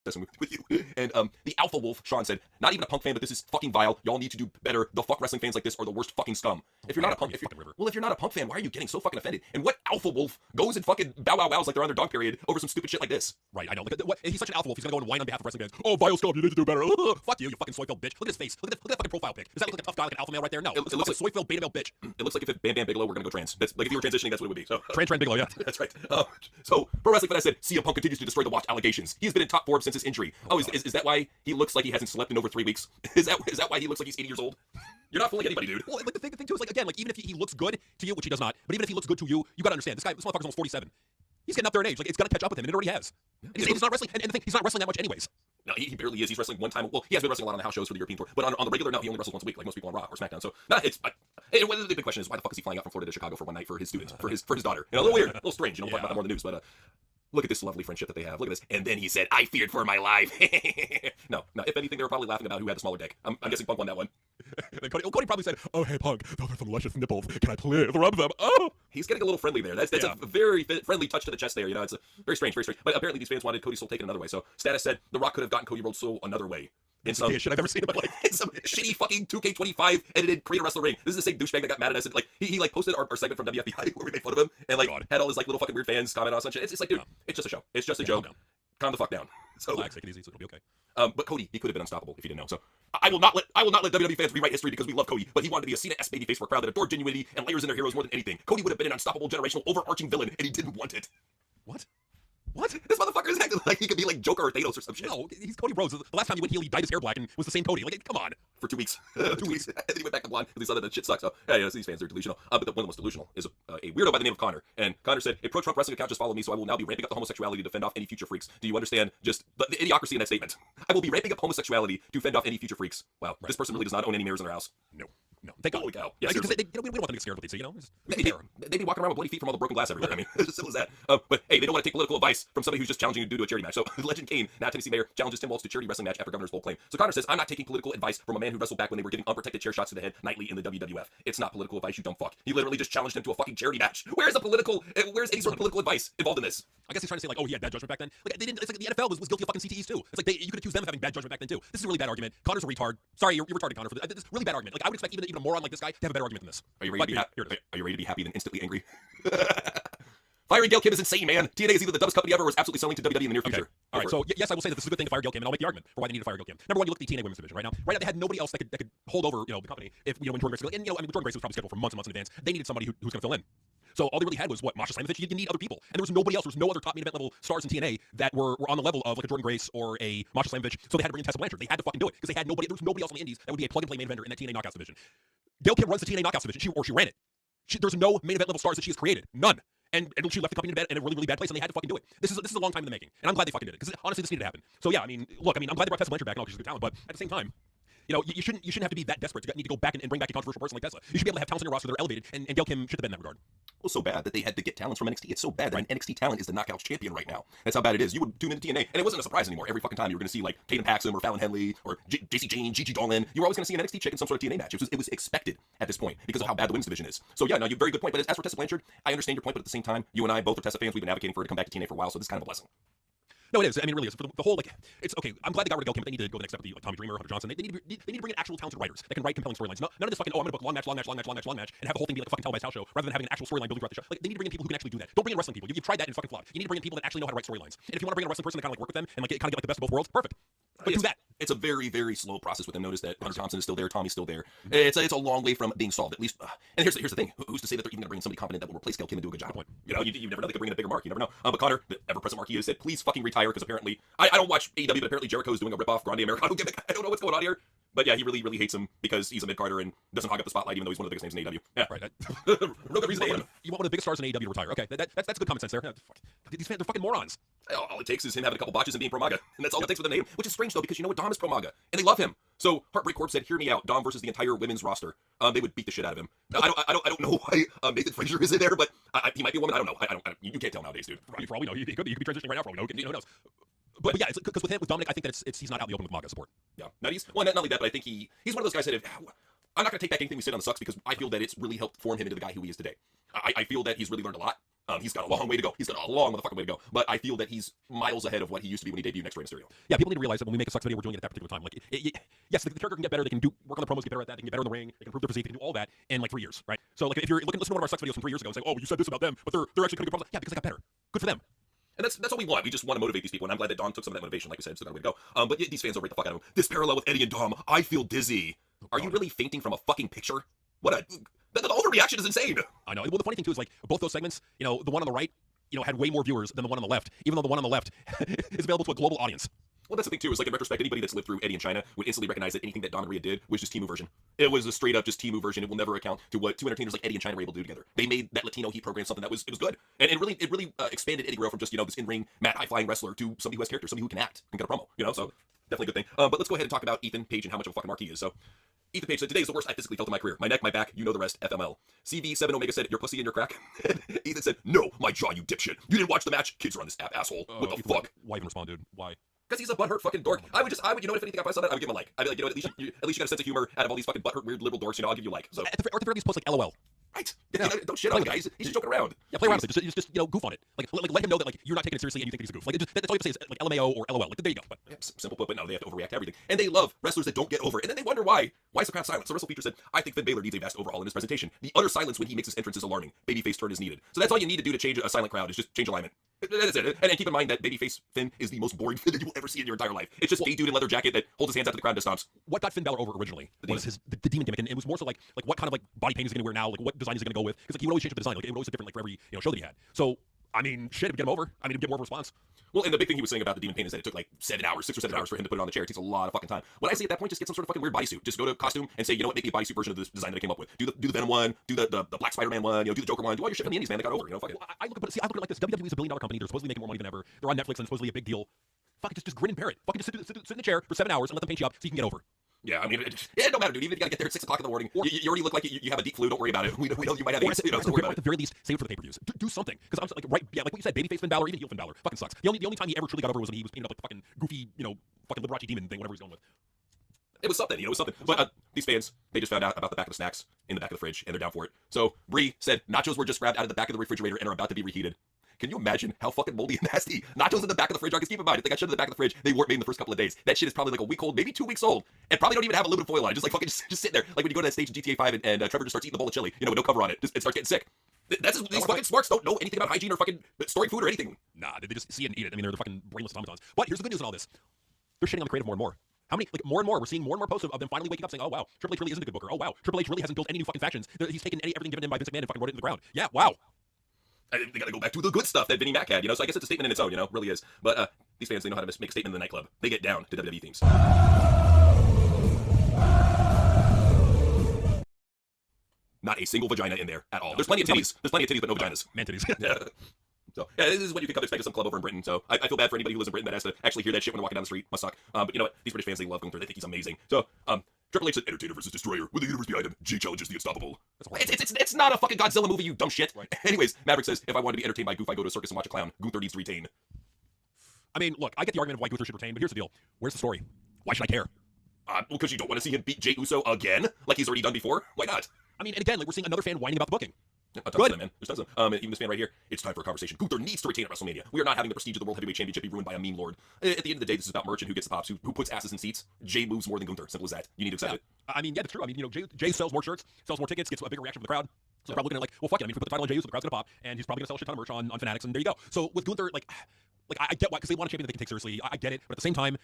with you. And the Alpha Wolf, Sean said, not even a Punk fan, but this is fucking vile. Y'all need to do better. The fuck wrestling fans like this are the worst fucking scum. If you're not a Punk, if you're not a Punk fan, why are you getting so fucking offended? And what Alpha Wolf goes and fucking bow wow wows like they're on their dog period over some stupid shit like this? Right, I know. He's such an Alpha Wolf. He's gonna go and whine on behalf of wrestling fans. Oh, vile scum, you need to do better. Fuck you, you fucking soy-filled bitch. Look at his face. Look at that fucking profile pic. Does that look like a tough guy, like an alpha male right there? No. It looks like a soy-filled beta male bitch. It looks like if Bam Bam Bigelow were gonna go trans. That's like if you were transitioning, that's what it would be. So Trans Bigelow, yeah. That's right. So Pro Wrestling Fan said, CM Punk continues to destroy the watch allegations. He's been in top Forbes since his injury. Is that why he looks like he hasn't slept in over 3 weeks? Is that why he looks like he's 80 years old? You're not fooling anybody, dude. Well, like the thing too is like again, like even if he looks good to you, which he does not, but even if he looks good to you, you gotta understand this motherfucker's almost 47. He's getting up there in age. Like it's gonna catch up with him, and it already has. And he's not wrestling. And the thing, he's not wrestling that much anyways. No, he barely is. He's wrestling one time. Well, he has been wrestling a lot on the house shows for the European tour, but on the regular, no, he only wrestles once a week, like most people on Raw or SmackDown. So, the big question is, why the fuck is he flying out from Florida to Chicago for one night for his students, for his daughter? You know, a little weird, a little strange. You know, we'll talk about that more in the news, but look at this lovely friendship that they have. Look at this. And then he said, I feared for my life. No. If anything, they were probably laughing about who had the smaller dick. I'm guessing Punk won that one. Then Cody probably said, oh, hey, Punk, those are some luscious nipples. Can I please rub them? Oh! He's getting a little friendly there. That's a very friendly touch to the chest there. You know, it's a very strange. But apparently these fans wanted Cody's soul taken another way. So Status said, The Rock could have gotten Cody Rhodes' soul another way. In some shit I've ever seen in my life. In some shitty fucking 2K25 edited Creator Wrestler ring. This is the same douchebag that got mad at us. And, like, he posted our segment from WFBI where we made fun of him and had all his like little fucking weird fans comment on us and shit. It's like, dude, it's just a show. It's just a joke. Calm the fuck down. So relax, take it easy, so it'll be okay. But Cody, he could have been unstoppable if you didn't know. So I will not let WWE fans rewrite history because we love Cody, but he wanted to be a Cena-esque babyface for a crowd that adored genuinity and layers in their heroes more than anything. Cody would have been an unstoppable, generational, overarching villain, and he didn't want it. What? This motherfucker is acting like he could be like Joker or Thanos or some shit. No, he's Cody Rhodes. The last time he went heel, he dyed his hair black and was the same Cody. Like, come on. For 2 weeks. 2 weeks. And then he went back to blonde because he saw that shit sucks. So, yeah, these fans are delusional. But one of the most delusional is a weirdo by the name of Connor. And Connor said, a pro-Trump wrestling account just followed me, so I will now be ramping up the homosexuality to fend off any future freaks. Do you understand just the idiocracy in that statement? I will be ramping up homosexuality to fend off any future freaks. Wow. Right. This person really does not own any mirrors in their house. No. Thank God. Holy cow. Yeah, because we don't want them to get scared what they say, you know? They'd be walking around with bloody feet from all the broken glass everywhere. I mean, it's as simple as that. But hey, they don't want to take political advice from somebody who's just challenging you to do a charity match. So Legend Kane, now Tennessee mayor, challenges Tim Walz to charity wrestling match after Governor's Bowl claim. So Connor says, I'm not taking political advice from a man who wrestled back when they were giving unprotected chair shots to the head nightly in the WWF. It's not political advice, you dumb fuck. He literally just challenged him to a fucking charity match. Where's any sort of political advice involved in this? I guess he's trying to say, like, oh, he had bad judgment back then. Like, they didn't. It's like the NFL was guilty of fucking CTEs too. It's like you could accuse them of having bad judgment back then too. This is a really bad argument. Connor's a retard. Sorry, you're retarded, Connor. This is a really bad argument. Like, I would expect even a moron like this guy to have a better argument than this. Are you ready to be happy then instantly angry? Firing Gail Kim is insane, man. TNA is either the dumbest company ever or is absolutely selling to WWE in the near future. Okay. All right, so yes, I will say that this is a good thing to fire Gail Kim, and I'll make the argument for why they need to fire Gail Kim. Number one, you look at the TNA women's division right now. Right now, they had nobody else that could hold over, the company if when Jordan Grace was, and Jordan Grace was probably scheduled for months and months in advance. They needed somebody who was going to fill in. So all they really had was what? Masha Slamovich. You didn't need other people. And there was nobody else. There was no other top main event level stars in TNA that were on the level of like a Jordan Grace or a Masha Slamovich. So they had to bring in Tessa Blanchard. They had to fucking do it because they had nobody. There was nobody else on the indies that would be a plug and play main eventer in that TNA Knockouts division. Gail Kim runs the TNA Knockouts division. She ran it. There's no main event level stars that she has created. None. And she left the company in a really, really bad place, and they had to fucking do it. This is a long time in the making, and I'm glad they fucking did it because honestly, this needed to happen. So yeah, I'm glad they brought Tessa Blanchard back and all because she's a good talent, but at the same time, you shouldn't have to be that desperate to need to go back and bring back a controversial person like Tessa. You should be able to have talents on your roster that are elevated, and Gail Kim should have been in that regard. Well, so bad that they had to get talents from NXT. It's so bad that an NXT talent is the Knockouts champion right now. That's how bad it is. You would tune into TNA, and it wasn't a surprise anymore. Every fucking time you were going to see like Kaden Paxson or Fallon Henley or JC Jane, Gigi Dolan, you were always going to see an NXT chick in some sort of TNA match. It was expected at this point because of how bad the women's division is. So yeah, no, you have a very good point. But as for Tessa Blanchard, I understand your point, but at the same time, you and I both are Tessa fans. We've been advocating for her to come back to TNA for a while, so this is kind of a blessing. No, it is. I mean, it really is. For the whole, it's okay. I'm glad they got rid of Gail Kim, but they need to go the next step with Tommy Dreamer, Hunter Johnson. They need to bring in actual talented writers that can write compelling storylines. None of this fucking, I'm going to book long match, and have the whole thing be like a fucking televised house show, rather than having an actual storyline building throughout the show. Like, they need to bring in people who can actually do that. Don't bring in wrestling people. You've tried that and fucking flopped. You need to bring in people that actually know how to write storylines. And if you want to bring in a wrestling person to kind of like work with them and like kind of get like the best of both worlds, perfect. But do that. It's a very, very slow process with them. Notice that Hunter Thompson is still there, Tommy's still there. It's a long way from being solved, at least. And here's the thing: who's to say that they're even going to bring in somebody competent that will replace Gail Kim and do a good job? You never know. They could bring in a bigger mark. You never know. But Connor, the ever-present mark, he has said, please fucking retire because apparently I don't watch AEW, but apparently Jericho's doing a ripoff Grande Americano gimmick. I don't know what's going on here. But yeah, he really, really hates him because he's a mid-carder and doesn't hog up the spotlight, even though he's one of the biggest names in AEW. Yeah, right. No good reason to hate him. You want one of the biggest stars in AEW to retire? Okay, that's good common sense there. These fans, they're fucking morons. All it takes is him having a couple botches and being pro-MAGA. And that's all it takes for the name, which is strange, though, because you know what? Dom is pro-MAGA, and they love him. So Heartbreak Corp said, hear me out. Dom versus the entire women's roster. They would beat the shit out of him. I don't know why Nathan Frazier is in there, but he might be a woman. I don't know. You can't tell nowadays, dude. Right, for all we know, he could be transitioning right now for all we know. Who knows? But yeah, it's because with Dominic, I think that he's not out in the open with MAGA support. Yeah, not only that, but I think he's one of those guys that I'm not going to take back anything we said on the Sucks because I feel that it's really helped form him into the guy who he is today. I feel that he's really learned a lot He's got a long way to go. He's got a long motherfucking way to go. But I feel that he's miles ahead of what he used to be when he debuted next to Rey Mysterio. Yeah, people need to realize that when we make a Sucks video, we're doing it at that particular time. Like, yes, the character can get better. They can work on the promos, get better at that. They can get better in the ring. They can improve their physique. They can do all that in like 3 years, right? So like, if you're looking, listen to one of our Sucks videos from 3 years ago and say, oh, you said this about them, but they're actually cutting good promos. Yeah, because they got better. Good for them. And that's all we want. We just want to motivate these people, and I'm glad that Dom took some of that motivation, like we said, so that way to go. But these fans will rate the fuck out of him. This parallel with Eddie and Dom, I feel dizzy. Are you really fainting from a fucking picture? What a... The overreaction is insane. I know. Well, the funny thing, too, is like both those segments, the one on the right, had way more viewers than the one on the left, even though the one on the left is available to a global audience. Well, that's the thing, too, is like in retrospect, anybody that's lived through Eddie in China would instantly recognize that anything that Dom and Rhea did was just Temu version. It was a straight up just Temu version. It will never account to what two entertainers like Eddie and China were able to do together. They made that Latino Heat program something that was good. And it really expanded Eddie Guerrero from just, this in-ring, mad high-flying wrestler to somebody who has character, somebody who can act and get a promo, so definitely a good thing. But let's go ahead and talk about Ethan Page and how much of a fucking mark he is. So, Ethan Page said, today is the worst I physically felt in my career. My neck, my back, you know the rest, FML. CV7 Omega said, your pussy in your crack. Ethan said, no, my jaw, you dipshit. You didn't watch the match? Kids are on this app, asshole. What the fuck? Why even respond, dude? Why? Because he's a butthurt fucking dork. I would, if anything, if I saw that, I would give him a like. I'd be like, at least you got a sense of humor out of all these fucking butthurt weird liberal dorks, I'll give you a like. So. At the very least, post like LOL. Right. Yeah. Don't shit on the guy. He's just joking around. Yeah, play around with it. Just goof on it. Like let him know that like you're not taking it seriously and you think he's a goof. Like that's all you have to say is like LMAO or LOL. Like there you go. But yeah, simple put, but no, they have to overreact to everything. And they love wrestlers that don't get over it. And then they wonder why. Why is the crowd silent? So Wrestle Feature said, I think Finn Balor needs a vast overhaul in his presentation. The utter silence when he makes his entrance is alarming. Babyface turn is needed. So that's all you need to do to change a silent crowd is just change alignment. That's it. And keep in mind that babyface Finn is the most boring Finn that you will ever see in your entire life. It's just a dude in leather jacket that holds his hands out to the crowd and just stomps. What got Finn Balor over originally was the demon gimmick, and it was more so like what kind of like body paint is he gonna wear now, like what design is he gonna go with? Because like he would always change up the design, like it would always look different like for every show that he had. So I mean, shit, it would get him over. I mean, it would get more of a response. Well, and the big thing he was saying about the demon paint is that it took like 7 hours, 6 or 7 hours for him to put it on the chair. It takes a lot of fucking time. What I say at that point, just get some sort of fucking weird bodysuit. Just go to costume and say, you know what, make me a bodysuit version of this design that I came up with. Do the Venom one, do the Black Spider-Man one, do the Joker one, do all your shit from the indies, man. They got over, fuck it. I look at it like this. WWE is a $1 billion company. They're supposedly making more money than ever. They're on Netflix and supposedly a big deal. Fuck it, just grin and bear it. Fucking just sit in the chair for 7 hours and let them paint you up so you can get over. Yeah, I mean, it don't matter, dude. Even if you gotta get there at 6 o'clock in the morning, you already look like you have a deep flu. Don't worry about it. We know you might have AIDS. Don't worry about at the very least, save it for the pay-per-views. Do something, because I'm like like what you said, babyface Finn Balor, even heel Finn Balor, fucking sucks. The only time he ever truly got over was when he was painted up like the fucking goofy, fucking Liberace demon thing, whatever he's going with. It was something, it was something. But these fans, they just found out about the back of the snacks in the back of the fridge, and they're down for it. So Bree said nachos were just grabbed out of the back of the refrigerator and are about to be reheated. Can you imagine how fucking moldy and nasty nachos in the back of the fridge are? Because keep in mind, if they got shit in the back of the fridge, they weren't made in the first couple of days. That shit is probably like a week old, maybe 2 weeks old, and probably don't even have aluminum foil on it. Just like fucking just sit there. Like when you go to that stage in GTA 5 and Trevor just starts eating a bowl of chili, with no cover on it, and starts getting sick. These fucking smarts don't know anything about hygiene or fucking storing food or anything. Nah, they just see it and eat it. I mean, they're the fucking brainless automatons. But here's the good news in all this. They're shitting on the creative more and more. How many, more and more, we're seeing more and more posts of them finally waking up saying, oh wow, Triple H really isn't a good booker. Oh wow, Triple H really hasn't built any new fucking factions. He's taken everything given him by Vince McMahon and fucking wrote it in the ground. Yeah, wow. They gotta go back to the good stuff that Vinnie Mac had, so I guess it's a statement in its own, really is. But these fans, they know how to make a statement in the nightclub. They get down to WWE themes. Not a single vagina in there at all. There's plenty of titties. There's plenty of titties, but no vaginas. Man titties. Yeah. So, yeah, this is what you can come expect at some club over in Britain. So, I feel bad for anybody who lives in Britain that has to actually hear that shit when they're walking down the street. Must suck. But you know what? These British fans, they love Gunther. They think he's amazing. So, Triple H said, Entertainer versus Destroyer. With the universe behind him, Jake challenges the unstoppable. It's not a fucking Godzilla movie, you dumb shit. Right. Anyways, Maverick says, if I want to be entertained by Goof, I go to a circus and watch a clown. Gunther needs to retain. I mean, look, I get the argument of why Gunther should retain, but here's the deal. Where's the story? Why should I care? Well, because you don't want to see him beat Jey Uso again, like he's already done before. Why not? I mean, and again, like we're seeing another fan whining about the booking. Good. Them, man. There's tons of them. Even this fan right here. It's time for a conversation. Gunther needs to retain at WrestleMania. We are not having the prestige of the World Heavyweight Championship be ruined by a meme lord. At the end of the day, this is about merch and who gets the pops, who puts asses in seats. Jay moves more than Gunther. Simple as that. You need to accept it. I mean, yeah, that's true. I mean, Jay sells more shirts, sells more tickets, gets a bigger reaction from the crowd. So they're probably looking at like, well, fuck it. I mean, if we put the title on Jey Uso, the crowd's gonna pop, and he's probably gonna sell a shit ton of merch on Fanatics, and there you go. So with Gunther, like I get why, because they want a champion that they can take seriously. I get it, but at the same time,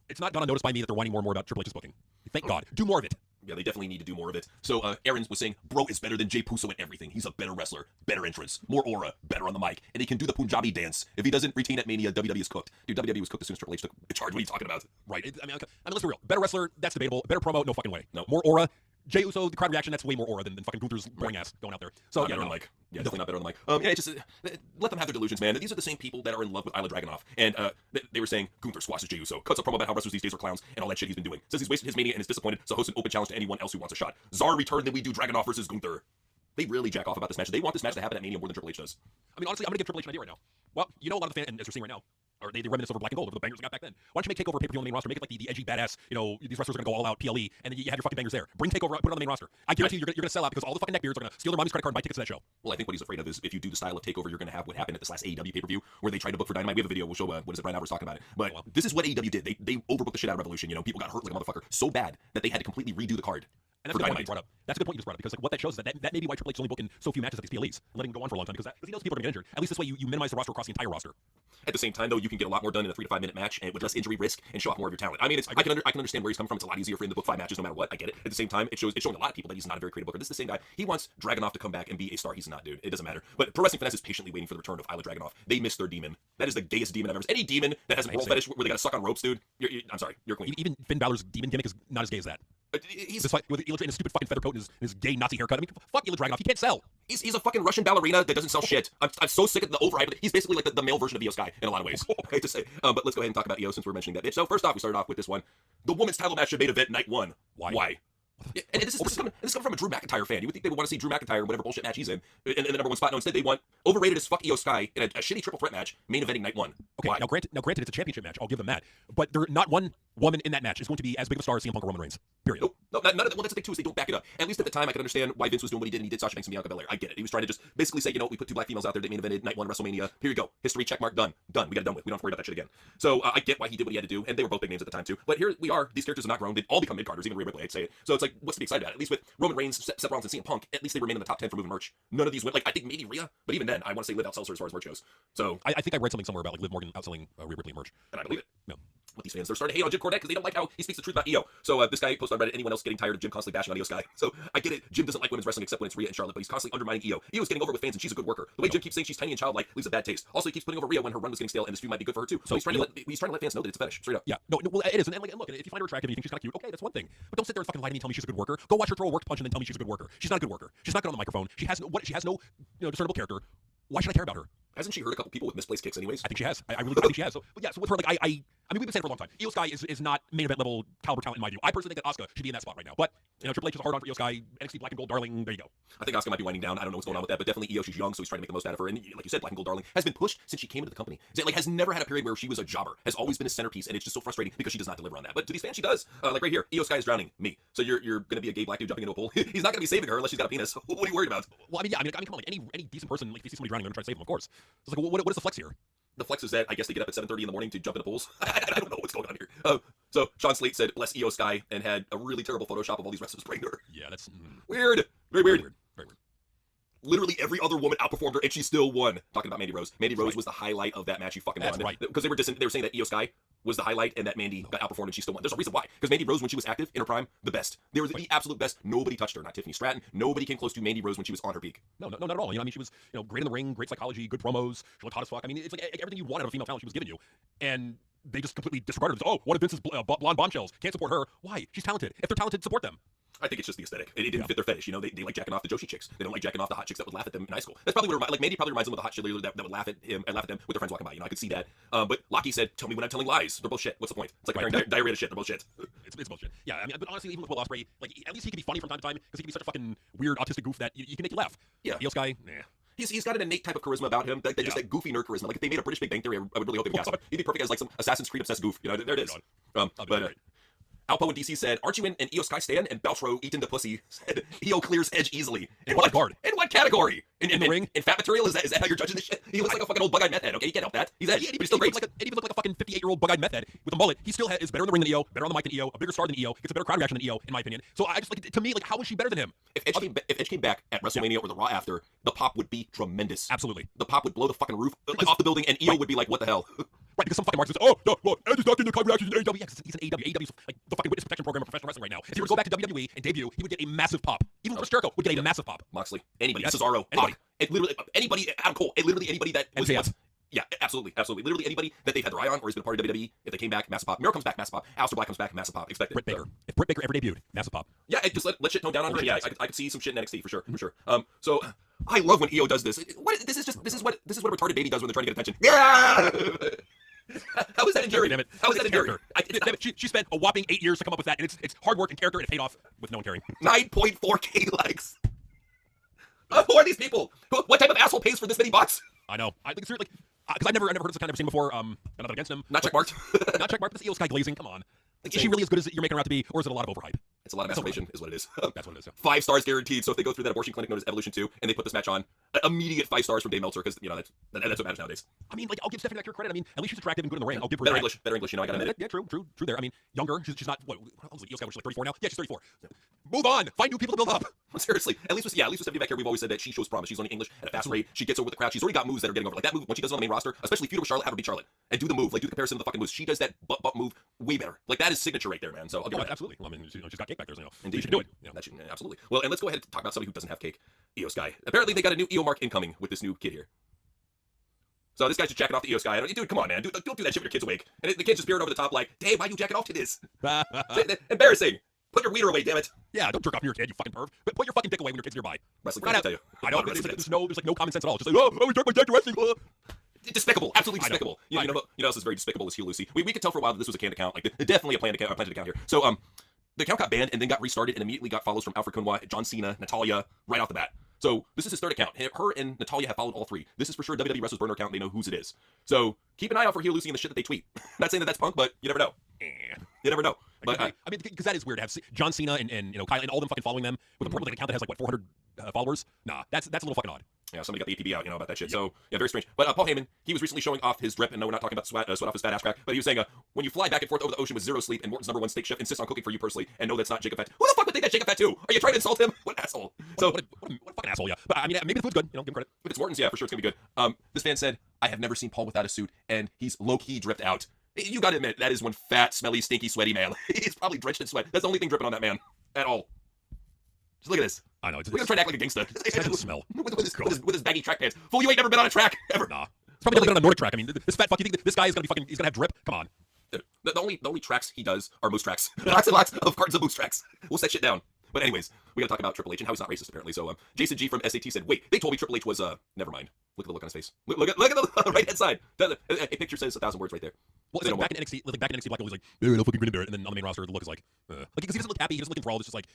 it's not gone unnoticed by me that they're whining more and more about Triple H's booking. Thank God. Do more of it. Yeah, they definitely need to do more of it. So, Aaron was saying, bro is better than Jey Uso at everything. He's a better wrestler, better entrance, more aura, better on the mic, and he can do the Punjabi dance. If he doesn't retain at Mania, WWE is cooked. Dude, WWE was cooked as soon as Triple H took charge. What are you talking about? Right. I mean, let's be real. Better wrestler, that's debatable. Better promo, no fucking way. No. More aura. Jey Uso, the crowd reaction, that's way more aura than fucking Gunther's boring ass going out there. So, better on the mic. Yeah, definitely not better on the mic. Yeah, just let them have their delusions, man. These are the same people that are in love with Isla Dragunov. And they were saying Gunther squashes Jey Uso, cuts a promo about how wrestlers these days are clowns, and all that shit he's been doing. Says he's wasted his Mania and is disappointed, so hosts an open challenge to anyone else who wants a shot. Czar returned, then we do Dragunov versus Gunther. They really jack off about this match. They want this match to happen at Mania more than Triple H does. I mean, honestly, I'm going to give Triple H an idea right now. Well, a lot of the fans, as you're seeing right now, or they reminisce over black and gold, over the bangers they got back then. Why don't you make TakeOver a pay-per-view on the main roster? Make it like the edgy, badass, these wrestlers are going to go all out, PLE, and then you have your fucking bangers there. Bring TakeOver, put it on the main roster. I guarantee you're going to sell out because all the fucking neckbeards are going to steal their mommy's credit card and buy tickets to that show. Well, I think what he's afraid of is if you do the style of TakeOver, you're going to have what happened at this last AEW pay-per-view where they tried to book for Dynamite. We have a video. We'll show, what is it, Brian Alvarez talking about it. But this is what AEW did. They overbooked the shit out of Revolution. People got hurt like a motherfucker so bad that they had to completely redo the card. And that's a good point you brought up. That's a good point you just brought up because what that shows is that may be why Triple H is only booking so few matches at these PLEs and letting them go on for a long time because he knows people are going to get injured. At least this way you minimize the roster across the entire roster. At the same time, though, you can get a lot more done in a 3 to 5 minute match and with less injury risk and show off more of your talent. I mean, I can understand where he's coming from. It's a lot easier for him to book 5 matches no matter what. I get it. At the same time, it's showing a lot of people that he's not a very creative booker. This is the same guy. He wants Dragunov to come back and be a star. He's not, dude. It doesn't matter. But Pro Wrestling Finesse is patiently waiting for the return of Isla Dragunov. They missed their demon. That is the gayest demon I've ever seen. Any demon that has a moral fetish where they got to suck on ropes, dude. I'm sorry, you're queen. Even Finn Balor's demon gimmick is not as gay as that. He's just like with his stupid fucking feather coat and his gay Nazi haircut. I mean, fuck Ilya Dragunov. He can't sell. He's a fucking Russian ballerina that doesn't sell shit. I'm so sick of the overhype. He's basically like the male version of Io Sky in a lot of ways. I hate to say. But let's go ahead and talk about Io since we're mentioning that bitch. So first off, we started off with this one. The women's title match at main event night 1. Why? And this is coming from a Drew McIntyre fan. You would think they would want to see Drew McIntyre in whatever bullshit match he's in the number 1 spot. No, instead they want overrated as fuck Io Sky in a shitty triple threat match, main eventing night 1. Okay, Why? now granted, it's a championship match. I'll give them that. But not one woman in that match is going to be as big of a star as CM Punk or Roman Reigns. Period. Nope. No, none of that. Well, that's the thing too, is they don't back it up. At least at the time, I could understand why Vince was doing what he did, and he did Sasha Banks and Bianca Belair. I get it. He was trying to just basically say, we put 2 black females out there that main evented night 1 WrestleMania. Here you go. History checkmark done. We got it done with. We don't have to worry about that shit again. So I get why he did what he had to do, and they were both big names at the time too. But here we are. These characters have not grown. They've all become mid-carders, even Rhea Ripley, I'd say it. So it's like, what's to be excited about? At least with Roman Reigns, Seth Rollins, and CM Punk, at least they remain in the top 10 for moving merch. None of these went. Like I think maybe Rhea, but even then, I want to say Liv outsells her as far as merch goes. So I think I read something somewhere about like Liv Morgan outselling Rhea Ripley merch, and I believe it. No. With these fans, they're starting to hate on Jim Cornette because they don't like how he speaks the truth about Io. So this guy posted on Reddit, anyone else getting tired of Jim constantly bashing on Io Sky? So I get it. Jim doesn't like women's wrestling except when it's Rhea and Charlotte, but he's constantly undermining Io. Io's getting over with fans and she's a good worker. The way Jim keeps saying she's tiny and childlike leaves a bad taste. Also, he keeps putting over Rhea when her run was getting stale, and this feud might be good for her too. So he's trying to let fans know that it's a fetish. Straight up. Yeah, no, well, it is. And look, if you find her attractive and you think she's kind of cute, okay, that's one thing. But don't sit there and fucking lie to me and tell me she's a good worker. Go watch her throw a work punch and then tell me she's a good worker. She's not a good worker. She's not good on the microphone. She has no discernible character. Why should I care about her? Hasn't she hurt a couple people with misplaced kicks anyways? I think she has. I really think she has. So with her, like, I mean, we've been saying it for a long time. Io Sky is not main event level caliber talent in my view. I personally think that Asuka should be in that spot right now. But Triple H is a hard on for Io Sky. NXT Black and Gold Darling. There you go. I think Asuka might be winding down. I don't know what's going on with that, but definitely Io, she's young, so he's trying to make the most out of her. And like you said, Black and Gold Darling has been pushed since she came into the company. Like has never had a period where she was a jobber. Has always been a centerpiece, and it's just so frustrating because she does not deliver on that. But to these fans, she does. Like right here, Io Sky is drowning me. So you're gonna be a gay black dude jumping into a pool. He's not gonna be saving her unless she's got a penis. What are you worried about? Well, I mean, come on, like any decent person, like if you see somebody drowning, they're gonna try to save them, of course. So it's like, what is the flex here? The flex is that I guess they get up at 7:30 in the morning to jump into pools. I don't know what's going on here. So Sean Slate said, bless Io Sky, and had a really terrible Photoshop of all these wrestlers praying to her. Yeah, that's weird. Very weird. Very weird. Literally every other woman outperformed her, and she still won. Talking about Mandy Rose. Mandy Rose was the highlight of that match. You fucking won. That's right. Because they were saying that Io Sky was the highlight, and that Mandy got outperformed, and she still won. There's a reason why. Because Mandy Rose, when she was active in her prime, the best. They were the absolute best. Nobody touched her. Not Tiffany Stratton. Nobody came close to Mandy Rose when she was on her peak. No, not at all. I mean, she was great in the ring, great psychology, good promos. She looked hot as fuck. I mean, it's like everything you want out of a female talent she was giving you, and they just completely disregarded her. Oh, one of Vince's blonde bombshells. Can't support her. Why? She's talented. If they're talented, support them. I think it's just the aesthetic. It didn't fit their fetish. They like jacking off the Joshi chicks. They don't like jacking off the hot chicks that would laugh at them in high school. That's probably what Mandy probably reminds them of the hot cheerleader that would laugh at him and laugh at them with their friends walking by. I could see that. But Lockie said, "Tell me when I'm telling lies. They're bullshit. What's the point? It's like comparing diarrhea to shit. They're bullshit." It's bullshit. Yeah, I mean, but honestly, even with Will Ospreay, like at least he can be funny from time to time because he can be such a fucking weird autistic goof that you can make you laugh. Yeah, Io Sky, nah. He's got an innate type of charisma about him, just that goofy nerd charisma. Like if they made a British Big Bang Theory, I would really hope they would cast him. He'd be perfect as like some Assassin's Creed obsessed goof. There it is. Alpo in DC said, aren't you in an Io Sky stand? And Beltro, eating the pussy, said, Io clears Edge easily. In what regard? In what category? In the ring? In fat material? Is that how you're judging this shit? He looks like a fucking old bug-eyed meth head, okay? You can't help that. He's Edge, but he's still great. It even looked like a fucking 58-year-old bug-eyed meth head with a mullet. He still is better in the ring than Io, better on the mic than Io, a bigger star than Io, gets a better crowd reaction than Io, in my opinion. So I just, like, to me, like, how is she better than him? If Edge came back at WrestleMania or the Raw after, the pop would be tremendous. Absolutely. The pop would blow the fucking roof off the building, and Io would be like, what the hell? Right, because some fucking marks says, oh, no, well, Edge is not getting the crowd reactions in AEW. Yeah, he's an AEW. AEW's like the fucking witness protection program of professional wrestling right now. If he were to go back to WWE and debut, he would get a massive pop. Even Chris Jericho would get a massive pop. Moxley, anybody, Cesaro, anybody. Literally anybody, Adam Cole, literally anybody that was yeah, absolutely. Literally anybody that they've had their eye on or has been a part of WWE, if they came back, massive pop. Miro comes back, massive pop. Aleister Black comes back, massive pop. Expect it. Britt Baker. If Britt Baker ever debuted, massive pop. Yeah, just let shit tone down on her. Yeah, I could see some shit in NXT for sure. So I love when Io does this. This is what a retarded baby does when they're trying to get attention. Yeah. How is that endearing? Damn it. How is that endearing? She spent a whopping 8 years to come up with that, and it's hard work and character, and it paid off with no one caring. 9.4K likes. Who are these people? What type of asshole pays for this many bots? I know. I think it's like Because I've never heard this kind of thing before. Nothing against him. Not checkmarked. Not checkmarked. This Io Sky glazing. Come on. Like, is she really as good as you're making her out to be, or is it a lot of overhype? It's a lot of masturbation, is what it is. That's what it is. Yeah. 5 stars guaranteed. So if they go through that abortion clinic known as Evolution 2 and they put this match on, immediate 5 stars from Dave Meltzer because that's what matters nowadays. I mean, like, I'll give Stephanie Becker credit. I mean, at least she's attractive and good in the ring. I'll give her Better that. English. Better English. I gotta admit it. Yeah, true there. I mean, younger. She's not what else is Io Sky? She's like 34 now. Yeah, she's 34. Move on. Find new people to build up. Seriously, at least with Stephanie Becker, we've always said that she shows promise. She's learning English at a fast rate. She gets over the crowd. She's already got moves that are getting over. Like that move when she does it on the main roster, especially feud with Charlotte, have her beat Charlotte and do the move. Like do the comparison of the fucking moves. She does that butt move way better. Like that is signature right there, man. So I'll give her that. Absolutely. Well, I mean, she's got cake back there, so Indeed, she can do it. Yeah, that should, absolutely. Well, and let's go ahead and talk about somebody who doesn't have cake. Io Sky. Apparently, they got a new Io mark incoming with this new kid here. So this guy's just jacking off the Io Sky. Dude, come on, man. Don't do that shit when your kid's awake. And the kid's just peering over the top like, Dave, why are you jacking off to this? Embarrassing. Put your wiener away, damn it. Yeah, don't jerk off your kid, you fucking perv. But put your fucking dick away when your kid's nearby. Wrestling fans, I tell you. I don't. There's no common sense at all. Just like, oh, we jerk my dick to wrestling. Despicable, absolutely despicable. You know what else is very despicable is Heel Lucy. We could tell for a while that this was a canned account. Like definitely a planted account here. So the account got banned and then got restarted and immediately got follows from Alfred Kunwa, John Cena, Natalia right off the bat. So this is his 3rd account. Her and Natalia have followed all 3. This is for sure WWE Wrestlers burner account. They know whose it is. So keep an eye out for Heel Lucy and the shit that they tweet. Not saying that that's punk, but you never know. You never know. But I mean, because that is weird to have John Cena and Kyle and all them fucking following them with an account that has like what 400 followers. Nah, that's a little fucking odd. Yeah, somebody got the ATB out, about that shit. Yep. So, yeah, very strange. But Paul Heyman, he was recently showing off his drip, and no, we're not talking about sweat off his fat ass crack, but he was saying, when you fly back and forth over the ocean with 0 sleep, and Morton's #1 steak chef insists on cooking for you personally, and no, that's not Jacob Fett. Who the fuck would think that's Jacob Fett too? Are you trying to insult him? What an asshole. So, what a fucking asshole, yeah. But I mean, maybe the food's good, give him credit. If it's Morton's, yeah, for sure it's gonna be good. This fan said, I have never seen Paul without a suit, and he's low-key dripped out. You gotta admit, that is one fat, smelly, stinky, sweaty man. He's probably drenched in sweat. That's the only thing dripping on that man. At all. Just look at this. I know. It's gonna try to act like a gangster. It doesn't smell. With his baggy track pants. Fool, you ain't never been on a track ever. Nah. It's probably never been on a Nordic track. I mean, this fat fuck. You think this guy is gonna be he's gonna have drip? Come on. The only tracks he does are moose tracks. Lots and lots of cartons of moose tracks. We'll set shit down. But anyways, we gotta talk about Triple H and how he's not racist apparently. So Jason G from SAT said, wait, they told me Triple H was never mind. Look at the look on his face. Look at the right hand side. A picture says 1,000 words right there. Well, it's like back in NXT, back in NXT, Black Gold was like, no fucking grin and bear it, and then on the main roster, the look is like, because he doesn't look happy, he doesn't look enthralled. It's just like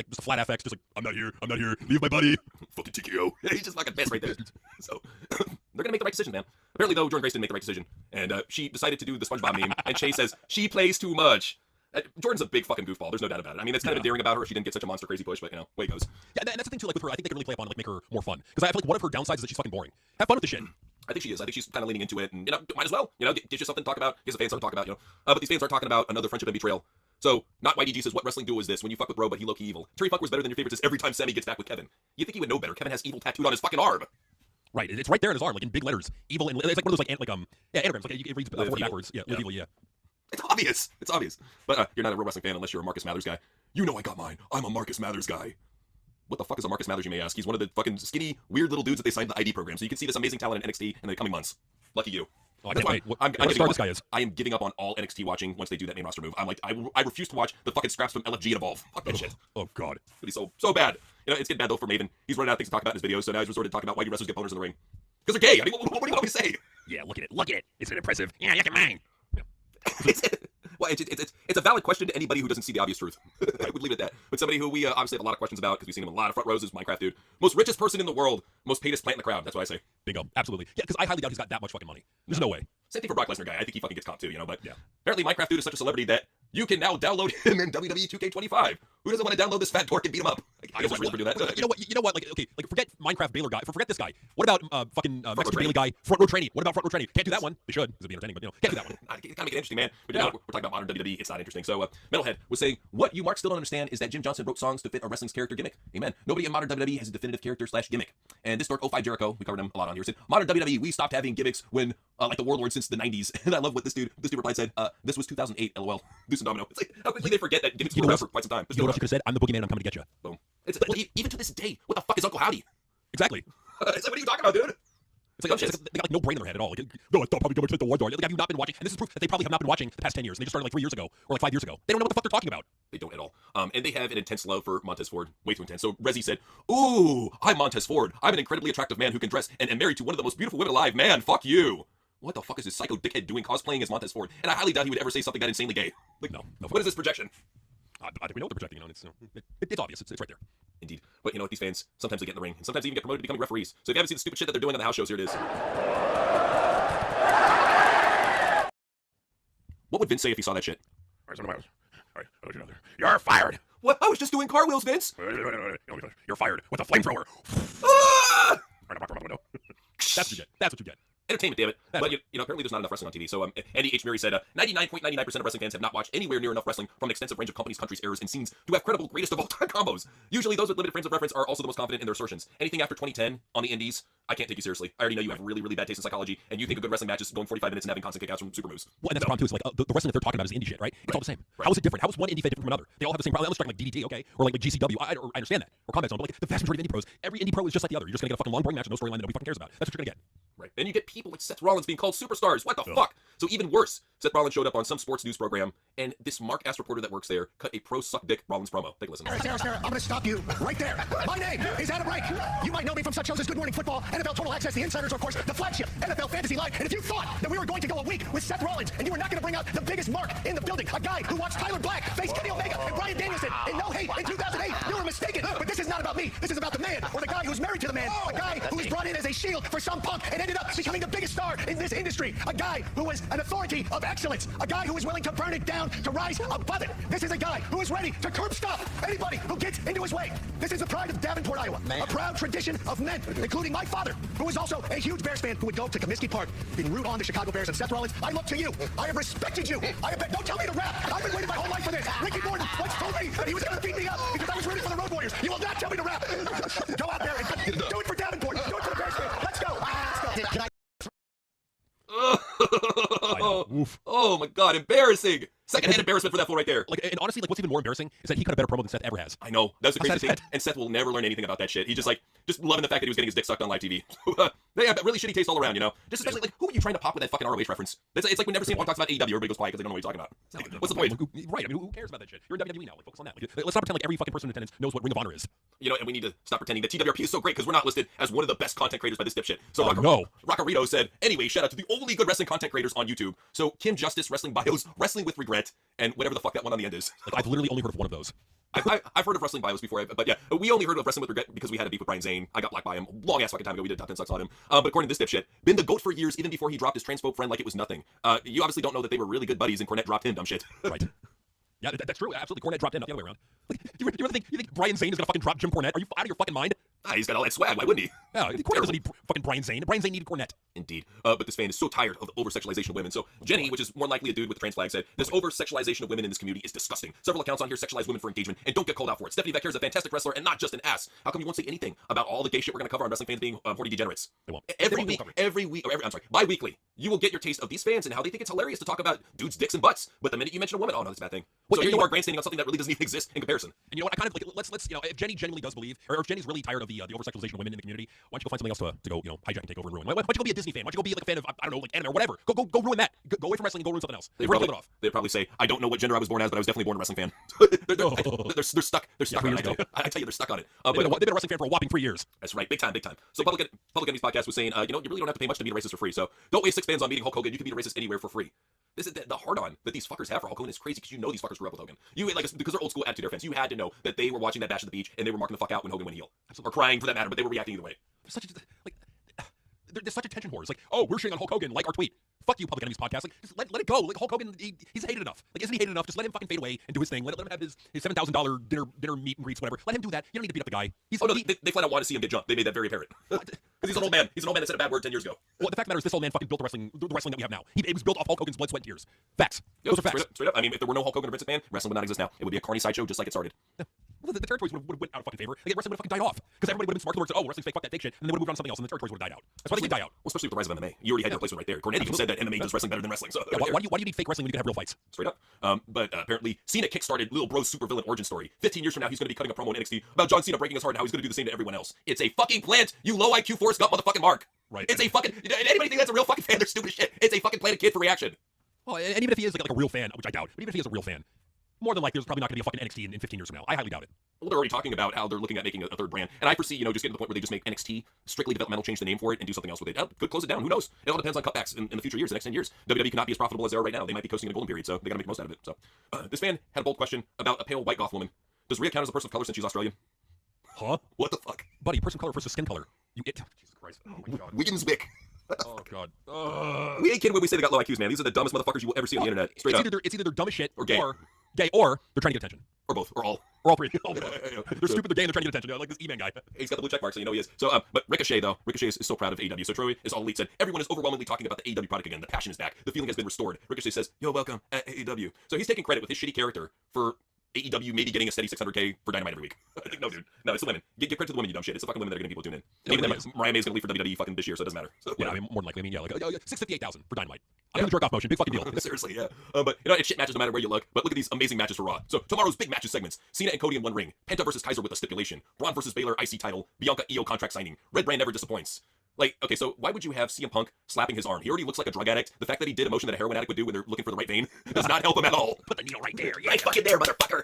just a flat FX, just like, I'm not here, leave my buddy. Fucking TKO. He's just fucking pissed right there. So they're gonna make the right decision, man. Apparently though, Jordan Grace didn't make the right decision, and she decided to do the SpongeBob meme, and Shay says she plays too much. Jordan's a big fucking goofball. There's no doubt about it. I mean, that's kind of endearing about her if she didn't get such a monster crazy push, but way it goes. Yeah, that's the thing too. Like with her, I think they can really play up on make her more fun. Because I feel like one of her downsides is that she's fucking boring. Have fun with the shit. I think she is. I think she's kind of leaning into it, and might as well. Get you something to talk about. Get some fans something to talk about. But these fans aren't talking about another friendship and betrayal. So, not YDG says, what wrestling duo is this? When you fuck with bro, but he low-key evil. Terry Funk was better than your favorites every time Sammy gets back with Kevin. You think he would know better? Kevin has evil tattooed on his fucking arm. Right, it's right there in his arm, like in big letters. Evil, and it's like one of those anagrams. Like it reads forward backwards. Yeah, evil. Yeah. It's obvious. It's obvious. But you're not a real wrestling fan unless you're a Marcus Mathers guy. You know I got mine. I'm a Marcus Mathers guy. What the fuck is a Marcus Mathers, you may ask? He's one of the fucking skinny, weird little dudes that they signed to the ID program. So you can see this amazing talent in NXT in the coming months. Lucky you. Oh, I can't wait. What star this guy is. I am giving up on all NXT watching once they do that main roster move. I'm like, I refuse to watch the fucking scraps from LFG and Evolve. Fuck that shit. Oh, God. It'll be so bad. It's getting bad, though, for Maven. He's running out of things to talk about in his videos, so now he's resorted to talking about why wrestlers get boners in the ring. Because they're gay. I mean, what do you want me to say? Yeah, look at it. Look at it. Isn't it impressive? Yeah, look at mine. Well, it's a valid question to anybody who doesn't see the obvious truth. I would leave it at that. But somebody who we obviously have a lot of questions about because we've seen him in a lot of front rows is Minecraft dude. Most richest person in the world, most paidest plant in the crowd. That's what I say. Bingo. Absolutely. Yeah, because I highly doubt he's got that much fucking money. There's no way. Same thing for Brock Lesnar guy. I think he fucking gets comp too, But yeah. Apparently Minecraft dude is such a celebrity that you can now download him in WWE 2K25. Who doesn't want to download this fat dork and beat him up? I guess there's reason for doing that. You know what? Like, okay, like forget Minecraft Baylor guy. Forget this guy. What about fucking Mexican Bailey guy? Front row training. What about front row training? Can't do that one. They should, because it'd be entertaining, but can't do that one. Gotta make it interesting, man. But we're talking about modern WWE. It's not interesting. So Metalhead was saying, what you Mark still don't understand is that Jim Johnson wrote songs to fit a wrestling's character gimmick. Amen. Nobody in modern WWE has a definitive character / gimmick. And this dork 05 Jericho, we covered him a lot on here, said modern WWE we stopped having gimmicks when like the Warlord since the 90s. And I love what this dude replied said, this was 2008, LOL. Deuce and Domino. It's like how quickly they forget that gimmicks were around for quite some time. You know what you could have said? I'm the boogeyman, I'm coming to get you. Boom. Even to this day, what the fuck is Uncle Howdy? Exactly. What are you talking about, dude? It's like, they got like no brain in their head at all. Like, no, I thought probably like the War Dog. Like, have you not been watching? And this is proof that they probably have not been watching the past 10 years. And they just started like 3 years ago or like 5 years ago. They don't know what the fuck they're talking about. They don't at all. And they have an intense love for Montez Ford. Way too intense. So Rezzy said, ooh, I'm Montez Ford. I'm an incredibly attractive man who can dress and married to one of the most beautiful women alive. Man, fuck you. What the fuck is this psycho dickhead doing cosplaying as Montez Ford? And I highly doubt he would ever say something that insanely gay. Like, no. What is this projection? I think we know what they're projecting. It's obvious. It's right there. Indeed. But these fans, sometimes they get in the ring, and sometimes they even get promoted to becoming referees. So if you haven't seen the stupid shit that they're doing on the house shows, here it is. What would Vince say if he saw that shit? You're fired. What? I was just doing cartwheels, Vince. You're fired with a flamethrower. Ah! That's what you get. That's what you get. Entertainment, damn it. But, apparently there's not enough wrestling on TV. So, Andy H. Murray said, 99.99% of wrestling fans have not watched anywhere near enough wrestling from an extensive range of companies, countries, eras, and scenes to have credible greatest of all time combos. Usually those with limited frames of reference are also the most confident in their assertions. Anything after 2010 on the indies, I can't take you seriously. I already know you have really, really bad taste in psychology, and you think a good wrestling match is going 45 minutes and having constant kickouts from super moves. Well, and that's the problem too. Is like the wrestling that they're talking about is the indie shit, right? It's all the same. Right. How is it different? How is one indie fed different from another? They all have the same problem. Let's talk like DDT, okay, or like GCW. I understand that, or Combat Zone, but like the vast majority of indie pros, every indie pro is just like the other. You're just gonna get a fucking long boring match with no storyline that nobody fucking cares about. That's what you're gonna get. Right. And you get people like Seth Rollins being called superstars. What the fuck? So even worse, Seth Rollins showed up on some sports news program, and this Mark-ass reporter that works there cut a pro-suck-dick Rollins promo. Take a listen. Sarah, I'm going to stop you right there. My name is Adam Reich. You might know me from such shows as Good Morning Football, NFL Total Access, The Insiders, or of course, the flagship NFL Fantasy Live. And if you thought that we were going to go a week with Seth Rollins, and you were not going to bring out the biggest mark in the building, a guy who watched Tyler Black face Kenny Omega and Bryan Danielson in No Hate in 2008, you were mistaken. But this is not about me. This is about the man, or the guy who's married to the man, a guy who was brought in as a shield for some punk and ended up becoming the biggest star in this industry, a guy who was an authority of excellence, a guy who is willing to burn it down to rise above it. This is a guy who is ready to curb stop anybody who gets into his way. This is the pride of Davenport, Iowa, a proud tradition of men, including my father, who was also a huge Bears fan who would go to Comiskey Park and root on the Chicago Bears. And Seth Rollins, I look to you. I have respected you. Don't tell me to rap. I've been waiting my whole life for this. Ricky Morton once told me that he was going to beat me up because I was rooting for the Road Warriors. You will not tell me to rap. Go out there and do it for Davenport. Do it for the Bears fan. Let's go. Can I? Oh my god, embarrassing! Secondhand embarrassment for that fool right there. Like, and honestly, like, what's even more embarrassing is that he cut a better promo than Seth ever has. I know. That's the crazy thing. Seth. And Seth will never learn anything about that shit. He just loving the fact that he was getting his dick sucked on live TV. They have really shitty taste all around, Just especially, like, who are you trying to pop with that fucking ROH reference? It's like whenever CM Punk talks about AEW, everybody goes quiet because they don't know what he's talking about. Like, what's the point? Right, I mean, who cares about that shit? You're in WWE now. Like, focus on that. Like, let's not pretend like every fucking person in attendance knows what Ring of Honor is. And we need to stop pretending that TWRP is so great because we're not listed as one of the best content creators by this dipshit. So Rockarito said, anyway, shout out to the only good wrestling content creators on YouTube. So Kim Justice, Wrestling Bios, Wrestling with Regret, and whatever the fuck that one on the end is. Like, I've literally only heard of one of those. I've heard of Wrestling Bios before, but yeah, we only heard of Wrestling with Regret because we had a beef with Brian Zane. I got blocked by him a long ass fucking time ago. We did top 10 sucks on him. But according to this dipshit, been the GOAT for years, even before he dropped his transphobe friend like it was nothing. You obviously don't know that they were really good buddies and Cornette dropped him, dumb shit. Right. Yeah, that's true. Absolutely. Cornette dropped in, not the other way around. Like, you really think Brian Zane is gonna fucking drop Jim Cornette? Are you out of your fucking mind? He's got all that swag. Why wouldn't he? Yeah, Cornette doesn't need fucking Brian Zane. Brian Zane needed Cornette. Indeed. But this fan is so tired of the over-sexualization of women. So Jenny, which is more likely a dude with a trans flag, said, this over-sexualization of women in this community is disgusting. Several accounts on here sexualize women for engagement and don't get called out for it. Stephanie Becker is a fantastic wrestler and not just an ass. How come you won't say anything about all the gay shit we're going to cover on wrestling fans being horny degenerates? They won't. Bi-weekly, you will get your taste of these fans and how they think it's hilarious to talk about dudes' dicks and butts. But the minute you mention a woman, oh no, that's a bad thing. So here you are grandstanding on something that really doesn't even exist in comparison. And you know what? I kind of like, let's if Jenny genuinely does believe, or if Jenny's really tired of the over-sexualization of women in the community, why don't you go find something else to go, hijack and take over and ruin? Why don't you go be a Disney fan? Why don't you go be like a fan of, I don't know, like anime or whatever? Go ruin that. Go away from wrestling and go ruin something else. They'd probably say, I don't know what gender I was born as, but I was definitely born a wrestling fan. they're stuck. They're stuck on it. I tell you, they're stuck on it. They've been a wrestling fan for a whopping 3 years. That's right. Big time. So Public Enemy's podcast was saying, you really don't have to pay much to meet a racist for free. So don't waste 6 fans on meeting Hulk Hogan. You can meet a racist anywhere for free. This is the hard-on that these fuckers have for Hulk Hogan is crazy because these fuckers grew up with Hogan. Because they're old school Attitude Era fans. You had to know that they were watching that Bash at the Beach and they were marking the fuck out when Hogan went heel. Absolutely. Or crying for that matter, but they were reacting either way. There's such attention whores. Like, oh, we're shitting on Hulk Hogan, like our tweet. Fuck you, Public Enemy's podcast. Like, just let it go. Like, Hulk Hogan, he's hated enough. Like, isn't he hated enough? Just let him fucking fade away and do his thing. Let him have his $7,000 dinner meet and greets, whatever. Let him do that. You don't need to beat up the guy. They flat out want to see him get jumped. They made that very apparent. Because he's an old man. He's an old man that said a bad word 10 years ago. Well, the fact of the matter is this old man fucking built the wrestling that we have now. It was built off Hulk Hogan's blood, sweat, and tears. Facts. Those are facts. Straight up. I mean, if there were no Hulk Hogan or Vince McMahon, wrestling would not exist now. It would be a carny sideshow just like it started. Yeah. Well, the territories would have went out of fucking favor. Like, wrestling would have fucking died off. Because everybody would have been smart to said, oh, wrestling's fake, fuck that fake shit. And they would have moved on to something else, and the territories would have died out. That's why they could die out. Well, especially with the rise of MMA. You already had your replacement right there. Cornette even said that MMA does wrestling better than wrestling. So why do you need fake wrestling when you can have real fights? Straight up. But apparently, Cena kickstarted Lil Bro's supervillain origin story. 15 years from now, he's going to be cutting a promo in NXT about John Cena breaking his heart and how he's going to do the same to everyone else. It's a fucking plant, you low IQ Forrest Gump motherfucking Mark. Right. It's a fucking... Anybody think that's a real fucking fan? They're stupid as shit. It's a fucking Planet Kid for reaction. Well, and even if he is like a real fan, which I doubt, but even if he is a real fan, more than likely there's probably not going to be a fucking NXT in 15 years from now. I highly doubt it. Well, they're already talking about how they're looking at making a third brand. And I foresee, just getting to the point where they just make NXT strictly developmental, change the name for it, and do something else with it. Could close it down. Who knows? It all depends on cutbacks in the future years, the next 10 years. WWE cannot be as profitable as they are right now. They might be coasting in a golden period, so they got to make the most out of it. So, this fan had a bold question about a pale white goth woman. Does Rhea count as a person of color since she's Australian? Huh? What the fuck? Buddy, person of color versus skin color. Jesus Christ. Oh my God. Wiggins Wick. Oh God. We ain't kidding when we say they got low IQs, man. These are the dumbest motherfuckers you will ever see on the internet. Straight up. It's either they're dumb as shit Or gay. or they're trying to get attention. Or both. Or all. Or all three. They're stupid, they're gay, and they're trying to get attention. Like this E-Man guy. He's got the blue check mark, so you know he is. So, but Ricochet, though. Ricochet is so proud of AEW. So Troy is all elite said, everyone is overwhelmingly talking about the AEW product again. The passion is back. The feeling has been restored. Ricochet says, yo, welcome at AEW. So he's taking credit with his shitty character for AEW maybe getting a steady 600K for Dynamite every week. I think, no, dude. No, it's the women. Give credit to the women, you dumb shit. It's the fucking women that are getting people tune in. And even then, Mariah May's going to leave for WWE fucking this year, so it doesn't matter. So, yeah, I mean, more than likely. I mean, yeah, like 658,000 for Dynamite. I'm in the jerk off motion. Big fucking deal. Seriously, yeah. But you know, it's shit matches no matter where you look. But look at these amazing matches for Raw. So tomorrow's big matches segments: Cena and Cody in one ring, Penta versus Kaiser with a stipulation, Braun versus Baylor IC title, Bianca EO contract signing. Red Brand never disappoints. Like, okay, so why would you have CM Punk slapping his arm? He already looks like a drug addict. The fact that he did a motion that a heroin addict would do when they're looking for the right vein does not help him at all. Put the needle right there. Yeah, right fucking there, motherfucker.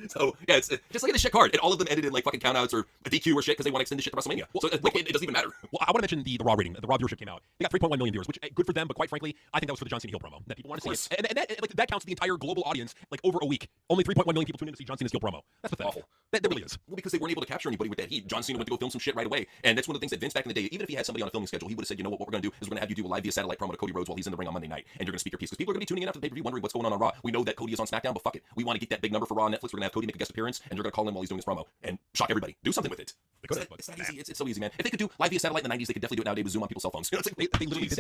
So, yeah, it's just look at this shit card. And all of them ended in, like, fucking countouts or a DQ or shit because they want to extend the shit to WrestleMania. So, like, it doesn't even matter. Well, I want to mention the Raw rating. The Raw viewership came out. They got 3.1 million viewers, which good for them, but quite frankly, I think that was for the John Cena heel promo. That people want to see it. And that counts the entire global audience, like, over a week. Only 3.1 million people tuned in to see John Cena's heel promo. That's pathetic. Awful. That really is. Well, because they weren't able to capture anybody with that heat. John Cena went to go film some shit right away. And that's one of the things that Vince back in the day, even if he had somebody on a filming schedule, he would have said, you know what we're going to do is we're going to have you do a live via satellite promo to Cody Rhodes while he's in the ring on Monday night. And you're going to speak your piece. Because people are going to be tuning in after the pay-per-view wondering what's going on Raw. We know that Cody is on SmackDown, but fuck it. We want to get that big number for Raw on Netflix. We're going to have Cody make a guest appearance, and you're going to call him while he's doing his promo. And shock everybody. Do something with it. It's that easy. It's so easy, man. If they could do live via satellite in the 90s, they could definitely do it nowadays with Zoom on people's cell phones. You know, it's like, they literally did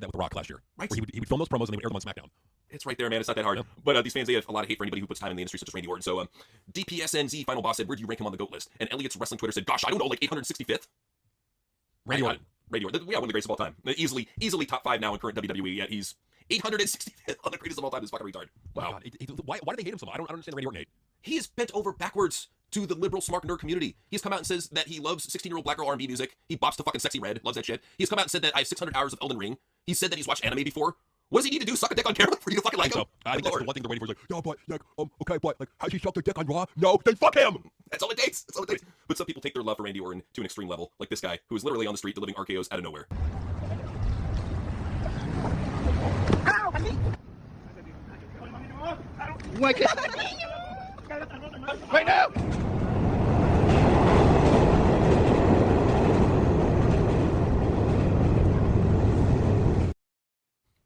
that with The Rock last year. Right. Where he would film those promos and they would air them on SmackDown. It's right there, man. It's not that hard. Yep. But these fans, they have a lot of hate for anybody who puts time in the industry, such as Randy Orton. So, DPSNZ Final Boss said, where do you rank him on the GOAT list? And Elliot's Wrestling Twitter said, gosh, I don't know, like 865th? Randy Orton. Randy Orton. Yeah, one of the greatest of all time. Easily top 5 now in current WWE, yet he's 865th on the greatest of all time. This fucking retard. Wow. Why do they hate him so much? I don't understand the Randy Orton hate. He is bent over backwards to the liberal smart nerd community. He's come out and says that he loves 16-year-old black girl R&B music. He bops to fucking Sexy Red, loves that shit. He's come out and said that I have 600 hours of Elden Ring. He said that he's watched anime before. What does he need to do? Suck a dick on camera for you to fucking like him? I think that's the one thing they're waiting for. Is like, yeah, but like, okay, but like, has he sucked a dick on Raw? No, then fuck him. That's all it takes. That's all it takes. But some people take their love for Randy Orton to an extreme level, like this guy who is literally on the street delivering RKOs out of nowhere. Wake up! Right now!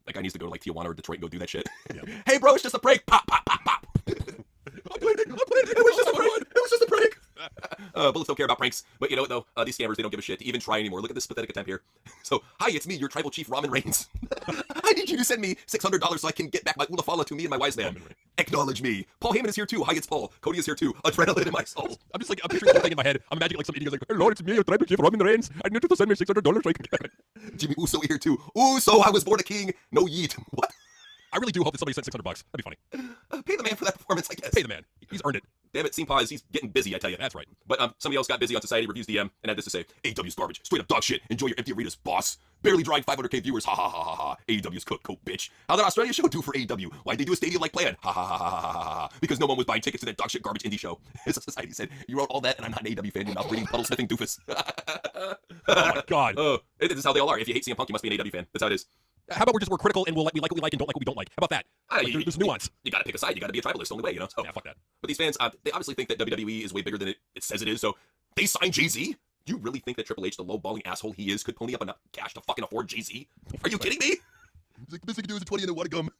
That guy needs to go to like Tijuana or Detroit and go do that shit. Yeah. Hey, bro, it's just a prank. Pop, pop, pop, pop. I'm bleeding. It was just a prank. It was just a prank. Bullets don't care about pranks. But you know what, though? These scammers, they don't give a shit to even try anymore. Look at this pathetic attempt here. So, hi, it's me, your tribal chief, Roman Reigns. I need you to send me $600 so I can get back my Ulafala to me and my wise man. Acknowledge me. Paul Heyman is here too. Hi, it's Paul. Cody is here too. Adrenaline in my soul. I'm just like, I'm picturing the whole thing in my head. I'm imagining like some idiot like, hello, it's me, your tribal chief, Roman Reigns. I need you to send me $600 so I can get it. Jimmy Uso here too. Uso, I was born a king. No yeet. What? I really do hope that somebody sent $600. That'd be funny. Pay the man for that performance, I guess. Pay the man. He's earned it. Damn it, Scene he's getting busy, I tell you. That's right. But somebody else got busy on Society Reviews DM and had this to say: AEW's garbage, straight up dog shit. Enjoy your empty arenas, boss. Barely drawing 500K viewers. Ha ha ha ha ha. AEW's coat, bitch. How did Australia show do for AEW? Why'd they do a stadium-like plan? Ha ha ha ha ha ha ha. Because no one was buying tickets to that dog shit garbage indie show. As Society said, you wrote all that, and I'm not an AEW fan. You're not breeding puddle sniffing doofus. Oh my god. This is how they all are. If you hate CM Punk, you must be an AEW fan. That's how it is. How about we're critical and we like what we like and don't like what we don't like? How about that? There's nuance. You gotta pick a side. You gotta be a tribalist. Only way, you know. So, yeah, fuck that. But these fans, they obviously think that WWE is way bigger than it says it is. So they signed Jay-Z. Do you really think that Triple H, the low-balling asshole he is, could pony up enough cash to fucking afford Jay-Z? Are you kidding me? He's like, the best I can do is a 20 and a water gum.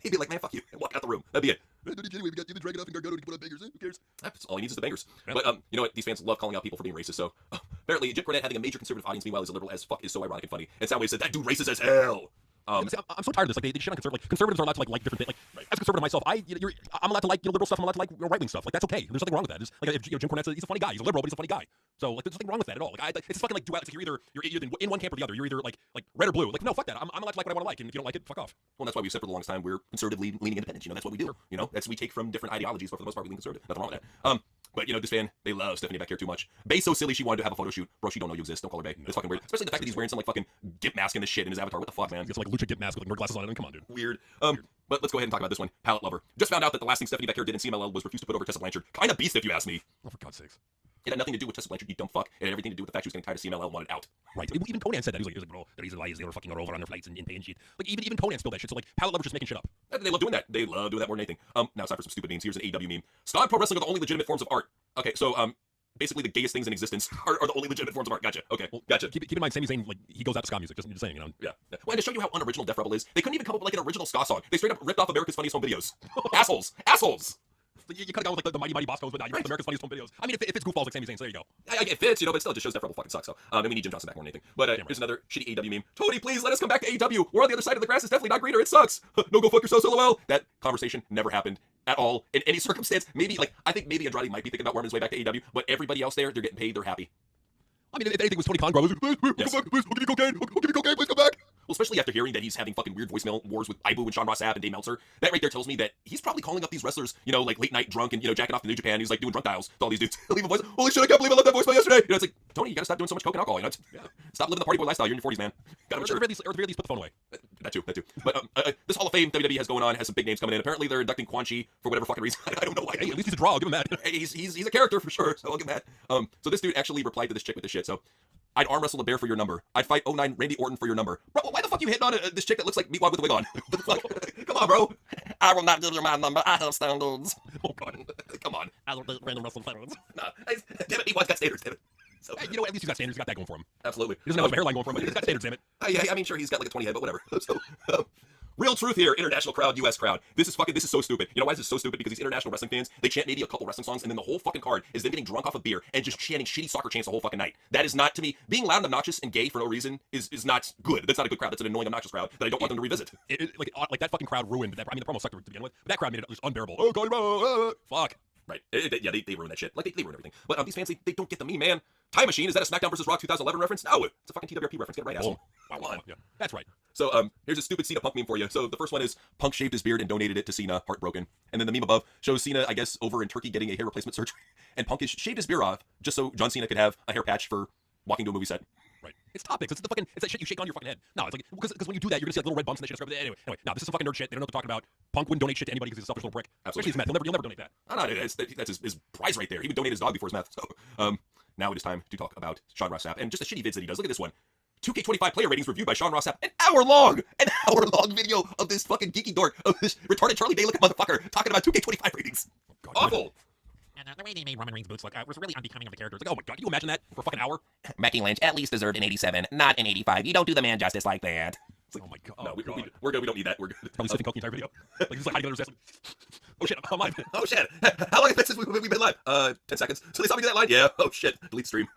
He'd be like, man, fuck you, and walk out the room. That'd be it. Anyway, we got David Dragunov and Gargano to put on bangers. Who cares? That's all he needs is the bangers. Yeah. But you know what? These fans love calling out people for being racist. So apparently, Jim Cornette having a major conservative audience, meanwhile, is a liberal as fuck, is so ironic and funny. And Soundwave said that dude racist as hell. See, I'm so tired of this. Like they shit on conservatives. Like conservatives are allowed to like different things. Like as a conservative myself, I'm allowed to like liberal stuff. I'm allowed to like right wing stuff. Like that's okay. There's nothing wrong with that. It's like if, Jim Cornette's he's a funny guy. He's a liberal, but he's a funny guy. So like there's nothing wrong with that at all. Like it's fucking like duality. It's like you're either in one camp or the other. You're either like red or blue. Like no, fuck that. I'm allowed to like what I want to like, and if you don't like it, fuck off. Well, that's why we said for the longest time we're conservatively leaning independents. You know, that's what we do. Sure. You know, that's we take from different ideologies, but for the most part we lean conservative. Nothing wrong with that. But you know, this fan, they love Stephanie back here too much. Bay's so silly she wanted to have a photo shoot. Bro, she don't know you exist. Don't call her Bay. It's fucking weird. Especially the fact that he's wearing some like fucking gimp mask and this shit in his avatar. What the fuck, man? He's got some like lucha gimp mask with like nerd glasses on it. I mean, come on, dude. Weird. But let's go ahead and talk about this one. Palette Lover. Just found out that the last thing Stephanie back here did in CMLL was refuse to put over Tessa Blanchard. Kind of beast if you ask me. Oh, for God's sakes. It had nothing to do with Tessa Blanchard, you dumb fuck. It had everything to do with the fact she was getting tired of CMLL and wanted out. Right. Even Conan said that. He was like, bro, the reason why is they were fucking her over on their flights and paying shit. Like even Conan spilled that shit. So like Palette Lover's just making shit up. They love doing that. They love doing that more than anything. Now it's time for some stupid memes. Here's an AEW meme. Style pro wrestling are the only legitimate forms of art. Okay, so basically the gayest things in existence are the only legitimate forms of art. Gotcha. Okay. Well, Gotcha. Keep in mind, Sami Zayn, like, he goes out to ska music, just saying, you know. Yeah. Well, and to show you how unoriginal Def Rebel is, they couldn't even come up with like an original ska song. They straight up ripped off America's Funniest Home Videos. Assholes. Assholes. You could have gone with like the Mighty Mighty Boscos, but now you went America's Funniest Home Videos. I mean, if it's goofballs like Sami Zayn, so there you go. It fits, you know, but still, it just shows Def Rebel fucking sucks. So, and we need Jim Johnson back more than anything. But here's another shitty AEW meme. Tony, please let us come back to AEW. We're on the other side of the grass. It's definitely not greener. It sucks. No, go fuck yourself, LOL. That conversation never happened at all in any circumstance. Maybe, like, I think maybe Andrade might be thinking about worming his way back to AEW, but everybody else there, they're getting paid. They're happy. I mean, if anything was Tony Khan, bro, please, Yes. come back, please, give me cocaine, give me cocaine, please come back. Well, especially after hearing that he's having fucking weird voicemail wars with Ibu and Sean Ross Sapp and Dave Meltzer. That right there tells me that he's probably calling up these wrestlers, you know, like late night drunk and, you know, jacking off to New Japan. He's like doing drunk dials to all these dudes. Leave a voice. Holy shit, I can't believe I left that voicemail yesterday. You know, it's like, Tony, you gotta stop doing so much coke and alcohol. You know, stop living the party boy lifestyle. You're in your 40s, man. Gotta Or at the very least, put the phone away. That too. But this Hall of Fame WWE has going on has some big names coming in. Apparently, they're inducting Quan Chi for whatever fucking reason. I don't know why. Hey, at least he's a draw. I'll give him that. Hey, he's a character for sure, so I'll give him that. So this dude actually replied to this chick with this shit. So, I'd arm wrestle a bear for your number. I'd fight 09 Randy Orton for your number. Bro, why the fuck you hitting on this chick that looks like Meatwad with a wig on? What the fuck? Come on, bro. I will not give you my number. I have standards. Oh, God. Come on. I don't random wrestle fans. Nah. Damn it, Meatwad's got standards, damn it. So, Hey, you know what? At least he's got standards. He's got that going for him. absolutely. He doesn't have a hairline going for him, but he's got standards, damn it. Yeah, I mean, sure, he's got like a 20 head, but whatever. So, real truth here, international crowd, US crowd. This is so stupid. You know why this is so stupid? Because these international wrestling fans, they chant maybe a couple wrestling songs, and then the whole fucking card is them getting drunk off of beer and just chanting shitty soccer chants the whole fucking night. That is not, to me, being loud and obnoxious and gay for no reason is not good. That's not a good crowd. That's an annoying, obnoxious crowd that I don't want them to revisit. Like that fucking crowd ruined that. I mean, the promo sucked to begin with, but that crowd made it just unbearable. Oh, God, fuck. Right. Yeah, they ruin that shit. Like, they ruin everything. But these fans, they don't get the meme, man. Time Machine, is that a SmackDown vs. Raw 2011 reference? No, it's a fucking TWRP reference. Get it right, asshole. Wow, wow, yeah, that's right. So, here's a stupid Cena Punk meme for you. So, the first one is Punk shaved his beard and donated it to Cena, heartbroken. And then the meme above shows Cena, I guess, over in Turkey getting a hair replacement surgery. And Punk has shaved his beard off just so John Cena could have a hair patch for walking to a movie set. Right. It's topics. It's that shit you shake on your fucking head. No, it's like, because when you do that, you're gonna see like little red bumps and that shit. Anyway, no, this is some fucking nerd shit. They don't know what they're talking about. Punk wouldn't donate shit to anybody because he's a selfish little prick. Absolutely. Especially his meth. You'll never donate that. No, that's his prize right there. He would donate his dog before his meth. So, now it is time to talk about Sean Ross Sapp and just the shitty vids that he does. Look at this one. 2K25 player ratings reviewed by Sean Ross Sapp. An hour-long video of this fucking geeky dork, of this retarded Charlie Day looking motherfucker talking about 2K25 ratings. God, Awful. And the way they made Roman Reigns boots look was really unbecoming of the characters. Like, oh my God, can you imagine that for a fucking hour? Becky Lynch at least deserved an 87, not an 85. You don't do the man justice like that. Like, oh my God. No, we're good. We don't need that. We're good. Probably sniffing coke the entire video. Like, he's like hiding under his desk. Oh shit, I'm live. Oh shit. How long has it been since we've been live? 10 seconds. So they saw me do that line? Yeah. Oh shit. Delete stream.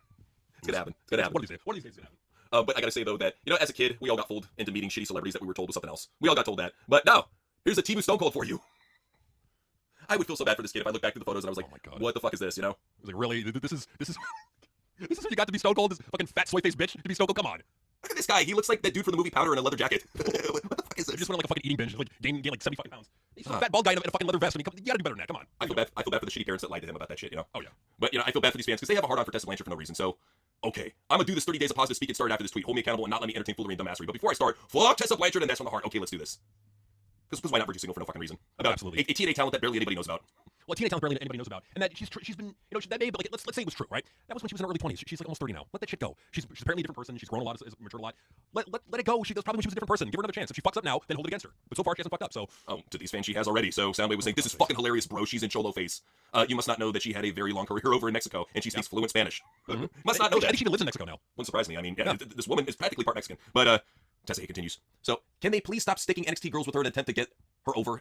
It's gonna happen. One of these days it's gonna happen. But I gotta say though that, you know, as a kid, we all got fooled into meeting shitty celebrities that we were told was something else. We all got told that. But now, here's a Timu Stone Cold for you. I would feel so bad for this kid if I look back through the photos and I was like, oh my God, what the fuck is this, you know? I was like, really? This is this is what you got to be Stone Cold? This fucking fat soy faced bitch to be Stone Cold? Come on. Look at this guy. He looks like that dude from the movie Powder in a leather jacket. What the fuck is this? He just went on like a fucking eating binge, like gained like 70 fucking pounds. He's a fat bald guy in a fucking leather vest. You gotta do better than that. Come on. I feel bad for the shitty parents that lied to him about that shit, you know? Oh yeah. But, you know, I feel bad for these fans because they have a hard on for Tessa Blanchard for no reason. So, okay, I'm gonna do this 30 days of positive speak and start after this tweet. Hold me accountable and not let me entertain foolery and dumbassery. But before I start, fuck Tessa Blanchard and that's from the heart. Okay, let's do this. Because why not Virtue Signal for no fucking reason? About absolutely. A TNA talent that barely anybody knows about. Well, TNA talent barely anybody knows about, and that she's been, you know, that may, but like, let's say it was true, right? That was when she was in her early 20s. She's like almost 30 now. Let that shit go. She's apparently a different person. She's grown a lot, has matured a lot. Let it go. That's probably when she was a different person. Give her another chance. If she fucks up now, then hold it against her. But so far she hasn't fucked up. So, to these fans she has already. So Soundwave was saying, "This is fucking hilarious, bro. She's in Cholo face." You must not know that she had a very long career over in Mexico and she speaks fluent Spanish. Must not know that. I think she even lives in Mexico now. Wouldn't surprise me. I mean, this woman is practically part Mexican. But Tessa continues. So, can they please stop sticking NXT girls with her in an attempt to get her over?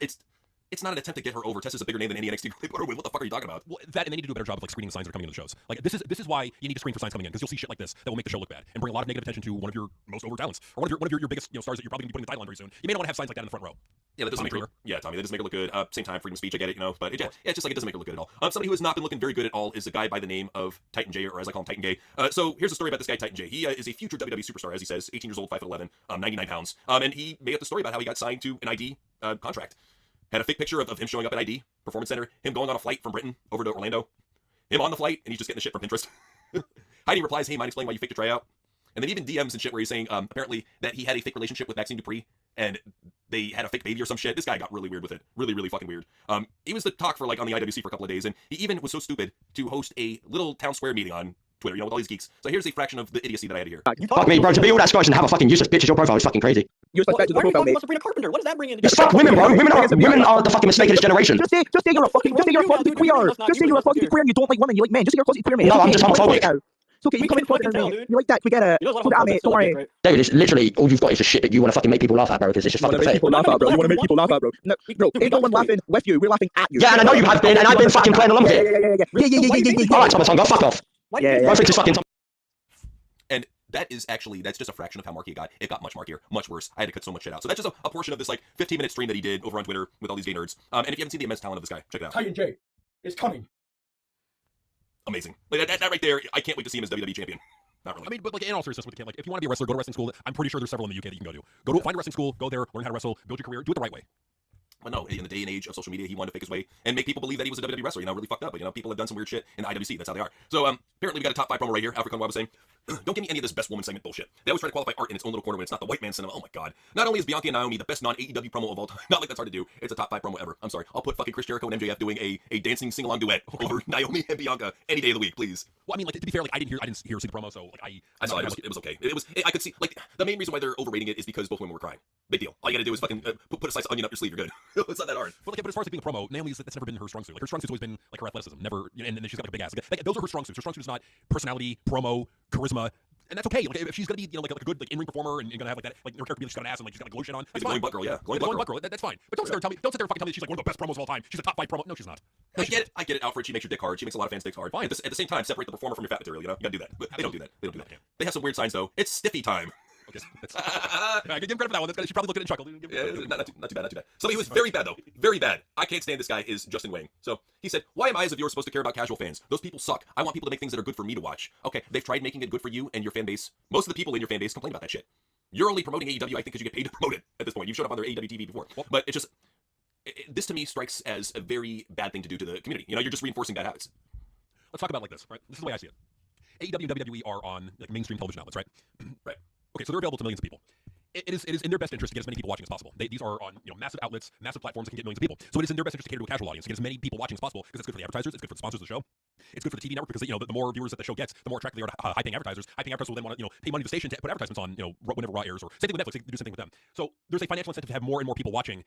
It's not an attempt to get her over. Tessa's a bigger name than any NXT girl they put her with. What the fuck are you talking about? Well, that, and they need to do a better job of like screening the signs that are coming into the shows. Like this is why you need to screen for signs coming in, because you'll see shit like this that will make the show look bad and bring a lot of negative attention to one of your most over talents or one of your biggest, you know, stars that you're probably gonna be putting the title on very soon. You may not want to have signs like that in the front row. Yeah, that doesn't make her. Yeah, Tommy, that doesn't make her look good. Same time, freedom of speech, I get it, you know, but it's just like it doesn't make her look good at all. Somebody who has not been looking very good at all is a guy by the name of Titan J, or as I call him, Titan Gay. So here's a story about this guy, Titan J. He is a future WWE superstar, as he says, 18 years old, 5'11", 99 pounds. And he made up the story about how he got signed to an ID contract. Had a fake picture of him showing up at ID Performance Center, him going on a flight from Britain over to Orlando, him on the flight, and he's just getting the shit from Pinterest. Heidi replies, "Hey, mind explaining why you faked your tryout?" And then even DMs and shit where he's saying apparently that he had a fake relationship with Maxine Dupree and they had a fake baby or some shit. This guy got really weird with it. Really, really fucking weird. He was the talk for like on the IWC for a couple of days, and he even was so stupid to host a little town square meeting on Twitter, you know, with all these geeks. So here's a fraction of the idiocy that I had to hear. Fuck me, bro. To be all that Scottish and have a fucking useless bitch as your profile is fucking crazy. You're supposed to Why are you profile, talking mate. about Sabrina Carpenter? What does that bring in? Just fuck women, bro. Women are the fucking mistake of this generation. Just say you're a fucking. Just say you're a closeted queer. Just say you're a closeted queer and you don't like women. You like men. Just say you're a closeted queer, mate. No, I'm just homophobic. It's okay. You come in closeted, mate. You like that? We get it. You know, So that, mate. Don't worry. Dude, it's literally all you've got is just shit that you want to fucking make people laugh at, bro. Because it's just fucking pathetic. You want to make people laugh at, bro. No, ain't no one laughing with you. We're laughing at you. Yeah, and I know you have been, and I've been fucking playing along with it. Yeah. All right, Thomas, go fuck off. Yeah. Go fix this fucking. And that's just a fraction of how marky it got. It got much markier, much worse. I had to cut so much shit out. So that's just a portion of this like 15-minute stream that he did over on Twitter with all these gay nerds. And if you haven't seen the immense talent of this guy, check it out. Titan J is coming. Amazing. Like that right there, I can't wait to see him as WWE champion. Not really. I mean, but like in all seriousness, with the kid, like if you want to be a wrestler, go to wrestling school. I'm pretty sure there's several in the UK that you can go to. Find a wrestling school, go there, learn how to wrestle, build your career, do it the right way. But no, in the day and age of social media, he wanted to fake his way and make people believe that he was a WWE wrestler. Really fucked up. But people have done some weird shit in the IWC. That's how they are. So apparently we got a top 5 promo right here. African was saying, don't give me any of this best woman segment bullshit. They always try to qualify art in its own little corner when it's not the white man cinema. Oh my god. Not only is Bianca and Naomi the best non-AEW promo of all time, not like that's hard to do. It's a top 5 promo ever. I'm sorry. I'll put fucking Chris Jericho and MJF doing a dancing sing-along duet over Naomi and Bianca any day of the week, please. Well, I mean, like to be fair, like I didn't hear or see the promo, so like I saw it. It was okay. I could see like the main reason why they're overrating it is because both women were crying. Big deal. All you gotta do is fucking put a slice of onion up your sleeve. You're good. It's not that hard. But as far as it being a promo, Naomi's that's never been her strong suit. Like her strong suit's always been like her athleticism. Never, and then she's got like a big ass. Like, those are her strong suits. Her strong suit is not personality, promo, charisma. And that's okay. Like if she's gonna be, like a good in-ring performer and gonna have like that, like her character be she's got an ass and like she's got a glow shit on. That's fine. Glowing butt girl, yeah. Glowing butt girl. That's fine. But don't sit there and fucking tell me that she's like one of the best promos of all time. She's a top 5 promo. No, she's not. I get it. Alfred, she makes your dick hard. She makes a lot of fans' dicks hard. Fine. At the same time, separate the performer from your fat material. You gotta do that. But they don't do that. They have some weird signs though. It's stiffy time. Okay, I give him credit for that one. She probably looked at it and chuckled. Yeah, not too bad. Somebody who was very bad though. Very bad. I can't stand this guy is Justin Wang. So he said, "Why am I as a viewer supposed to care about casual fans? Those people suck. I want people to make things that are good for me to watch." Okay, they've tried making it good for you and your fan base. Most of the people in your fan base complain about that shit. You're only promoting AEW, I think, because you get paid to promote it at this point. You've showed up on their AEW TV before, but it's just this to me strikes as a very bad thing to do to the community. You're just reinforcing bad habits. Let's talk about it like this, right? This is the way I see it. AEW and WWE are on like mainstream television outlets, right? Right. Okay, so they're available to millions of people. It is in their best interest to get as many people watching as possible. These are on massive outlets, massive platforms that can get millions of people. So it is in their best interest to cater to a casual audience, to get as many people watching as possible, because it's good for the advertisers, it's good for the sponsors of the show, it's good for the TV network because the more viewers that the show gets, the more attractive they are to high-paying advertisers. High-paying advertisers will then want to pay money to the station to put advertisements on whenever Raw airs, or same thing with Netflix. They do the same thing with them. So there's a financial incentive to have more and more people watching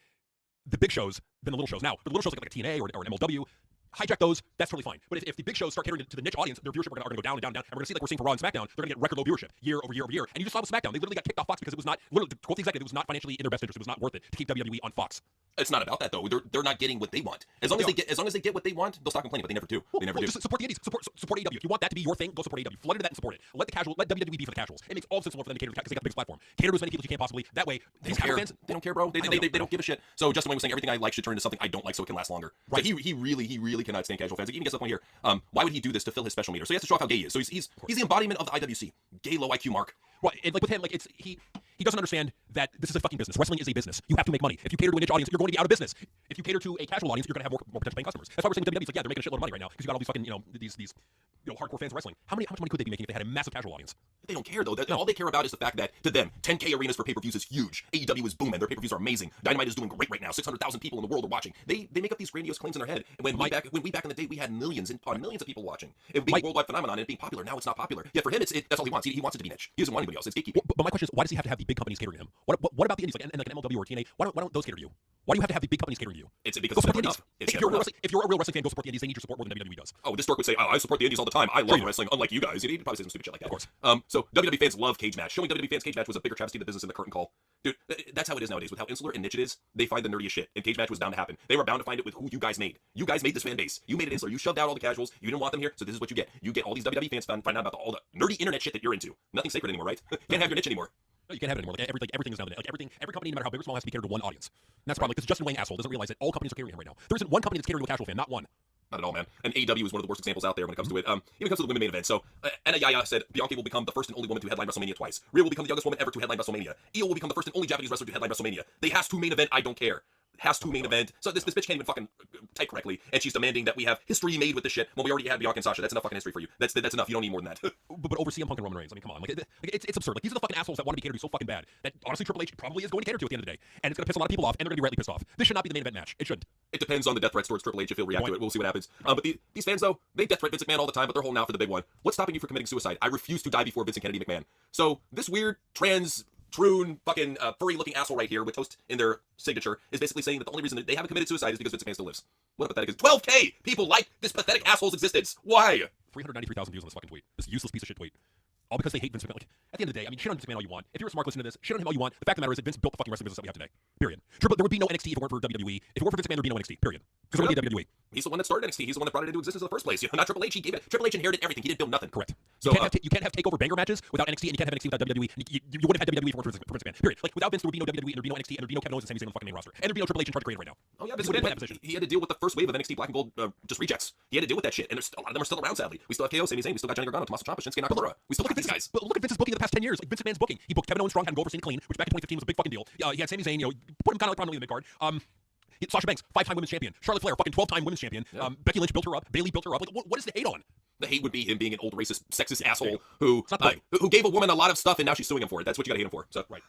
the big shows than the little shows. Now, for the little shows like a TNA or an MLW, hijack those, that's totally fine. But if the big shows start catering to the niche audience, their viewership are going to go down and down and down. And we're going to see, like we're seeing for Raw and SmackDown, they're going to get record low viewership year over year over year. And you just saw with SmackDown, they literally got kicked off Fox because it was not, literally, to quote the executive, it was not financially in their best interest. It was not worth it to keep WWE on Fox. It's not about that though. They're not getting what they want. As long as they get what they want, they'll stop complaining. But they never do. They never do. Just support the indies. Support AEW. If you want that to be your thing, go support AEW. Flood into that and support it. Let WWE be for the casuals. It makes all sense for them to cater because they got the biggest platform. Cater to as many people as you can possibly. That way, these casual fans, they don't care, bro. They don't give a shit. So Justin Wayne was saying everything I like should turn into something I don't like, so it can last longer. Right. So he really cannot stand casual fans. Like, even gets to the point here. Why would he do this to fill his special meter? So he has to show off how gay he is. So he's the embodiment of the IWC. Gay low IQ mark. Right. And like with him, like he doesn't understand that this is a fucking business. Wrestling is a business. You have to make money. If you cater to a niche audience, you're going to be out of business. If you cater to a casual audience, you're going to have more potential paying customers. That's why we're saying with WWE, it's like, yeah, they're making a shitload of money right now because you got all these fucking, these hardcore fans of wrestling. How much money could they be making if they had a massive casual audience? They don't care though. All they care about is the fact that to them, 10K arenas for pay-per-views is huge. AEW is booming. Their pay-per-views are amazing. Dynamite is doing great right now. 600,000 people in the world are watching. They make up these grandiose claims in their head. And when we back in the day, we had millions upon millions of people watching. It being a worldwide phenomenon and it being popular. Now it's not popular. Yeah, for him, that's all he wants. He wants it to be niche. He doesn't want anybody else. It's gatekeeping. But my question is, why does he have to have the big companies catering to him? What about the indies, like an MLW or TNA? Why don't those cater to you? Why do you have the big companies catering to you? It's because it's never enough. If you're a real wrestling fan, go support the indies. They need your support more than WWE does. Oh, this dork would say, I support the indies all the time. I love wrestling, unlike you guys. He'd probably say some stupid shit like that. Of course. So WWE fans love cage match. Showing WWE fans cage match was a bigger travesty of the business than the curtain call. Dude, that's how it is nowadays. With how insular and niche it is, they find the nerdiest shit. And cage match was bound to happen. They were bound to find it with who you guys made. You guys made this fan base. You made it insular. You shoved out all the casuals. You didn't want them here, so this is what you get. You get all these WWE fans find out about all the nerdy internet shit that you're into. Nothing's sacred anymore, right? Can't have your niche anymore. No, you can't have it anymore. Like everything is now every company, no matter how big or small, has to be catered to one audience. And that's probably because Justin Wayne asshole doesn't realize that all companies are catering him right now. There isn't one company that's catering to a casual fan, not one. Not at all, man. And AEW is one of the worst examples out there when it comes to it. Even when it comes to the women main event. So, Anna Yaya said Bianca will become the first and only woman to headline WrestleMania twice. Rhea will become the youngest woman ever to headline WrestleMania. Io will become the first and only Japanese wrestler to headline WrestleMania. They has to main event. I don't care. Has to main event. So this bitch can't even fucking type correctly, and she's demanding that we have history made with this shit. Well, we already had Bianca and Sasha. That's enough fucking history for you. That's enough. You don't need more than that. but over CM Punk and Roman Reigns, I mean, come on, it's absurd. Like these are the fucking assholes that want to be catered to so fucking bad that honestly Triple H probably is going to cater to at the end of the day, and it's going to piss a lot of people off, and they're going to be rightly pissed off. This should not be the main event match. It shouldn't. It depends on the death threats towards Triple H if he'll react to it. We'll see what happens. But these fans though, they death threat Vince McMahon all the time, but they're holding out for the big one. What's stopping you from committing suicide? I refuse to die before Vincent Kennedy McMahon. So this weird trans troon, fucking furry-looking asshole right here with toast in their signature is basically saying that the only reason that they haven't committed suicide is because Vince McMahon still lives. What a pathetic is 12K people like this pathetic asshole's existence. Why? 393,000 views on this fucking tweet. This useless piece of shit tweet. All because they hate Vince McMahon. Like, at the end of the day, I mean, shit on Vince McMahon all you want. If you're a smart listener to this, shit on him all you want. The fact of the matter is that Vince built the fucking wrestling business that we have today. Period. Sure, but there would be no NXT if it weren't for WWE. If it weren't for Vince McMahon, there'd be no NXT. Period. Because there would be WWE. He's the one that started NXT. He's the one that brought it into existence in the first place. You know, not Triple H. He gave it. Triple H inherited everything. He didn't build nothing. Correct. So you can't have takeover banger matches without NXT, and you can't have NXT without WWE. You wouldn't have had WWE if it weren't for Vince McMahon. Period. Like without Vince, there would be no WWE, and there'd be no NXT, and there'd be no Kevin Owens and Sami Zayn on the fucking main roster, and there'd be no Triple H in charge of creative right now. Oh yeah, he had to deal with the first wave of NXT Black and Gold just rejects. He had to deal with that shit, and there's a lot of them are still around. Sadly, we still have KO, Sami Zayn, we still got Johnny Gargano, Tommaso Ciampa, Shinsuke Nakamura. We still look at these guys. But look at Vince's booking in the past 10 years. Like Vince McMahon's booking. He booked Kevin Owens strong, had him go over Clean, which back in 2015 was a big fucking deal. He had Sami Zayn, put him kind of like prominently in the mid card. Sasha Banks, 5-time women's champion. Charlotte Flair, fucking 12-time women's champion. Yeah. Becky Lynch built her up. Bayley built her up. Like, what is the hate on? The hate would be him being an old racist, sexist asshole who gave a woman a lot of stuff and now she's suing him for it. That's what you gotta hate him for. So right.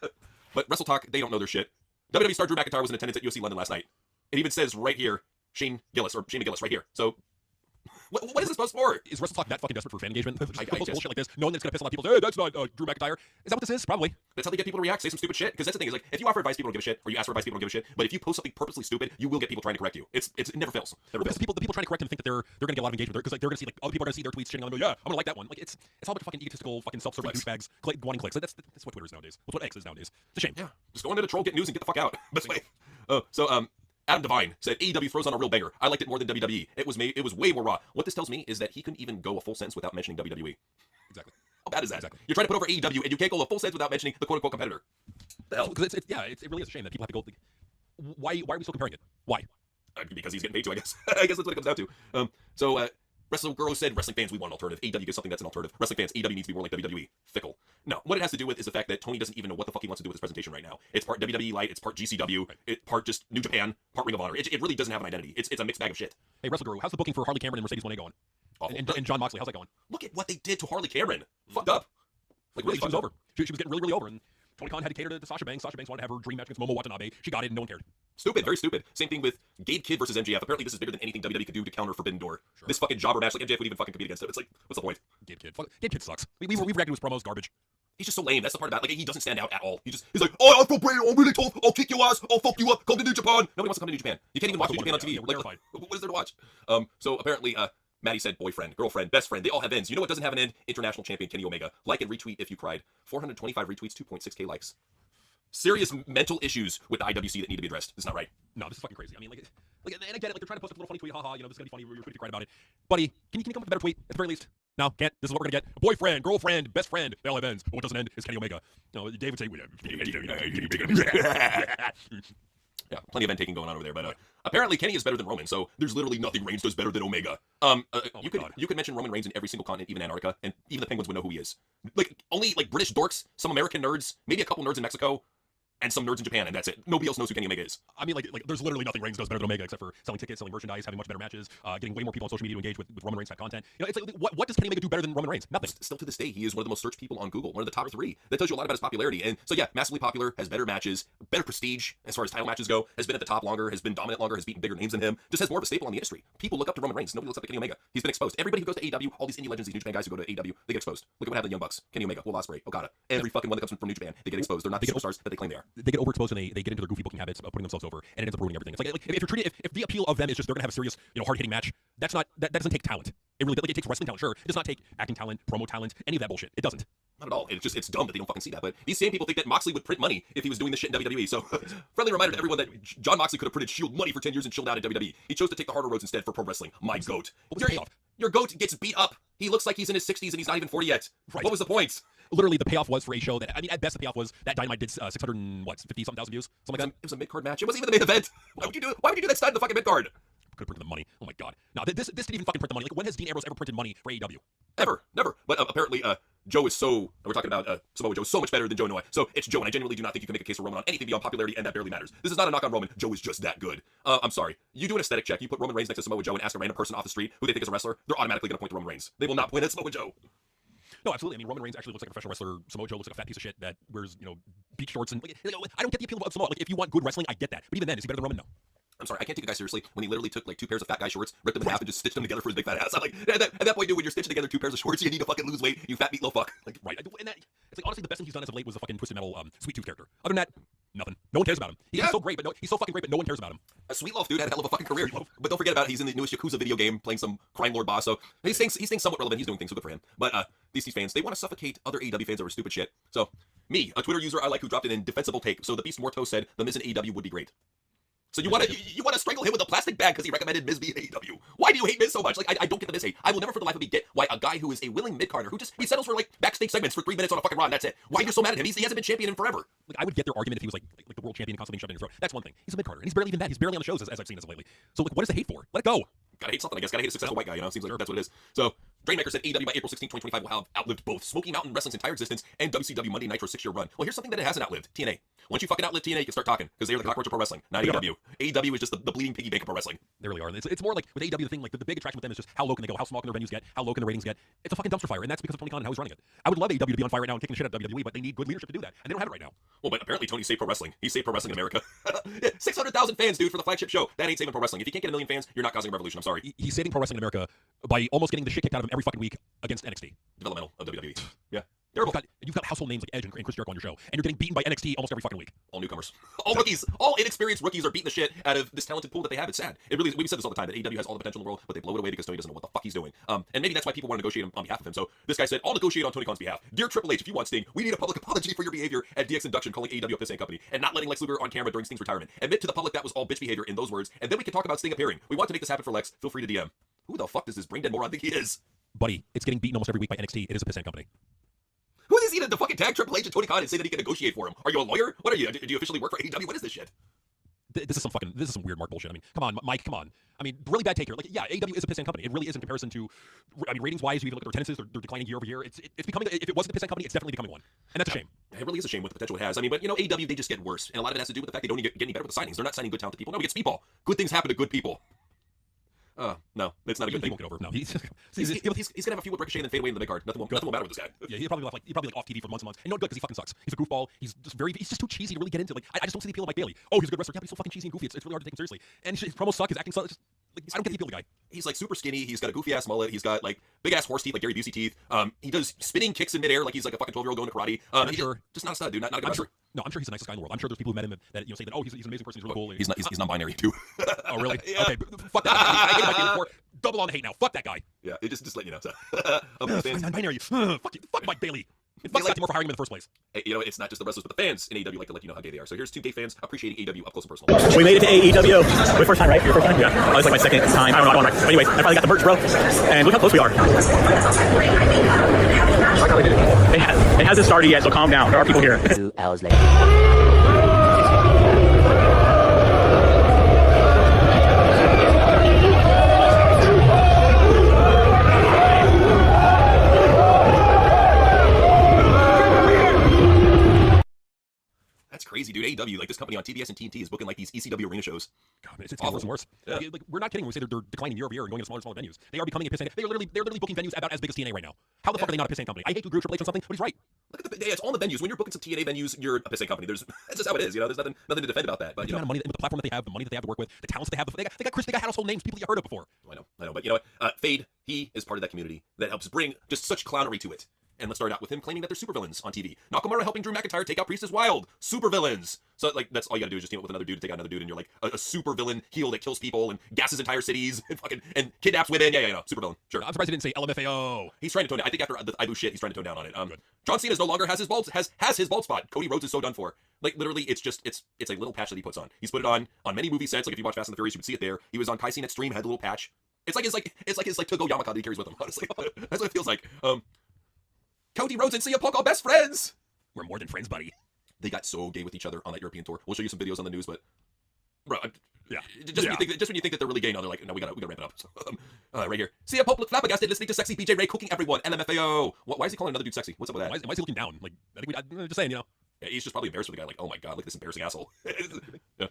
But Wrestle Talk, they don't know their shit. WWE star Drew McIntyre was in attendance at UFC London last night. It even says right here, Shane McGillis right here. So what is this supposed for? Is Wrestle Talk that fucking desperate for fan engagement? I bullshit like this, knowing that's gonna piss a lot of people. Hey, that's not Drew McIntyre. Is that what this is? Probably. That's how they get people to react. Say some stupid shit. Because that's the thing is like, if you offer advice, people don't give a shit, or you ask for advice, people don't give a shit. But if you post something purposely stupid, you will get people trying to correct you. It never fails. The people trying to correct them think that they're gonna get a lot of engagement because like they're gonna see like other people are gonna see their tweets shitting on them. Go, yeah, I'm gonna like that one. Like it's all a bunch of fucking egotistical, fucking self-serving douchebags wanting clicks. That's what Twitter is nowadays. That's what X is nowadays. It's a shame. Yeah. Just go into the troll, get news, and get the fuck out. Best way. Adam Devine said AEW throws on a real banger. I liked it more than WWE. It was way more raw. What this tells me is that he couldn't even go a full sentence without mentioning WWE. Exactly. How bad is that? Exactly. You're trying to put over AEW and you can't go a full sentence without mentioning the quote-unquote competitor. The hell? Because it really is a shame that people have to go. Like, why are we still comparing it? Why? Because he's getting paid to, I guess. I guess that's what it comes down to. Wrestling Girl said, wrestling fans, we want an alternative. AEW gives something that's an alternative. Wrestling fans, AEW needs to be more like WWE. Fickle. No. What it has to do with is the fact that Tony doesn't even know what the fuck he wants to do with his presentation right now. It's part WWE Light, it's part GCW, it's part just New Japan, part Ring of Honor. It really doesn't have an identity. It's a mixed bag of shit. Hey, Wrestle Guru, how's the booking for Harley Cameron and Mercedes Moné going? And John Moxley, how's that going? Look at what they did to Harley Cameron. Fucked up. Like, really she was over. She was getting really, really over. And Tony Khan had to cater to Sasha Banks. Sasha Banks wanted to have her dream match against Momo Watanabe. She got it and no one cared. Stupid, very stupid. Same thing with Gabe Kidd versus MJF. Apparently this is bigger than anything WWE could do to counter Forbidden Door. Sure. This fucking jobber match, like MJF would even fucking compete against it. It's like, what's the point? Gabe Kidd sucks. We've reacted to his promos, garbage. He's just so lame. That's the part about it. Like, he doesn't stand out at all. He's like, oh, I'm from Brady. I'm really tough. I'll kick your ass. I'll fuck you up. Come to New Japan. Nobody wants to come to New Japan. You can't even watch New Japan on TV. We're terrified. What is there to watch? So apparently, Maddie said boyfriend, girlfriend, best friend. They all have ends. You know what doesn't have an end? International champion Kenny Omega. Like and retweet if you cried. 425 retweets, 2.6K likes. Serious mental issues with the IWC that need to be addressed. It's not right. No, this is fucking crazy. I mean, and I get it. Like, they're trying to post a little funny tweet. Haha, this is gonna be funny. You're pretty cried about it. Buddy, can you come up with a better tweet at the very least? No, can't. This is what we're gonna get. Boyfriend, girlfriend, best friend. They all have ends. But what doesn't end is Kenny Omega. No, David say, yeah, plenty of end taking going on over there. But apparently Kenny is better than Roman. So there's literally nothing Reigns does better than Omega. You could mention Roman Reigns in every single continent, even Antarctica, and even the Penguins would know who he is. Like only like British dorks, some American nerds, maybe a couple nerds in Mexico. And some nerds in Japan, and that's it. Nobody else knows who Kenny Omega is. I mean, like there's literally nothing Reigns does better than Omega except for selling tickets, selling merchandise, having much better matches, getting way more people on social media to engage with Roman Reigns type content. You know, it's like what does Kenny Omega do better than Roman Reigns? Nothing. Still to this day, he is one of the most searched people on Google, one of the top 3. That tells you a lot about his popularity. And so yeah, massively popular, has better matches, better prestige as far as title matches go, has been at the top longer, has been dominant longer, has beaten bigger names than him, just has more of a staple on the industry. People look up to Roman Reigns. Nobody looks up to Kenny Omega. He's been exposed. Everybody who goes to AEW, all these indie legends, these New Japan guys who go to AEW, they get exposed. Look at what happened to the Young Bucks, Kenny Omega, Will Ospreay, Okada. Every fucking one that comes from New Japan, they get exposed. They're not the superstars that they claim they are. They get overexposed and they get into their goofy booking habits of putting themselves over, and it ends up ruining everything. It's like if you're treating if the appeal of them is just they're gonna have a serious, hard hitting match, that doesn't take talent. It really it takes wrestling talent, sure. It does not take acting talent, promo talent, any of that bullshit. It doesn't. Not at all. It's dumb that they don't fucking see that. But these same people think that Moxley would print money if he was doing this shit in WWE. So friendly reminder to everyone that John Moxley could have printed Shield money for 10 years and chilled out at WWE. He chose to take the harder roads instead for pro wrestling. My goat. Your goat gets beat up. He looks like he's in his 60s and he's not even 40 yet. Right. What was the point? Literally, the payoff was for a show that, I mean, at best, the payoff was that Dynamite did 650-something thousand views. Something like that. It was a mid-card match. It wasn't even the main event. Why would you do it? Why would you do that side in the fucking mid-card? Could have printed the money. Oh my god. No, this didn't even fucking print the money. Like, when has Dean Ambrose ever printed money for AEW? Ever. Never. But apparently, Joe is so, we're talking about Samoa Joe, so much better than Joe Noah. So it's Joe, and I genuinely do not think you can make a case for Roman on anything beyond popularity, and that barely matters. This is not a knock on Roman. Joe is just that good. I'm sorry. You do an aesthetic check. You put Roman Reigns next to Samoa Joe and ask a random person off the street who they think is a wrestler, they're automatically going to point to Roman Reigns. They will not point at Samoa Joe. No, absolutely. I mean, Roman Reigns actually looks like a professional wrestler. Samoa Joe looks like a fat piece of shit that wears, beach shorts. And I don't get the appeal of Samoa. Like, if you want good wrestling, I get that. But even then, is he better than Roman? No. I'm sorry, I can't take a guy seriously when he literally took like 2 pairs of fat guy shorts, ripped them in half, and just stitched them together for his big fat ass. I'm like, at that point, dude, when you're stitching together 2 pairs of shorts, you need to fucking lose weight, you fat meatloaf fuck. Like, Right. And that, it's like, honestly, the best thing he's done as of late was the fucking Twisted Metal Sweet Tooth character. Other than that, nothing. No one cares about him. He's so great, but he's so fucking great, but no one cares about him. Sweet Loaf, dude, had a hell of a fucking career. But don't forget about it, he's in the newest Yakuza video game, playing some crime lord boss, so he's staying somewhat relevant. He's doing things, so good for him. But these fans, they want to suffocate other AEW fans over stupid shit. So, me, a Twitter user I like who dropped an indefensible take. So the Beast Morto said the Miz in AEW would be great. So you want to strangle him with a plastic bag because he recommended Miz be in AEW. Why do you hate Miz so much? Like, I don't get the Miz hate. I will never for the life of me get why a guy who is a willing mid-carder, who just, he settles for like backstage segments for 3 minutes on a fucking Raw and that's it. Why you're so mad at him? He hasn't been champion in forever. Like, I would get their argument if he was like the world champion and constantly being shoved in his throat. That's one thing. He's a mid-carder, and he's barely even that. He's barely on the shows as I've seen as of lately. So like, what is the hate for? Let it go. Gotta hate something, I guess. Gotta hate a successful white guy, you know? Seems like that's what it is. So, Drainmaker said AEW by April 16, 2025 will have outlived both Smoky Mountain Wrestling's entire existence and WCW Monday Nitro 6-year run. Well, here's something that it hasn't outlived. TNA. Once you fucking outlive TNA, you can start talking, because they're the cockroach of pro wrestling, not AEW. AEW is just the bleeding piggy bank of pro wrestling. They really are. It's more like with AEW, the thing, like the big attraction with them is just how low can they go, how small can their venues get, how low can their ratings get. It's a fucking dumpster fire, and that's because of Tony Khan and how he's running it. I would love AEW to be on fire right now and kicking shit out of WWE, but they need good leadership to do that, and they don't have it right now. Well, but apparently Tony saved pro wrestling. He saved pro wrestling in America. 600,000 fans, dude, for the flagship show. That ain't saving pro wrestling. If you can't get 1 million fans, you're not causing a revolution. I'm sorry. He's saving pro wrestling in America by almost getting the shit kicked out of him every fucking week against NXT. Developmental of WWE. Yeah. Terrible. You've got household names like Edge and Chris Jericho on your show, and you're getting beaten by NXT almost every fucking week. All newcomers. All rookies. All inexperienced rookies are beating the shit out of this talented pool that they have. It's sad. It really is. We've said this all the time, that AEW has all the potential in the world, but they blow it away because Tony doesn't know what the fuck he's doing. And maybe that's why people want to negotiate on behalf of him. So this guy said, I'll negotiate on Tony Khan's behalf. Dear Triple H, if you want Sting, we need a public apology for your behavior at DX Induction, calling AEW a pissing company, and not letting Lex Luger on camera during Sting's retirement. Admit to the public that was all bitch behavior in those words, and then we can talk about Sting appearing. We want to make this happen for Lex. Feel free to DM. Who the fuck does this brain dead moron think he is? Buddy, it's getting beaten almost every week by NXT. It is a pissant company. Who is he to fucking tag Triple H and Tony Khan and say that he can negotiate for him? Are you a lawyer? What are you? Do you officially work for AEW? What is this shit? This is some weird Mark bullshit. I mean, come on, Mike, come on. I mean, really bad take here. Like, yeah, AEW is a pissant company. It really is in comparison to, I mean, ratings-wise, you even look at their attendances, they're declining year over year. It's becoming, if it wasn't a pissant company, it's definitely becoming one. And that's a shame. It really is a shame with the potential it has. I mean, but, you know, AEW, they just get worse. And a lot of it has to do with the fact they don't get any better with the signings. They're not signing good, talented people. No, we get speedball. Good things happen to good people. No, it's not a good thing. He won't get over. No, he's gonna have a few with Ricochet and then fade away in the mid card. Nothing will matter with this guy. Yeah, he's probably off TV for months and months. And you know what? Good, because he fucking sucks. He's a goofball. He's just too cheesy to really get into. Like, I just don't see the appeal of Mike Bailey. Oh, he's a good wrestler. Yeah, but he's so fucking cheesy and goofy. It's really hard to take him seriously. And his promos suck. His acting sucks. Like, I don't get the appeal of the guy. He's like super skinny. He's got a goofy ass mullet. He's got like big ass horse teeth, like Gary Busey teeth. He does spinning kicks in midair like he's like a fucking 12-year-old going to karate. I'm sure. Just not a stud, dude. Not a good I'm wrestler. sure. No, I'm sure he's the nicest guy in the world. I'm sure there's people who met him that say that, oh, he's an amazing person. He's really cool. He's non-binary too. Oh, really? Yeah. Okay. Fuck that guy. I hate Mike Bailey before. Double on the hate now. Fuck that guy. Yeah, it just let you know. So, non-binary. Fuck Mike Bailey. Fuck Scott Moore for hiring him in the first place. Hey, you know, it's not just the wrestlers, but the fans in AEW like to let you know how gay they are. So here's 2 gay fans appreciating AEW up close and personal. We made it to AEW. Wait, first time, right? Your first time? Yeah. Oh, it's like my second time. I don't know. I'm right. But anyways, I finally got the merch, bro. And look how close we are. It hasn't started yet, so calm down. There are people here. 2 hours later. That's crazy, dude. AEW, like this company on TBS and TNT is booking like these ECW arena shows. God, man, it's getting worse and worse. Yeah. Like, we're not kidding when we say they're declining year over year and going to smaller and smaller venues. They are becoming a pissant. They're literally booking venues about as big as TNA right now. How the fuck are they not a pissant company? I hate to agree with Triple H on something, but he's right. Look at it's all in the venues. When you're booking some TNA venues, you're a pissing company. That's just how it is. You know, there's nothing to defend about that. But the amount of money, the platform that they have, the money that they have to work with, the talents that they have, they got household names, people you heard of before. I know. But you know what? Fade, he is part of that community that helps bring just such clownery to it. And let's start out with him claiming that they're supervillains on TV. Nakamura helping Drew McIntyre take out Priest is wild. Supervillains. So, like, that's all you gotta do is just team up with another dude to take out another dude, and you're like a supervillain heel that kills people and gasses entire cities and kidnaps women. Yeah, supervillain. Sure. I'm surprised he didn't say LMFAO. He's trying to tone down. I think after I do shit, he's trying to tone down on it. John Cena no longer has his bald spot. Cody Rhodes is so done for. Like, literally, it's a little patch that he puts on. He's put it on many movie sets. Like, if you watch Fast and the Furious, you can see it there. He was on Kai Cenat Stream, had the little patch. It's like his Togo yarmulke that he carries with him. Honestly, that's what it feels like. Cody Rhodes and CM Punk are best friends. We're more than friends, buddy. They got so gay with each other on that European tour. We'll show you some videos on the news, but bro, yeah. When you think that they're really gay, now they're like, no, we gotta ramp it up. So, right here, CM Punk looked flabbergasted listening to sexy BJ Ray cooking everyone. LMFAO. Why is he calling another dude sexy? What's up with that? Why is he looking down? Like, I think I'm just saying, you know. Yeah, he's just probably embarrassed with the guy. Like, oh my god, look at this embarrassing asshole. Yeah.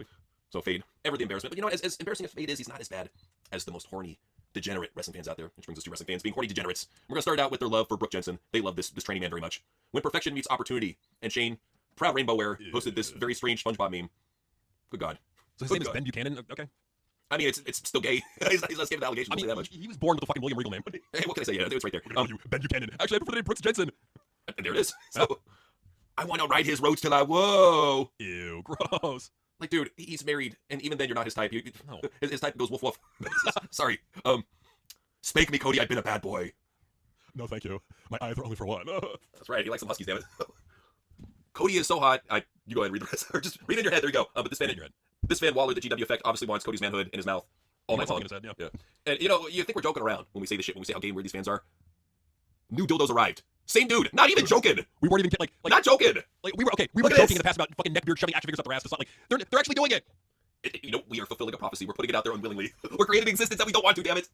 So Fade, ever the embarrassment. But you know what? As embarrassing as Fade is, he's not as bad as the most horny, degenerate wrestling fans out there, which brings us to wrestling fans being horny degenerates. We're gonna start out with their love for Brooke Jensen. They love this training man very much. When perfection meets opportunity, and Shane, proud Rainbow Wear, posted this very strange SpongeBob meme. Good God. So his name is Ben Buchanan. Okay. I mean, it's still gay. he's not escaping the allegations. I mean, that much. he was born with a fucking William Regal name. Hey, what can I say? Yeah, it's right there. Ben Buchanan. Actually, I prefer the name Brooks Jensen. And there it is. So, I want to ride his roads till I whoa. Ew, gross. Like, dude, he's married, and even then, you're not his type. No. His type goes woof woof. Sorry. Spank me, Cody. I've been a bad boy. No, thank you. My eyes are only for one. That's right. He likes some huskies, damn it. Cody is so hot. You go ahead and read the rest. Or just read it in your head. There you go. But this fan Waller, the GW effect, obviously wants Cody's manhood in his mouth all night long. Yeah. And you think we're joking around when we say this shit, when we say how gay and weird these fans are. New dildos arrived. Same dude. Not even joking. We weren't even like not joking. Like we were okay. We were joking in the past about fucking neckbeard shoving action figures up their ass. It's not like they're actually doing it. We are fulfilling a prophecy. We're putting it out there unwillingly. We're creating an existence that we don't want to. Damn it.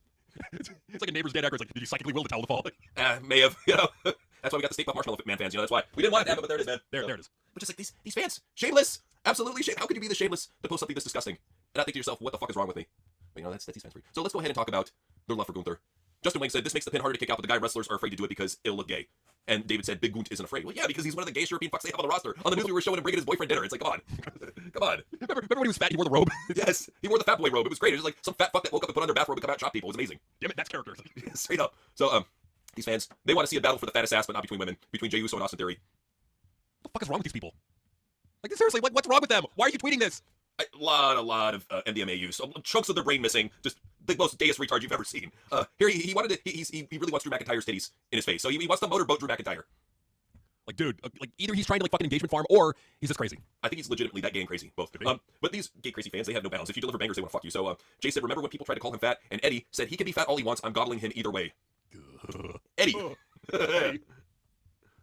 It's like a neighbor's dead actor. It's like, did you psychically will the towel to fall? May have. That's why we got the Stay Puft Marshmallow Man fans. That's why we didn't want it to happen, but there it is, man. There it is. But just like these fans, shameless, absolutely shameless. How could you be this shameless to post something this disgusting? And I think to yourself, what the fuck is wrong with me? But that's these fans for you. So let's go ahead and talk about their love for Gunther. Justin Wang said this makes the pin harder to kick out, but the guy wrestlers are afraid to do it because it'll look gay. And David said Big Gunt isn't afraid. Well, yeah, because he's one of the gayest European fucks they have on the roster. On the news, we were showing him bringing his boyfriend dinner. It's like, come on, come on. Remember when he was fat? He wore the robe. Yes, he wore the fat boy robe. It was great. It was like some fat fuck that woke up and put on their bathrobe and come out and chop people. It was amazing. Damn it, that's character. Straight up. So these fans, they want to see a battle for the fattest ass, but not between women, between Jey Uso and Austin Theory. What the fuck is wrong with these people? Like seriously, what's wrong with them? Why are you tweeting this? A lot of MDMA use. Chunks of their brain missing. Just the most deist retard you've ever seen. Here he wanted to. He really wants Drew McIntyre's titties in his face. So he wants to motorboat Drew McIntyre. Like, dude, like either he's trying to like fucking engagement farm or he's just crazy. I think he's legitimately that gay and crazy, both. But these gay crazy fans, they have no bounds. If you deliver bangers, they want to fuck you. So Jay said, remember when people tried to call him fat? And Eddie said he can be fat all he wants. I'm gobbling him either way. Eddie.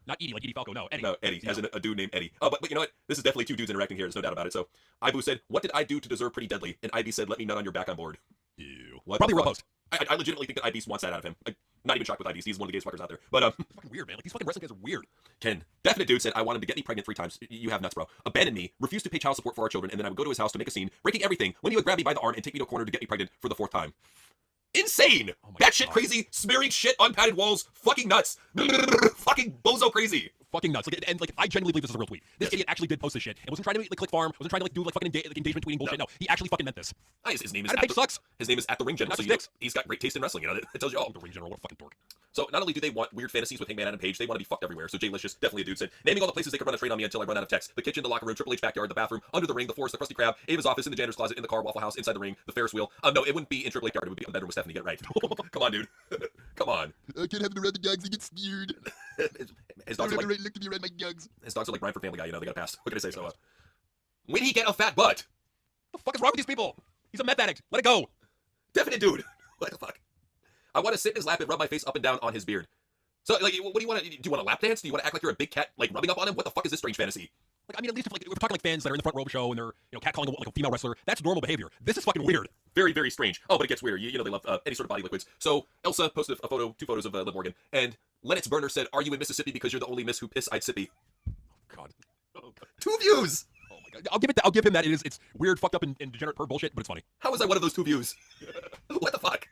Not Edie, like Edie Falco. No, Eddie. No, Eddie, as in a dude named Eddie. But you know what? This is definitely two dudes interacting here. There's no doubt about it. So Ibu said, what did I do to deserve Pretty Deadly? And IB said, let me nut on your back on board. Ew. What Probably real post. I legitimately think that IB wants that out of him. Not even shocked with IB. He's one of the gayest fuckers out there. But it's fucking weird, man. Like these fucking wrestling guys are weird. Ken, definite dude said, I want him to get me pregnant 3 times. You have nuts, bro. Abandon me, refuse to pay child support for our children, and then I would go to his house to make a scene, breaking everything, when he would grab me by the arm and take me to a corner to get me pregnant for the 4th time. Insane! Batshit crazy, smearing shit on padded walls, fucking nuts. Fucking bozo crazy. Fucking nuts. Like, and like, I genuinely believe this is a real tweet. This idiot actually did post this shit and wasn't trying to like click farm, wasn't trying to like do like fucking engagement tweeting bullshit. No, he actually fucking meant this. His name is Adam Page sucks. His name is at the Ring General. So he's got great taste in wrestling. It tells you all. The Ring General, what a fucking dork. So not only do they want weird fantasies with Hangman Adam Page, they want to be fucked everywhere. So Jay Licious, definitely a dude, said, naming all the places they could run a train on me until I run out of text. The kitchen, the locker room, Triple H backyard, the bathroom, under the ring, the forest, the Krusty Krab, Ava's office, in the janitor's closet, in the car, Waffle House, inside the ring, the Ferris wheel. No, it wouldn't be in Triple H yard. It would be in the bedroom with Stephanie. Get it right. Come on, dude. Come on. I can't have it around the dogs. They get scared. His dogs are like, look at me around my dogs. His dogs are like Ryan for Family Guy. They got a pass. What can I say? So, when he get a fat butt? What the fuck is wrong with these people? He's a meth addict. Let it go. Definite dude. What the fuck? I want to sit in his lap and rub my face up and down on his beard. So, like, what do you want to do? You want to lap dance? Do you want to act like you're a big cat, like rubbing up on him? What the fuck is this strange fantasy? Like, I mean, at least if we're talking like fans that are in the front row show and they're catcalling like a female wrestler, that's normal behavior. This is fucking weird. Very, very strange. Oh, but it gets weirder. You know they love any sort of body liquids. So Elsa posted a photo, 2 photos of Liv Morgan, and Lennox Burner said, "Are you in Mississippi because you're the only miss who piss I'd sippy?" God. 2 views. Oh my God. I'll give him that. It's weird, fucked up, and degenerate perv bullshit, but it's funny. How was I one of those 2 views? What the fuck?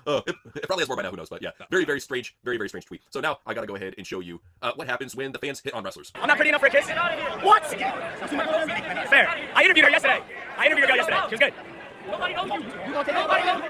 It probably has more by now, who knows, but yeah. Very, very strange, very, very strange tweet. So now I gotta go ahead and show you what happens when the fans hit on wrestlers. I'm not pretty enough for a kiss. What? Fair. I interviewed her yesterday. She was good. Nobody knows you. You won't take nobody.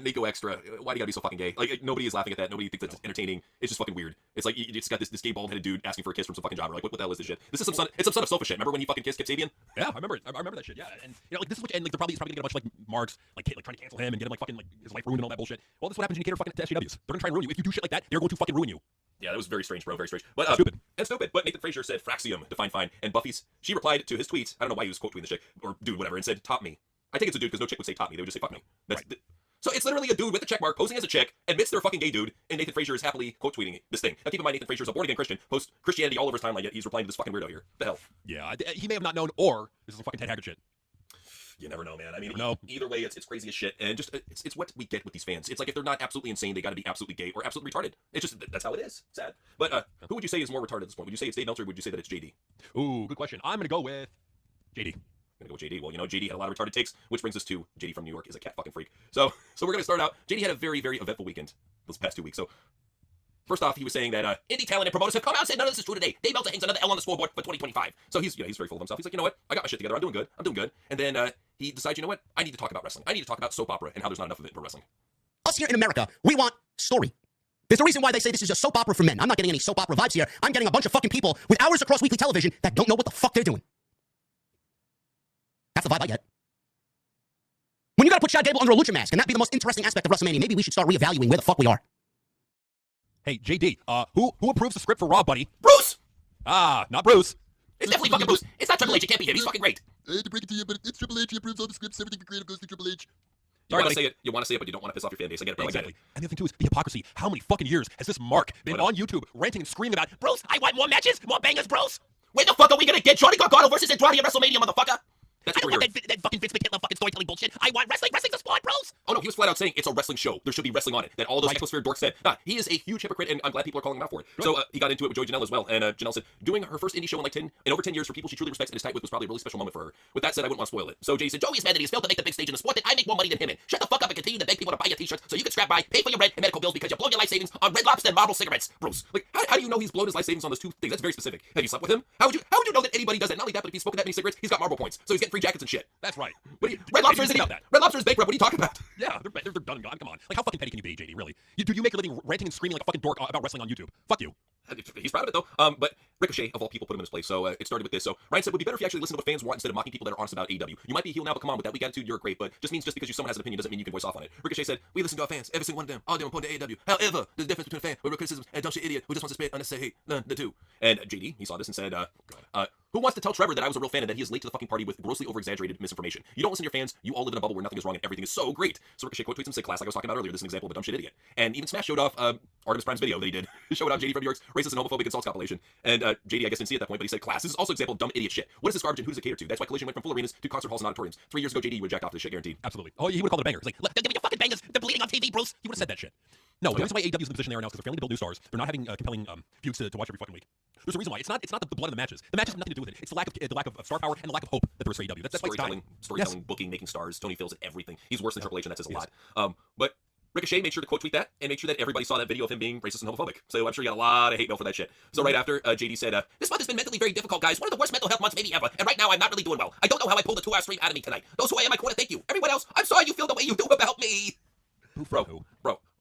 Nico Extra, why do you gotta be so fucking gay? Like, nobody is laughing at that. Nobody thinks that's entertaining. It's just fucking weird. It's like, it's got this gay bald-headed dude asking for a kiss from some fucking jobber. Like, what the hell is this shit? This is some son of sofa shit. Remember when he fucking kissed Kip Sabian? Yeah, I remember it. I remember that shit. Yeah, and like this is what, and like he's probably gonna get a bunch of like marks, like trying to cancel him and get him like fucking like his life ruined and all that bullshit. Well, this is what happens when you cater fucking to SJWs. They're gonna try and ruin you. If you do shit like that, they're going to fucking ruin you. Yeah, that was very strange, bro. Very strange. But stupid. And stupid. But Nathan Frazier said Fraxium, define fine. And Buffy's, she replied to his tweets. I don't know why he was quote tweeting the chick or dude, whatever, and said top me. I think it's a dude because no chick would say top me. They would just say fuck me. That's right. So it's literally a dude with a check mark posing as a chick, admits they're a fucking gay dude, and Nathan Frazier is happily quote tweeting this thing. Now keep in mind, Nathan Frazier is a born again Christian, posts Christianity all over his timeline, yet he's replying to this fucking weirdo here. The hell? Yeah, he may have not known, or this is some fucking Ted Haggard shit. You never know, man. I mean, no. Either way, it's crazy as shit, and just it's what we get with these fans. It's like if they're not absolutely insane, they got to be absolutely gay or absolutely retarded. It's just that's how it is. Sad. But who would you say is more retarded at this point? Would you say it's Dave Meltzer, or would you say that it's JD? Ooh, good question. I'm gonna go with JD. I'm gonna go with JD. Well, you know, JD had a lot of retarded takes, which brings us to JD from New York is a cat fucking freak. So we're gonna start out. JD had a very, very eventful weekend those past 2 weeks. So first off, he was saying that indie talent and promoters have come out and said none of this is true today. Dave Meltzer hangs another L on the scoreboard for 2025. So he's very full of himself. He's like, you know what? I got my shit together. I'm doing good. And then he decides, you know what? I need to talk about wrestling. I need to talk about soap opera and how there's not enough of it in pro wrestling. Us here in America, we want story. There's a reason why they say this is a soap opera for men. I'm not getting any soap opera vibes here. I'm getting a bunch of fucking people with hours across weekly television that don't know what the fuck they're doing. That's the vibe I get. When you gotta put Chad Gable under a lucha mask and that be the most interesting aspect of WrestleMania, maybe we should start reevaluating where the fuck we are. Hey, JD, who approves the script for Raw, buddy? Bruce! Ah, not Bruce. It's definitely fucking Bruce. It's not Triple H. It can't be him. He's fucking great. I hate to break it to you, but it's Triple H. He approves all the scripts. Everything creative goes to Triple H. You want to say it. You want to say it, but you don't want to piss off your fan base. I get it, bro. Exactly. And the other thing, too, is the hypocrisy. How many fucking years has this Mark been on YouTube ranting and screaming about, Bruce, I want more matches, more bangers, Bruce? When the fuck are we gonna get Johnny Gargano versus Andrade at WrestleMania, motherfucker? That's I what don't we're want hearing. that fucking Vince McMahon fucking storytelling bullshit. I want wrestling. Wrestling's a sport, bros. Oh no, he was flat out saying it's a wrestling show. There should be wrestling on it. That all those Exosphere dorks said. Nah, he is a huge hypocrite, and I'm glad people are calling him out for it. So he got into it with Joey Janelle as well, and Janelle said doing her first indie show in over 10 years for people she truly respects and is tight with was probably a really special moment for her. With that said, I wouldn't want to spoil it. So Jay said Joey's mad that he's failed to make the big stage in the sport that I make more money than him in. Shut the fuck up and continue to beg people to buy your t-shirts so you can scrap by, pay for your rent and medical bills because you blow your life savings on Red Lobster and Marlboro cigarettes. Bruce, like how do you know he's blown his life savings on those two things? That's very specific. Have you slept with him? How would you know that anybody does that? Not only that, but if he's smoking that many cigarettes, he's got Marlboro points, so he's getting free jackets and shit. That's right. Red Lobster is that. Red Lobster is bankrupt. What are you talking about? Yeah, they're done and gone. Come on. Like, how fucking petty can you be, JD, really? You make a living ranting and screaming like a fucking dork about wrestling on YouTube. Fuck you. He's proud of it though. But Ricochet, of all people, put him in his place. So it started with this. So Ryan said, it would be better if you actually listen to what fans want instead of mocking people that are honest about AEW. You might be a heel now, but come on, with that weak attitude, you're great. But just because someone has an opinion doesn't mean you can voice off on it. Ricochet said, we listen to our fans, every single one of them, all of them important to AEW. However, there's a difference between a fan with real criticism and a dumb shit idiot who just wants to spit unnecessary hate. The two. And JD, he saw this and said, who wants to tell Trevor that I was a real fan and that he is late to the fucking party with grossly over-exaggerated misinformation? You don't listen to your fans. You all live in a bubble where nothing is wrong and everything is so great. So Ricochet quote tweets him, say, class, like I was talking about earlier. This is an example of a dumb shit idiot. And even Smash showed off Artemis Prime's video that he did. Showed off JD from New York's racist and homophobic insults compilation. And JD, I guess, didn't see it at that point, but he said, class, this is also an example of dumb idiot shit. What is this garbage and who does it cater to? That's why Collision went from full arenas to concert halls and auditoriums. 3 years ago, JD would have jacked off this shit, guaranteed. Absolutely. Oh, he would have called it a banger. He's like, look, They're giving you fucking bangers. They're bleeding on TV, Bruce. he would have said that shit. No, the reason why AEW is in the position they are now is because they're failing to build new stars. They're not having compelling feuds to watch every fucking week. There's a reason why. It's not the blood of the matches. The matches have nothing to do with it. It's the lack of star power and the lack of hope that there is for AEW. That's why it's dying. Storytelling, booking, making stars. Tony feels it, everything. He's worse than Triple H, and that says a lot. But Ricochet made sure to quote tweet that and make sure that everybody saw that video of him being racist and homophobic. So I'm sure he got a lot of hate mail for that shit. So right after, JD said, this month has been mentally very difficult, guys. One of the worst mental health months maybe ever. And right now I'm not really doing well. I don't know how I pulled a 2-hour stream out of me tonight. Those who I am, I want to thank you. Everyone else, I'm sorry you feel the way you do about me. Bro,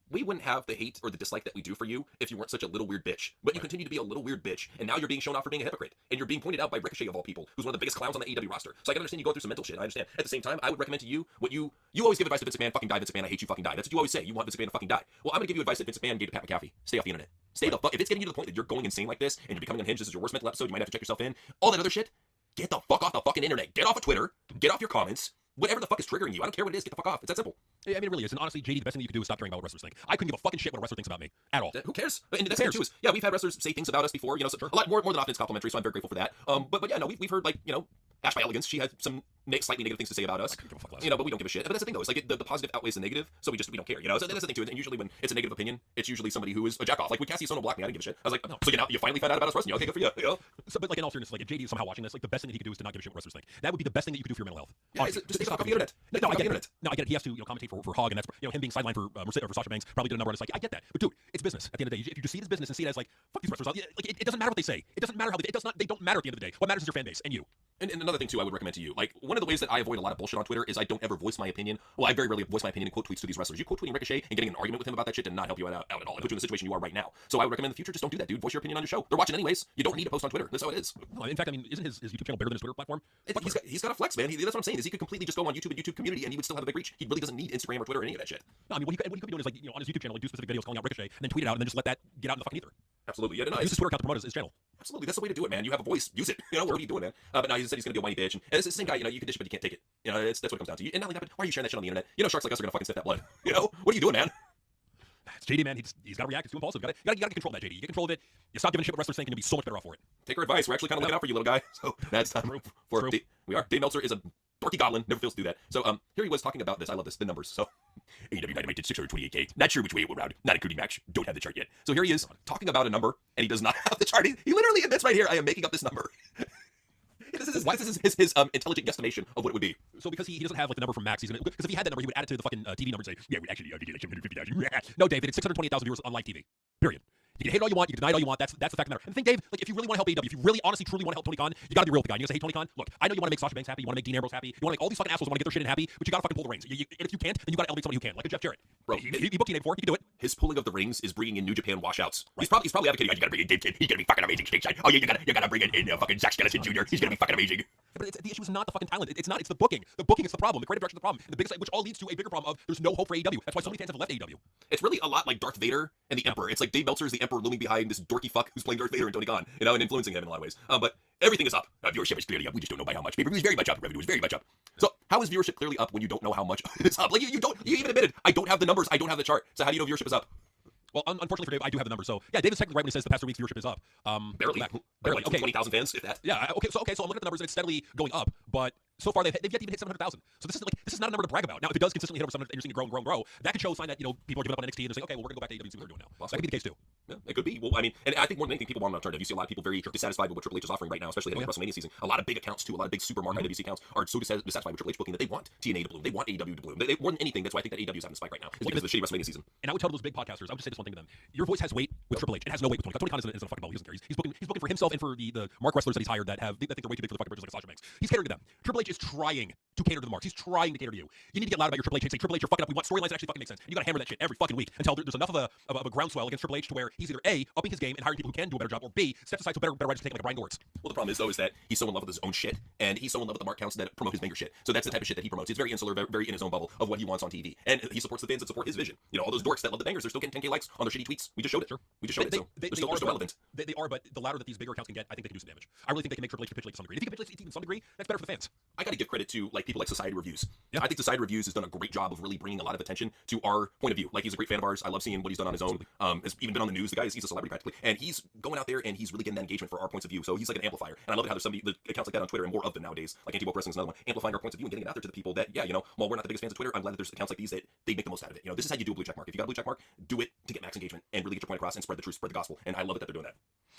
we wouldn't have the hate or the dislike that we do for you if you weren't such a little weird bitch. But you continue to be a little weird bitch, and now you're being shown off for being a hypocrite. And you're being pointed out by Ricochet of all people, who's one of the biggest clowns on the AEW roster. So I can understand you go through some mental shit. I understand. At the same time, I would recommend to you what you always give advice to Vince McMahon, fucking die, Vince McMahon, I hate you, fucking die. That's what you always say. You want Vince McMahon to fucking die. Well, I'm gonna give you advice that Vince McMahon gave to Pat McAfee. Stay off the internet. Stay the fuck. If it's getting you to the point that you're going insane like this and you're becoming unhinged, this is your worst mental episode, you might have to check yourself in. All that other shit, get the fuck off the fucking internet. Get off of Twitter. Get off your comments. Whatever the fuck is triggering you, I don't care what it is, get the fuck off. It's that simple. I mean, it really is. And honestly, JD, the best thing you can do is stop caring about what wrestlers think. I couldn't give a fucking shit what a wrestler thinks about me at all. Who cares? And that's the too is, yeah, we've had wrestlers say things about us before, so a lot more than often it's complimentary, so I'm very grateful for that. But yeah, no, we've heard, like, Ash by Elegance, she had some slightly negative things to say about us. But we don't give a shit. But that's the thing, though. It's like the positive outweighs the negative, so we don't care. So that's the thing too. And usually when it's a negative opinion, it's usually somebody who is a jackoff. Like when Cassie Sono blocked me, I didn't give a shit. I was like, so you finally found out about us wrestling. Okay, good for you. So, but like in all seriousness, like if JD is somehow watching this, like the best thing that he could do is to not give a shit what wrestlers think. That would be the best thing that you could do for your mental health. Yeah, just take the fuck off the internet. No, I get it. No, I get it. He has to commentate for Hog, and that's him being sidelined for Sasha Banks probably did a number. And it's like I get that, but dude, it's business. At the end of the day, if you just see it as business and see it as like fuck these wrestlers, like it doesn't matter what they say. It doesn't matter how they don't matter at the end of the day. What matters is your fan base and you. And another thing too, I would recommend to you, like one of the ways that I avoid a lot of bullshit on Twitter is I don't ever voice my opinion. Well, I very rarely voice my opinion in quote tweets to these wrestlers. You quote tweeting Ricochet and getting an argument with him about that shit did not help you out at all. It put you in the situation you are right now. So I would recommend in the future just don't do that, dude. Voice your opinion on your show. They're watching anyways. You don't need to post on Twitter. That's how it is. No, in fact, I mean, isn't his YouTube channel bigger than his Twitter platform? He's got a flex, man. That's what I'm saying. Is he could completely just go on YouTube and YouTube community and he would still have a big reach. He really doesn't need Instagram or Twitter or any of that shit. No, I mean, what he could be doing is like on his YouTube channel, like do specific videos calling out Ricochet and then tweet it out and then just let that get out in the fucking ether. Absolutely. Yeah, no, use his Twitter account to promote his channel. Absolutely, that's the way to do it, man. You have a voice, use it. What are you doing, man? But now he said he's gonna be a whiny bitch, and it's the same guy. You can dish, but you can't take it. That's what it comes down to. And not only that, but why are you sharing that shit on the internet? Sharks like us are gonna fucking sniff that blood. What are you doing, man? It's JD, man. He's got to react. It's too impulsive. You got to control that, JD. You get control of it. You stop giving shit what wrestlers think, and you'll be so much better off for it. Take our advice. We're actually kind of looking out for you, little guy. So that's time for Dave. We are. Dave Meltzer is a dorky goblin. Never fails to do that. So here he was talking about this. I love this. The numbers. So AEW Dynamite did 628K. Not sure which way it will round. Not including match. Don't have the chart yet. So here he is talking about a number, and he does not have the chart. He literally admits right here, I am making up this number. This is his intelligent guesstimation of what it would be. So because he doesn't have like the number from Max, because if he had that number, he would add it to the fucking TV number and say, yeah, we actually did like 750,000. No, David, it's 628,000 viewers on live TV. Period. You can hate all you want, you can deny it all you want. That's the fact of the matter. And the thing, Dave, like if you really want to help AEW, if you really honestly truly want to help Tony Khan, you got to be real with the guy. You gotta say, hey, Tony Khan, look, I know you want to make Sasha Banks happy, you want to make Dean Ambrose happy, you want to make all these fucking assholes want to get their shit in happy, but you got to fucking pull the reins. And if you can't, then you got to elevate somebody who can, like a Jeff Jarrett. Bro, he booked TNA before, he can do it. His pulling of the rings is bringing in New Japan washouts. Right. He's probably advocating, you gotta bring in Dave Kidd. He's gonna be fucking amazing stateside. Oh yeah, you gotta bring in fucking Zack Skeleton Jr. He's gonna be fucking amazing. But the issue is not the fucking talent. It's not. It's the booking. The booking is the problem. The creative direction is the problem. And the biggest, which all leads to a bigger problem of there's no hope for AEW. That's why so many fans have left AEW. It's really a lot like Darth Vader and the Emperor. It's like Dave Meltzer is the Emperor looming behind this dorky fuck who's playing Darth Vader and Tony Khan, you know, and influencing him in a lot of ways. But everything is up. Viewership is clearly up. We just don't know by how much. Pay-per-view is very much up. Revenue is very much up. So how is viewership clearly up when you don't know how much it's up? Like you even admitted, I don't have the numbers. I don't have the chart. So how do you know viewership is up? Well, unfortunately for Dave, I do have the numbers. So yeah, David's technically right when he says the past 3 weeks viewership is up. Barely. Barely. Okay. 20,000 fans, if that. Yeah. Okay. So I'm looking at the numbers and it's steadily going up, but so far they've yet to even hit 700,000. So this is not a number to brag about. Now, if it does consistently hit over 700 and you're seeing it grow, that could show a sign that people are giving up on NXT and they're saying, okay, well, we're gonna go back to AEW and see what they're doing now. That could be the case too. Yeah, it could be. Well, I mean, and I think more than anything, people want an alternative. You see a lot of people very dissatisfied with what Triple H is offering right now, especially heading WrestleMania season. A lot of big accounts too, a lot of big supermarket IWC accounts are so dissatisfied with Triple H booking that they want TNA to bloom, they want AEW to bloom. They more than anything, that's why I think that AEW is having a spike right now. Is because of the shitty WrestleMania season. And I would tell those big podcasters, I would just say this one thing to them: your voice has weight with Triple H. It has no weight with Tony Khan. Tony Khan isn't a fucking ball. He doesn't care. He's booking for himself and for the mark wrestlers that he's hired that think they're way too big for the fucking britches like Sasha Banks. He's catering to them. Triple H is trying to cater to the marks. He's trying to cater to you. You need to get loud about your Triple H and say, Triple H, you're fucking up. We want storylines that actually fucking make sense. And you gotta hammer that shit every fucking week until there's enough of a groundswell against Triple H to where he's either A, upping his game and hiring people who can do a better job, or B, steps aside so better writers can take like a Brian Gewirtz. Well, the problem is though is that he's so in love with his own shit, and he's so in love with the mark counts that promote his banger shit. So that's the type of shit that he promotes. He's very insular, very in his own bubble of what he wants on TV, and he supports the fans that support his vision. You know, all those dorks that love the bangers, they're still getting 10K likes on their shitty tweets. We just showed it. Sure. We just showed it. So they're still relevant. They are, but the louder that these bigger accounts can get, I think they can do some damage. I really think they can make Triple H capitulate to some degree. If he capitulates to even some degree, that's better for the fans. I gotta give credit to like people like Society Reviews. Yeah. I think Society Reviews has done a great job of really bringing a lot of attention to our point of view. Like he's a great fan of ours. I love seeing what he's done on his own. Has even been on the news. The guy he's a celebrity practically, and he's going out there and he's really getting that engagement for our points of view. So he's like an amplifier. And I love how there's the accounts like that on Twitter and more of them nowadays. Like Anti-Woke Wrestling is another one, amplifying our points of view and getting it out there to the people that while we're not the biggest fans of Twitter, I'm glad that there's accounts like these that they make the most out of it. This is how you do a blue check mark. If you got a blue check mark, do it to get max engagement and really get your point across and spread the truth, spread the gospel. And I love it that they're doing that.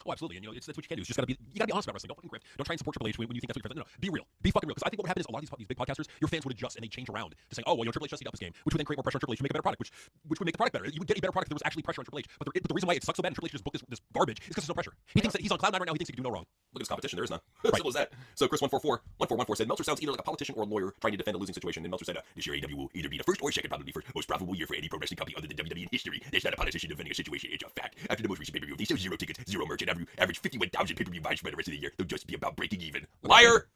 Oh, absolutely. And that's what you can do. It's just you gotta be honest about wrestling. Don't fucking grift. Don't try and support Triple H when you think that's what your fans. No, be real. Be fucking real. Because I think what would happen is a lot of these big podcasters, your fans would adjust and they change around to saying, oh well, Triple H just up his game, which would then create more pressure on Triple H to make a better product, which would make the product better. You would get a better product if there was actually pressure on Triple H. But the reason why it sucks so bad and Triple H just booked this garbage is because there's no pressure. He thinks that he's on cloud nine right now. He thinks he can do no wrong. Look at his competition. There is none. Right. Simple as that. So Chris 144 said Meltzer sounds either like a politician or a lawyer trying to defend a losing situation. And Meltzer said, this year AEW will either be the first or second, probably first most profitable year for any pro wrestling company other than WWE in history. There's not a politician defending a situation. It's a fact. After the most recent pay-per-view, they sell 0 tickets, 0 merch, and average 51,000 pay-per-view buys for the rest of the year. They'll just be about breaking even. Liar!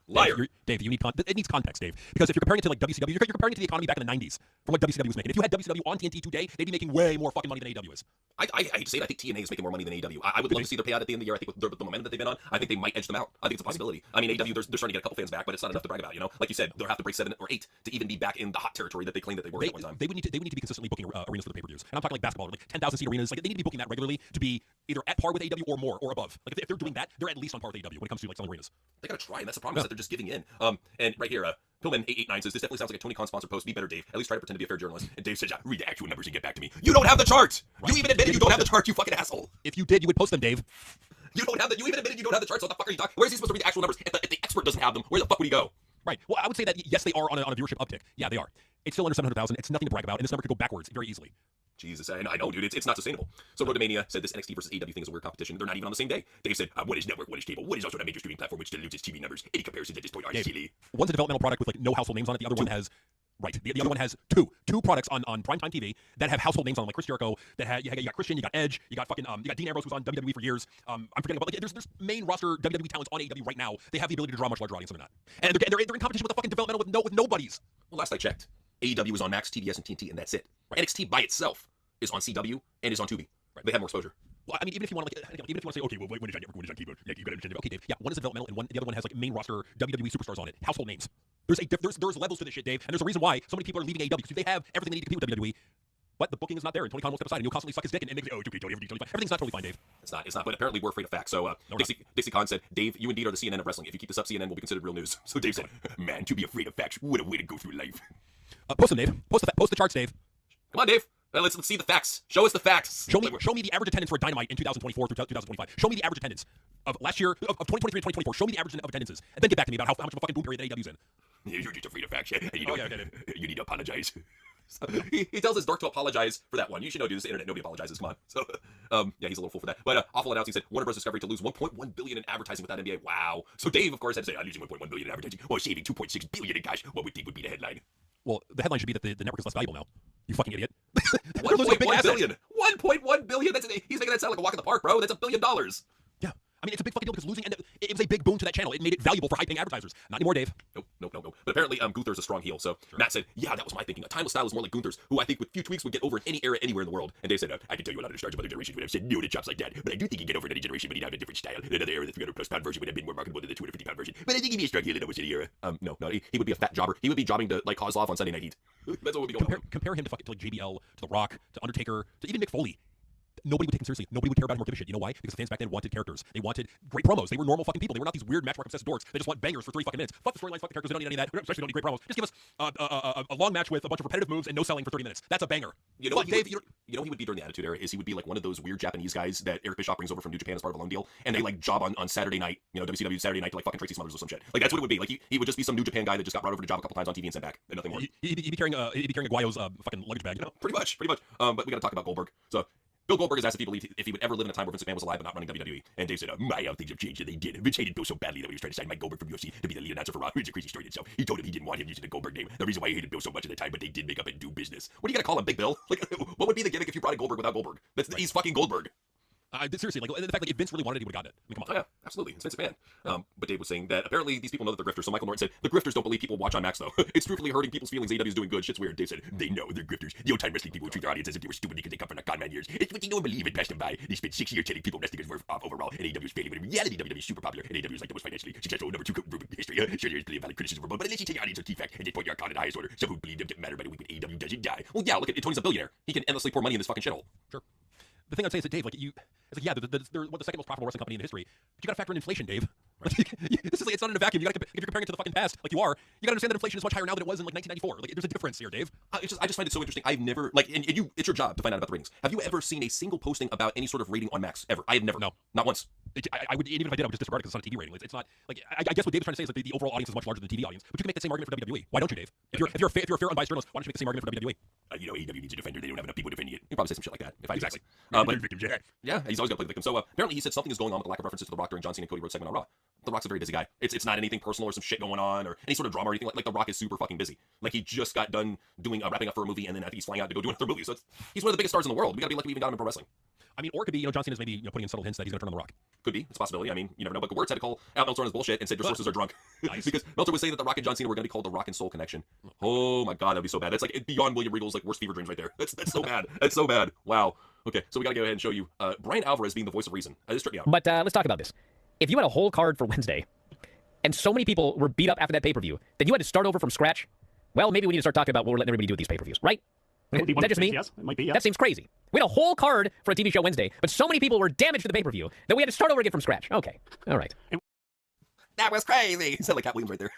Dave, you need it needs context, Dave. Because if you're comparing it to like WCW, you're comparing it to the economy back in the 90s from what WCW was making. If you had WCW on TNT today, they'd be making way more fucking money than AEW is. I hate to say it, I think TNA is making more money than AEW. I would love to see their payout at the end of the year. I think with the momentum that they've been on, I think they might edge them out. I think it's a possibility. I mean, AEW, they're starting to get a couple fans back, but it's not enough to brag about, Like you said, they'll have to break 7 or 8 to even be back in the hot territory that they claimed that they were at one time. They would need to be consistently booking arenas for the pay-per-views. And I'm talking like basketball, like 10,000 seat arenas. Like they need to be booking that regularly to be either at par with AEW or more or above. Like if they're doing that, they're at least on par with AEW when it comes to like selling arenas. They gotta try, and that's the problem is that they're just giving in. And right here, Pillman889 says, this definitely sounds like a Tony Khan sponsored post. Be better, Dave. At least try to pretend to be a fair journalist. And Dave says, read the actual numbers and get back to me. You don't have the chart! Right. You even admitted you don't have the chart, you fucking asshole! If you did, you would post them, Dave. You even admitted you don't have the chart, so what the fuck are you talking? Where is he supposed to read the actual numbers? If the expert doesn't have them, where the fuck would he go? Right. Well, I would say that, yes, they are on a viewership uptick. Yeah, they are. It's still under 700,000. It's nothing to brag about, and this number could go backwards very easily. Jesus, I know, dude. It's not sustainable. So Rotomania said this NXT versus AEW thing is a weird competition. They're not even on the same day. Dave said, what is network, what is cable, what is also a major streaming platform which still loses TV numbers? Any comparisons at this point are silly. One's a developmental product with like no household names on it. The other one has... Right. The other one has two products on primetime TV that have household names on them, like Chris Jericho. That you got Christian, you got Edge, you got Dean Ambrose, who's on WWE for years. I'm forgetting about there's main roster WWE talents on AEW right now. They have the ability to draw a much larger audience than that, and they're in competition with the fucking developmental with nobodies. Well, last I checked, AEW is on Max, TBS, and TNT, and that's it. Right. NXT by itself is on CW and is on Tubi. Right. They have more exposure. Well, I mean, even if you want to say, okay, well, when is on network, when is on cable? Like, you got to understand. Okay, Dave. Yeah, one is developmental, and the other one has like main roster WWE superstars on it, household names. There's levels to this shit, Dave, and there's a reason why so many people are leaving AEW because they have everything they need to compete with WWE. But the booking is not there, and Tony Khan will step aside, and he'll constantly suck his dick, and they say, oh, Tony, everything's not totally fine, Dave. It's not. But apparently we're afraid of facts. So Dixie Khan said, Dave, you indeed are the CNN of wrestling. If you keep this up, CNN will be considered real news. So Dave said, man, to be afraid of facts, what a way to go through life. Post them, Dave. Post the charts, Dave. Come on, Dave. Let's see the facts. Show us the facts. Show me the average attendance for Dynamite in 2024 through 2025. Show me the average attendance of last year, of 2023 and 2024. Show me the average of attendances, and then get back to me about how much of a fucking boom period that AEW's in. You're just afraid of facts, and you need to apologize. So he tells his dork to apologize for that one. You should know, dude. This is the internet. Nobody apologizes. Come on. So, yeah, he's a little fool for that. But awful announcing said Warner Bros. Discovery to lose 1.1 billion in advertising with that NBA. Wow. So Dave, of course, had to say, I'm losing 1.1 billion in advertising while saving 2.6 billion in cash. What would think would be the headline? Well, the headline should be that the network is less valuable now. You fucking idiot. 1.1 billion. 1.1 billion. He's making that sound like a walk in the park, bro. That's $1 billion. Yeah. I mean, it's a big fucking deal because losing, and it was a big boon to that channel. It made it valuable for high-paying advertisers. Not anymore, Dave. Nope. But apparently, Gunther's a strong heel. So Matt said, yeah, that was my thinking. A timeless style is more like Gunther's, who I think with few tweaks would get over in any era anywhere in the world. And Dave said, I can tell you a lot of the stars of other generations would have said no to chops like that. But I do think he'd get over in any generation, but he'd have a different style. In another era, the 300+ pound version would have been more marketable than the 250-pound version. But I think he'd be a strong heel in almost any era. No, he would be a fat jobber. He would be jobbing to like Kozlov on Sunday Night Heat. That's what would be going on. Compare him to like JBL, to The Rock, to Undertaker, to even Mick Foley. Nobody would take him seriously. Nobody would care about him or give a shit. You know why? Because the fans back then wanted characters. They wanted great promos. They were normal fucking people. They were not these weird matchwork obsessed dorks. They just want bangers for 3 fucking minutes. Fuck the storylines, fuck the characters. We don't need any of that. Especially don't need great promos. Just give us a long match with a bunch of repetitive moves and no selling for 30 minutes. That's a banger. You know, Dave, you know he would be during the Attitude Era is he would be like one of those weird Japanese guys that Eric Bischoff brings over from New Japan as part of a loan deal, and they like job on Saturday night, you know, WCW Saturday night to like fucking Tracy Smothers or some shit. Like that's what it would be. Like he would just be some New Japan guy that just got brought over to job a couple times on TV and sent back, and nothing more. He'd be carrying a Guayo's fucking luggage bag. You know? Pretty much. But we got to talk about Goldberg. So Bill Goldberg is asked if he believed if he would ever live in a time where Vince McMahon was alive but not running WWE. And Dave said, how things have changed and they did. Vince hated Bill so badly that he was trying to sign Mike Goldberg from UFC to be the lead announcer for Raw. It's a crazy story in itself. He told him he didn't want him using the Goldberg name. The reason why he hated Bill so much at the time, but they did make up and do business. What are you going to call him, Big Bill? Like, what would be the gimmick if you brought in Goldberg without Goldberg? He's fucking Goldberg. Seriously, like the fact that if Vince really wanted it, he would have gotten it. I mean, come on. Oh, yeah, absolutely. It's Vince McMahon. But Dave was saying that apparently these people know that they're grifters. So Michael Norton said, the grifters don't believe people watch on Max, though. It's truthfully hurting people's feelings. AEW's doing good. Shit's weird. Dave said, they know they're grifters. The old-time wrestling people who treat their audience as if they were stupid because they come from the conman years. It's what they know and believe and pass them by. They spent 6 years telling people wrestling is worth off overall. And AEW's failing, but in reality, WWE's super popular. And AEW is like the most financially successful number 2 group in history. Sure, there's plenty of valid criticism for both, but unless you take your audience on key fact and just point your account in the highest order, some who believe them didn't matter by the week when AEW doesn't die. Well, yeah, look at Tony's a billionaire. He can endlessly pour money in this fucking shithole. Sure. The thing I'd say is that Dave, like it's like yeah, they're the second most profitable wrestling company in history. But you got to factor in inflation, Dave. Right. This is like it's not in a vacuum. You got to if you're comparing it to the fucking past, like you are, you got to understand that inflation is much higher now than it was in like 1994. Like there's a difference here, Dave. I just find it so interesting. I've never like, and you, it's your job to find out about the ratings. Have you ever seen a single posting about any sort of rating on Max ever? I have never. No, not once. I would even if I did, I would just disregard it because it's not a TV rating. It's not like I guess what Dave's trying to say is like the overall audience is much larger than the TV audience. But you can make the same argument for WWE. Why don't you, Dave? If you're a fair unbiased journalist, why don't you make the same argument for WWE? You know, AEW needs a defender. They don't have enough people defending it. You probably say some shit like that. If I exactly. But, yeah, he's always got to play the victim. So apparently he said something is going on with the lack of references to The Rock during John Cena and Cody Rhodes segment on Raw. The Rock's a very busy guy. It's not anything personal or some shit going on or any sort of drama or anything. Like The Rock is super fucking busy. Like he just got done doing wrapping up for a movie, and then I think he's flying out to go do another movie. So he's one of the biggest stars in the world. We gotta be lucky we even got him in pro wrestling. I mean, or it could be, John Cena's maybe putting in subtle hints that he's gonna turn on The Rock. Could be. It's a possibility. I mean, you never know. But Gewurz had to call out Meltzer on his bullshit and said your sources are drunk. Nice. Because Meltzer was saying that The Rock and John Cena were going to be called the Rock and Soul Connection. Oh my god, that'd be so bad. That's like beyond William Regal's like worst fever dreams right there. That's so bad. That's so bad. Wow. Okay, so we gotta go ahead and show you Brian Alvarez being the voice of reason. This tripped me out. But let's talk about this. If you had a whole card for Wednesday, and so many people were beat up after that pay-per-view, that you had to start over from scratch, well, maybe we need to start talking about what we're letting everybody do with these pay-per-views, right? Is that just me? Yes, it might be, yes. That seems crazy. We had a whole card for a TV show Wednesday, but so many people were damaged to the pay-per-view that we had to start over again from scratch. Okay, all right. That was crazy. He sounded like Cat Williams right there.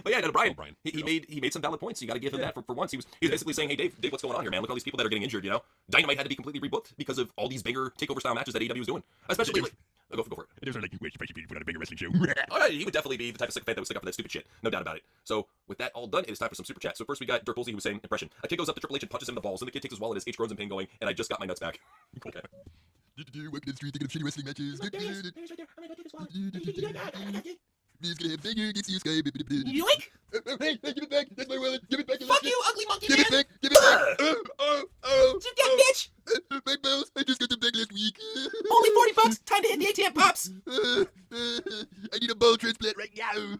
But yeah, Brian. He made some valid points. You got to give him that for once. He was basically saying, hey Dave, what's going on here, man? Look at all these people that are getting injured. You know, Dynamite had to be completely rebooked because of all these bigger takeover style matches that AEW was doing. Especially like, go for it. There's like you put on a bigger wrestling show. Oh, yeah, he would definitely be the type of sycophant that would stick up for that stupid shit. No doubt about it. So with that all done, it is time for some super chat. So first we got Dirk Woolsey who was saying impression. A kid goes up to Triple H and punches him in the balls, and the kid takes his wallet as H groans in pain, going, and I just got my nuts back. Okay. Walking down the street thinking of shitty wrestling matches. He's gonna have bigger, gets you sky. Yoink! Hey, give it back! That's my wallet! Give it back! Fuck you, ugly monkey Give man! it back! Give it back! Sit down, bitch! Back bells! I just got them back last week. Only $40. Time to hit the ATM, pops. I need a ball transplant right now.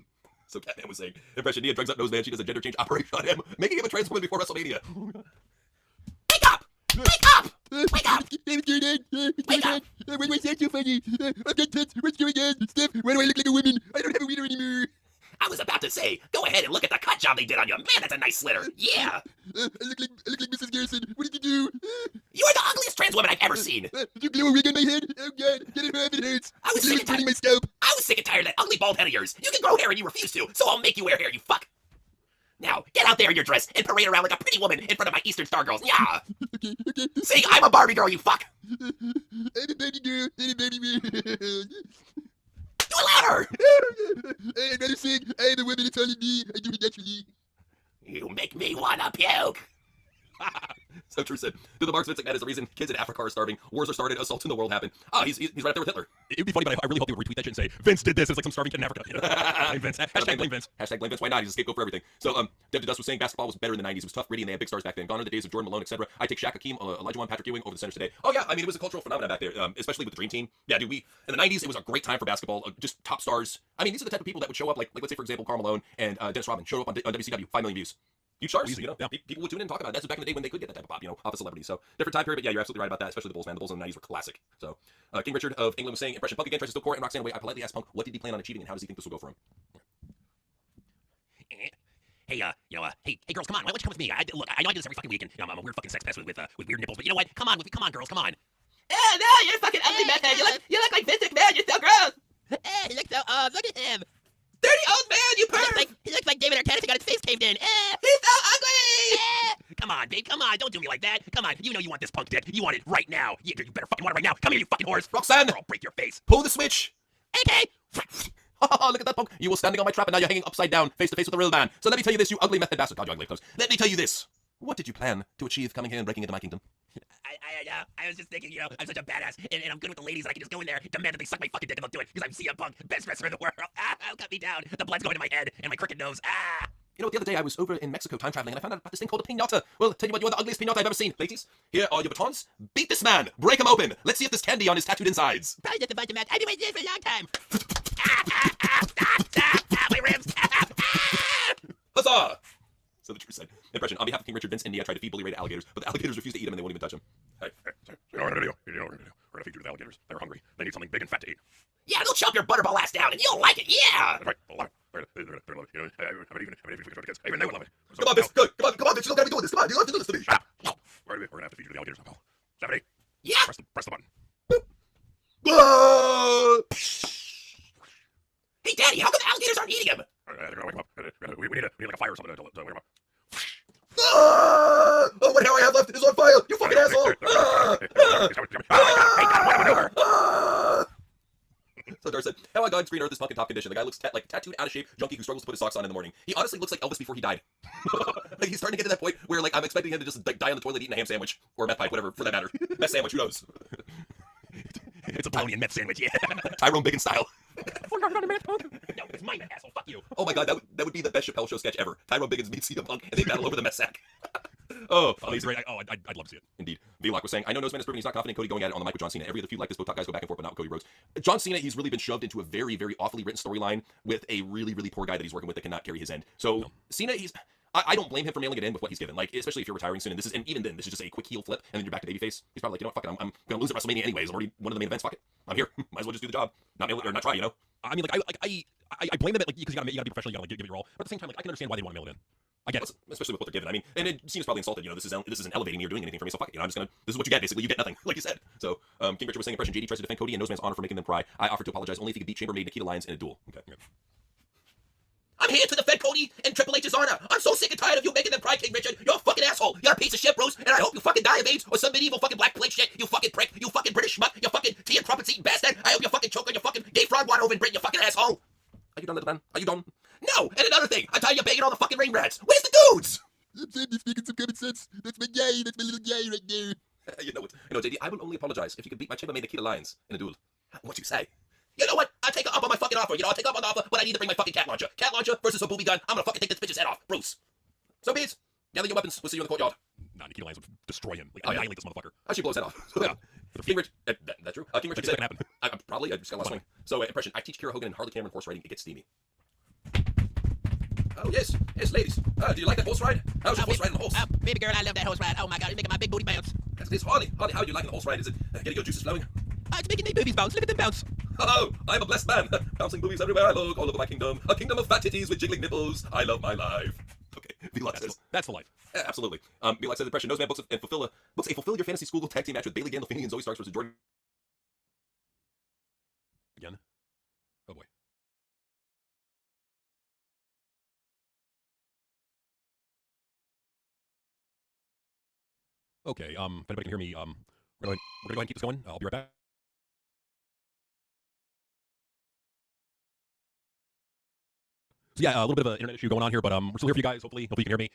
So Catman was saying, impression Nia drugs up Nose Man. She does a gender change operation on him, making him a trans woman before WrestleMania. Wake up! Wake up! Wake up! Wake up! Why do I sound so funny? I've got tits. What's going on? Steph, why do I look like a woman? I don't have a wiener anymore. I was about to say, go ahead and look at the cut job they did on you. Man, that's a nice slitter. Yeah. I look like Mrs. Garrison. What did you do? You are the ugliest trans woman I've ever seen. Did you glue a wig on my head? Oh god, get it off, it hurts. I was sick and tired. My scalp. I was sick and tired of that ugly bald head of yours. You can grow hair and you refuse to, so I'll make you wear hair, you fuck. Now, get out there in your dress and parade around like a pretty woman in front of my Eastern Star girls. Yeah. Okay. Sing, I'm a Barbie girl, you fuck. I'm a baby girl. I'm a baby girl. Do it louder. I'd rather sing. I am a woman, it's only me. I do it naturally. You make me wanna puke. So true said. Do the marks Vince McMahon is the reason kids in Africa are starving, wars are started, assaults in the world happen. Ah, he's right up there with Hitler. It'd be funny, but I really hope they would retweet that shit and say, Vince did this. It's like some starving kid in Africa. You know? Blame Vince. Hashtag blame Vince. Hashtag blame Vince. Why not? He's a scapegoat for everything. So, Dev to Dust was saying basketball was better in the 90s. It was tough, gritty, and they had big stars back then. Gone are the days of Jordan Malone, etc. I take Shaq Hakeem, Elijah Wan, Patrick Ewing over the centers today. Oh, yeah. I mean, it was a cultural phenomenon back there, especially with the Dream Team. Yeah, dude, in the 90s, it was a great time for basketball. Just top stars. I mean, these are the type of people that would show up, like let's say, for example, Karl Malone and Dennis Rodman showed up on WCW, 5 million views. Huge stars, you know, yeah. People would tune in and talk about it. That's back in the day when they could get that type of pop, you know, off a celebrity. So, different time period, but yeah, you're absolutely right about that, especially the Bulls, man. The Bulls in the 90s were classic. So, King Richard of England was saying, impression, Punk again tries to steal court and Roxanne away. I politely asked Punk, what did he plan on achieving and how does he think this will go for him? Hey, hey, girls, come on. Why don't you come with me? Look, I know I do this every fucking week, and I'm a weird fucking sex pest with weird nipples, but you know what? Come on, girls, come on. No, you're fucking ugly, meth head. You look like Vince McMahon. You're so gross. He looks so, look at him. Dirty old man, you perv. He looks like David Arquette if he got his face caved in. He's so ugly. Come on, babe, come on. Don't do me like that. Come on, you know you want this punk dick. You want it right now. You better fucking want it right now. Come here, you fucking horse. Roxanne! Or I'll break your face. Pull the switch! Okay. Look at that, Punk. You were standing on my trap and now you're hanging upside down, face to face with the real man. So let me tell you this, you ugly method bastard. God, you ugly clothes. Let me tell you this. What did you plan to achieve coming here and breaking into my kingdom? I was just thinking, I'm such a badass, and I'm good with the ladies, and I can just go in there, demand that they suck my fucking dick, and they'll do it, because I'm CM Punk, best wrestler in the world. Cut me down. The blood's going to my head, and my crooked nose. You know, the other day I was over in Mexico time traveling, and I found out about this thing called a piñata. Well, tell you what, you're the ugliest piñata I've ever seen. Ladies, here are your batons. Beat this man. Break him open. Let's see if there's candy on his tattooed insides. Probably just a bunch of meth. I've been waiting for a long time. My ribs. Huzzah! So the true said. Impression. On behalf of King Richard, Vince India tried to feed bully rated alligators, but the alligators refused to eat him and they won't even touch him. Hey, you know what we're gonna do? You know what we're gonna do? We're gonna feed you to the alligators. They're hungry. They need something big and fat to eat. Yeah, they'll chop your butterball ass down, and you'll like it. Yeah. That's right. They'll love it. They're gonna love it. You know, I haven't even the kids. Even they would love it. So, Come on, Vince. Come on, Vince. You don't gotta be doing this. Come on, you don't have to do this to me. Shut up. No. We're gonna have to feed you to the alligators now, pal. Stephanie. Yeah. Press the button. Hey, Daddy, how come the alligators aren't eating him? They're gonna wake him up. We need like a fire or something to wake him up. Oh, what hair I have left is on fire. You fucking asshole. So Dar said, how on God's green earth is Punk in top condition? The guy looks like a tattooed, out of shape junkie who struggles to put his socks on in the morning. He honestly looks like Elvis before he died. Like he's starting to get to that point where like I'm expecting him to just like die on the toilet eating a ham sandwich or a meth pipe, whatever for that matter. Meth sandwich, who knows? It's a bologna and meth sandwich, yeah. Tyrone Biggins style. No, it's my meth, asshole. Fuck you. Oh my God, that would be the best Chappelle Show sketch ever. Tyrone Biggins meets CM Punk and they battle over the meth sack. Oh, He's great. I'd love to see it. Indeed. V-Lock was saying, I know Noseman is proven he's not confident in Cody going at it on the mic with John Cena. Every other feud like this, both top guys go back and forth, but not with Cody Rhodes. John Cena, he's really been shoved into a very, very awfully written storyline with a really, really poor guy that he's working with that cannot carry his end. So Cena, I don't blame him for mailing it in with what he's given. Like, especially if you're retiring soon, and even then, this is just a quick heel flip, and then you're back to babyface. He's probably like, you know what, fuck it, I'm gonna lose at WrestleMania anyways. I'm already one of the main events. Fuck it, I'm here. Might as well just do the job. Not mail it or not try, you know. I mean, I blame them because you gotta be professional. You gotta give it your all. But at the same time, like I can understand why they want to mail it in. I get it. Especially with what they're given. I mean, and it seems probably insulted. You know, this isn't elevating me or doing anything for me. So fuck it. You know, I'm just gonna. This is what you get. Basically, you get nothing, like you said. So, King Richard was saying, impression. JD tries to defend Cody and Noseman's honor for making them cry. I offered to apologize only if he could beat Chambermaid Nikita Lyons in a duel. Okay. Yeah. I'm here to defend Cody and Triple H's honor. I'm so sick and tired of you making them cry, King Richard. You're a fucking asshole. You're a piece of shit, Bruce. And I hope you fucking die of AIDS or some medieval fucking black plague shit. You fucking prick. You fucking British schmuck. You fucking tea and crumpets eating bastard. I hope you fucking choke on your fucking gay frog water over in Britain. You fucking asshole. Are you done, little man? Are you done? No. And another thing. I'm tired of you banging all the fucking ring rats. Where's the dudes? I'm saying you're speaking some common sense. That's my guy. That's my little guy right there. You know what? JD, I will only apologize if you could beat my chambermaid Nikita Lyons in a duel. What you say? You know what? I'll take up on my fucking offer. You know, I'll take up on the offer, but I need to bring my fucking cat launcher. Cat launcher versus a booby gun. I'm gonna fucking take this bitch's head off. Bruce. So, Beats, gather your weapons. We'll see you in the courtyard. Nah, Nikita Lyons would destroy him. Like, annihilate this motherfucker. How she blows head off. Yeah. King Richard, that's true. King Richard said, happen. Probably, I just got lost swing. So, impression. I teach Kira Hogan and Harley Cameron horse riding. It gets steamy. Oh, yes, ladies. Do you like that horse ride? How's your horse riding the horse? Baby girl, I love that horse ride. Oh my God, it's making my big booty bounce. Yes, Harley, how are you liking the horse ride? Is it getting your juices flowing? It's making my boobies bounce. Look at them bounce. Oh, I'm a blessed man. Bouncing boobies everywhere I look, all over my kingdom. A kingdom of fat titties with jiggling nipples. I love my life. Okay, V-Lock says. That's the life. Yeah, absolutely. V-Lock says, impression. Noseman books a fulfill your fantasy school tag team match with Bailey Gandolfini and Zoe Starks versus Jordan. Again? Oh boy. Okay, if anybody can hear me, we're gonna go ahead and keep this going. I'll be right back. So yeah, a little bit of an internet issue going on here, but we're still here for you guys. Hopefully you can hear me.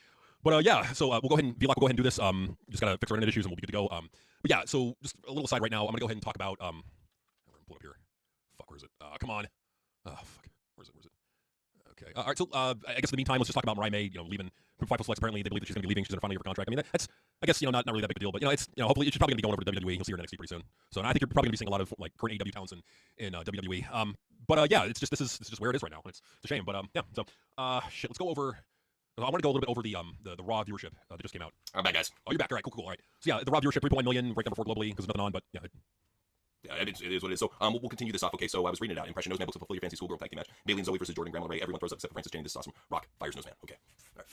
But yeah, so we'll go ahead and Vlock will go ahead and do this. Just gotta fix our internet issues and we'll be good to go. But yeah, so just a little aside right now. I'm gonna go ahead and talk about pull it up here. Fuck, where is it? Come on. Oh fuck, where is it? Okay. All right. So I guess in the meantime, let's just talk about Mariah May. Leaving from 5 Flex. Apparently, they believe that she's gonna be leaving. She's in the final year of her contract. I mean, that's I guess not really that big a deal. But it's hopefully she's probably gonna be going over to WWE. You'll see her in NXT pretty soon. So and I think you're probably gonna be seeing a lot of like current AEW talents in WWE. But yeah, it's just where it is right now. It's a shame. But yeah. So shit. Let's go over. I want to go a little bit over the Raw viewership that just came out. I'm back, guys. Oh, you're back. All right, cool. All right. So yeah, the Raw viewership 3.1 million, ranked number 4 globally because there's nothing on. But yeah. Yeah, it is what it is. So we'll continue this off. Okay, so I was reading it out. Impression Nose Man books up a fully fancy schoolgirl tag team match. Bailey and Zoe versus Jordan Grandma Ray. Everyone throws up except for Francis Jane. This is awesome. Rock fires Nose Man. Okay. All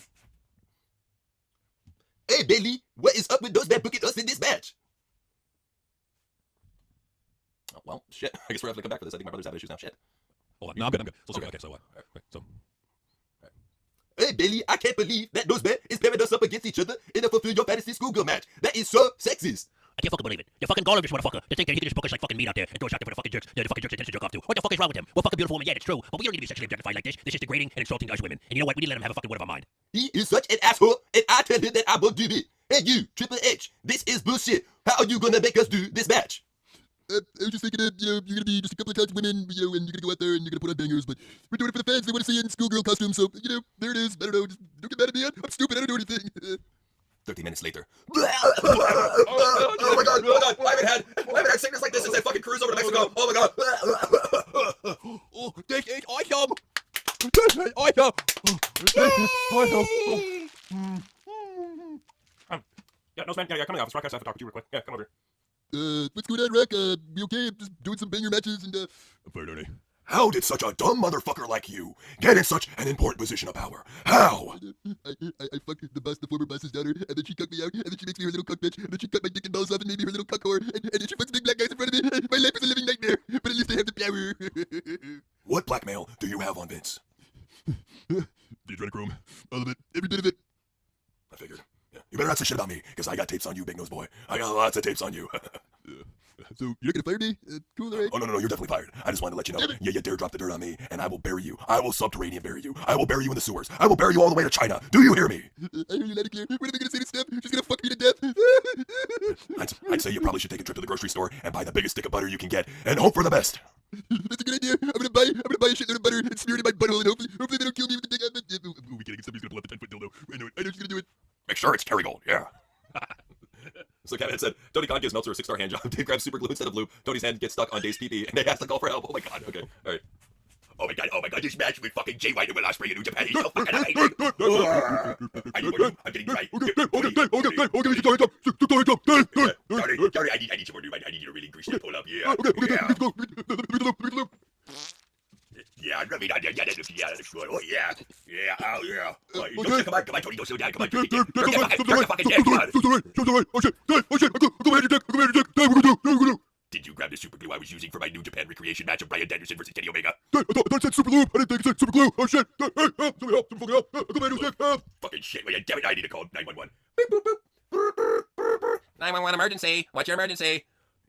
right. Hey Bailey, what is up with Nose Man booking us in this match? Oh, well, shit. I guess we're having to come back for this. I think my brother's having issues now. Shit. Hold on. No, I'm good. Okay. So so. Hey Bailey, I can't believe that Nose Man is pairing us up against each other in a fulfill your fantasy schoolgirl match. That is so sexist. I can't fucking believe it. You're fucking garbage, motherfucker. To think that he can just book us like fucking meat out there and throw us out there for the fucking jerks. The fucking jerks that to jerk off to. What the fuck is wrong with him? We're fucking beautiful women, yeah, it's true. But we don't need to be sexually objectified like this. This is degrading and insulting to us women. And you know what? We need to let him have a fucking word of our mind. He is such an asshole, and I tell him that I won't do it. Hey you, Triple H, this is bullshit. How are you gonna make us do this match? I was just thinking that, you're gonna be just a couple of times women, and you're gonna go out there and you're gonna put on bangers, but we're doing it for the fans. They want to see you in schoolgirl costume, so, there it is. I don't know, just don't get mad at me. I'm stupid, I don't know anything. 30 minutes later. Oh my god, I haven't had sickness like this since I fucking cruised over to Mexico. Oh my god. Oh, this is awesome. This is awesome. Yeah, Nose Man, yeah, come on, this broadcast, I have to talk to you real quick. Yeah, come over. What's going on, Rock? We okay? Just doing some banger matches and, I'm fine, Ernie. How did such a dumb motherfucker like you get in such an important position of power? How? I fucked the boss, the former boss's daughter, and then she cucked me out, and then she makes me her little cuck bitch, and then she cut my dick and balls off and made me her little cuck whore, and then she puts big black guys in front of me. My life is a living nightmare, but at least I have the power. What blackmail do you have on Vince? The adrenochrome. All of it. Every bit of it. I figured. Yeah. You better not say shit about me, because I got tapes on you, big nose boy. I got lots of tapes on you. So, you're not gonna fire me? Cool, alright. Oh, no, you're definitely fired. I just wanted to let you know. Yeah, you dare drop the dirt on me, and I will bury you. I will subterranean bury you. I will bury you in the sewers. I will bury you all the way to China. Do you hear me? I hear you loud and clear. What am I gonna say to Steph? She's gonna fuck me to death. I'd say you probably should take a trip to the grocery store and buy the biggest stick of butter you can get, and hope for the best. That's a good idea. I'm gonna buy a shitload of butter and smear it in my butthole, and hopefully they don't kill me with the dick. Oh, we kidding. Somebody's gonna pull out the 10-foot dildo. I know she's gonna do it. Make sure it's Kerrygold, yeah. So Kevin said, Tony Khan gives Meltzer a 6-star hand job. Dave grabs super glue instead of lube. Tony's hand gets stuck on Dave's pee and they has to call for help. Oh my god, okay, alright. Oh my god, this match with fucking Jay White and Will Ospreay in New Japan is so fucking amazing. I need more lube. I'm getting dry. Sorry, I need some more lube. I need you to really grease that pull up, yeah. Yeah, I mean, yeah, that looks good. Oh, yeah. Yeah, oh, yeah. Oh, come on, Tony, don't slow down. Come on, jerk the fucking dick, come on. Oh, shit. Go ahead, Dick. What are we gonna do? Did you grab the super glue I was using for my New Japan recreation match of Bryan Danielson versus Kenny Omega? I thought it said super lube. I didn't think it said super glue. Oh, shit. Hey, somebody help. Somebody fucking help. Come here, Dick. Fucking shit, well, damn it, I need to call 911. 911 emergency. What's your emergency?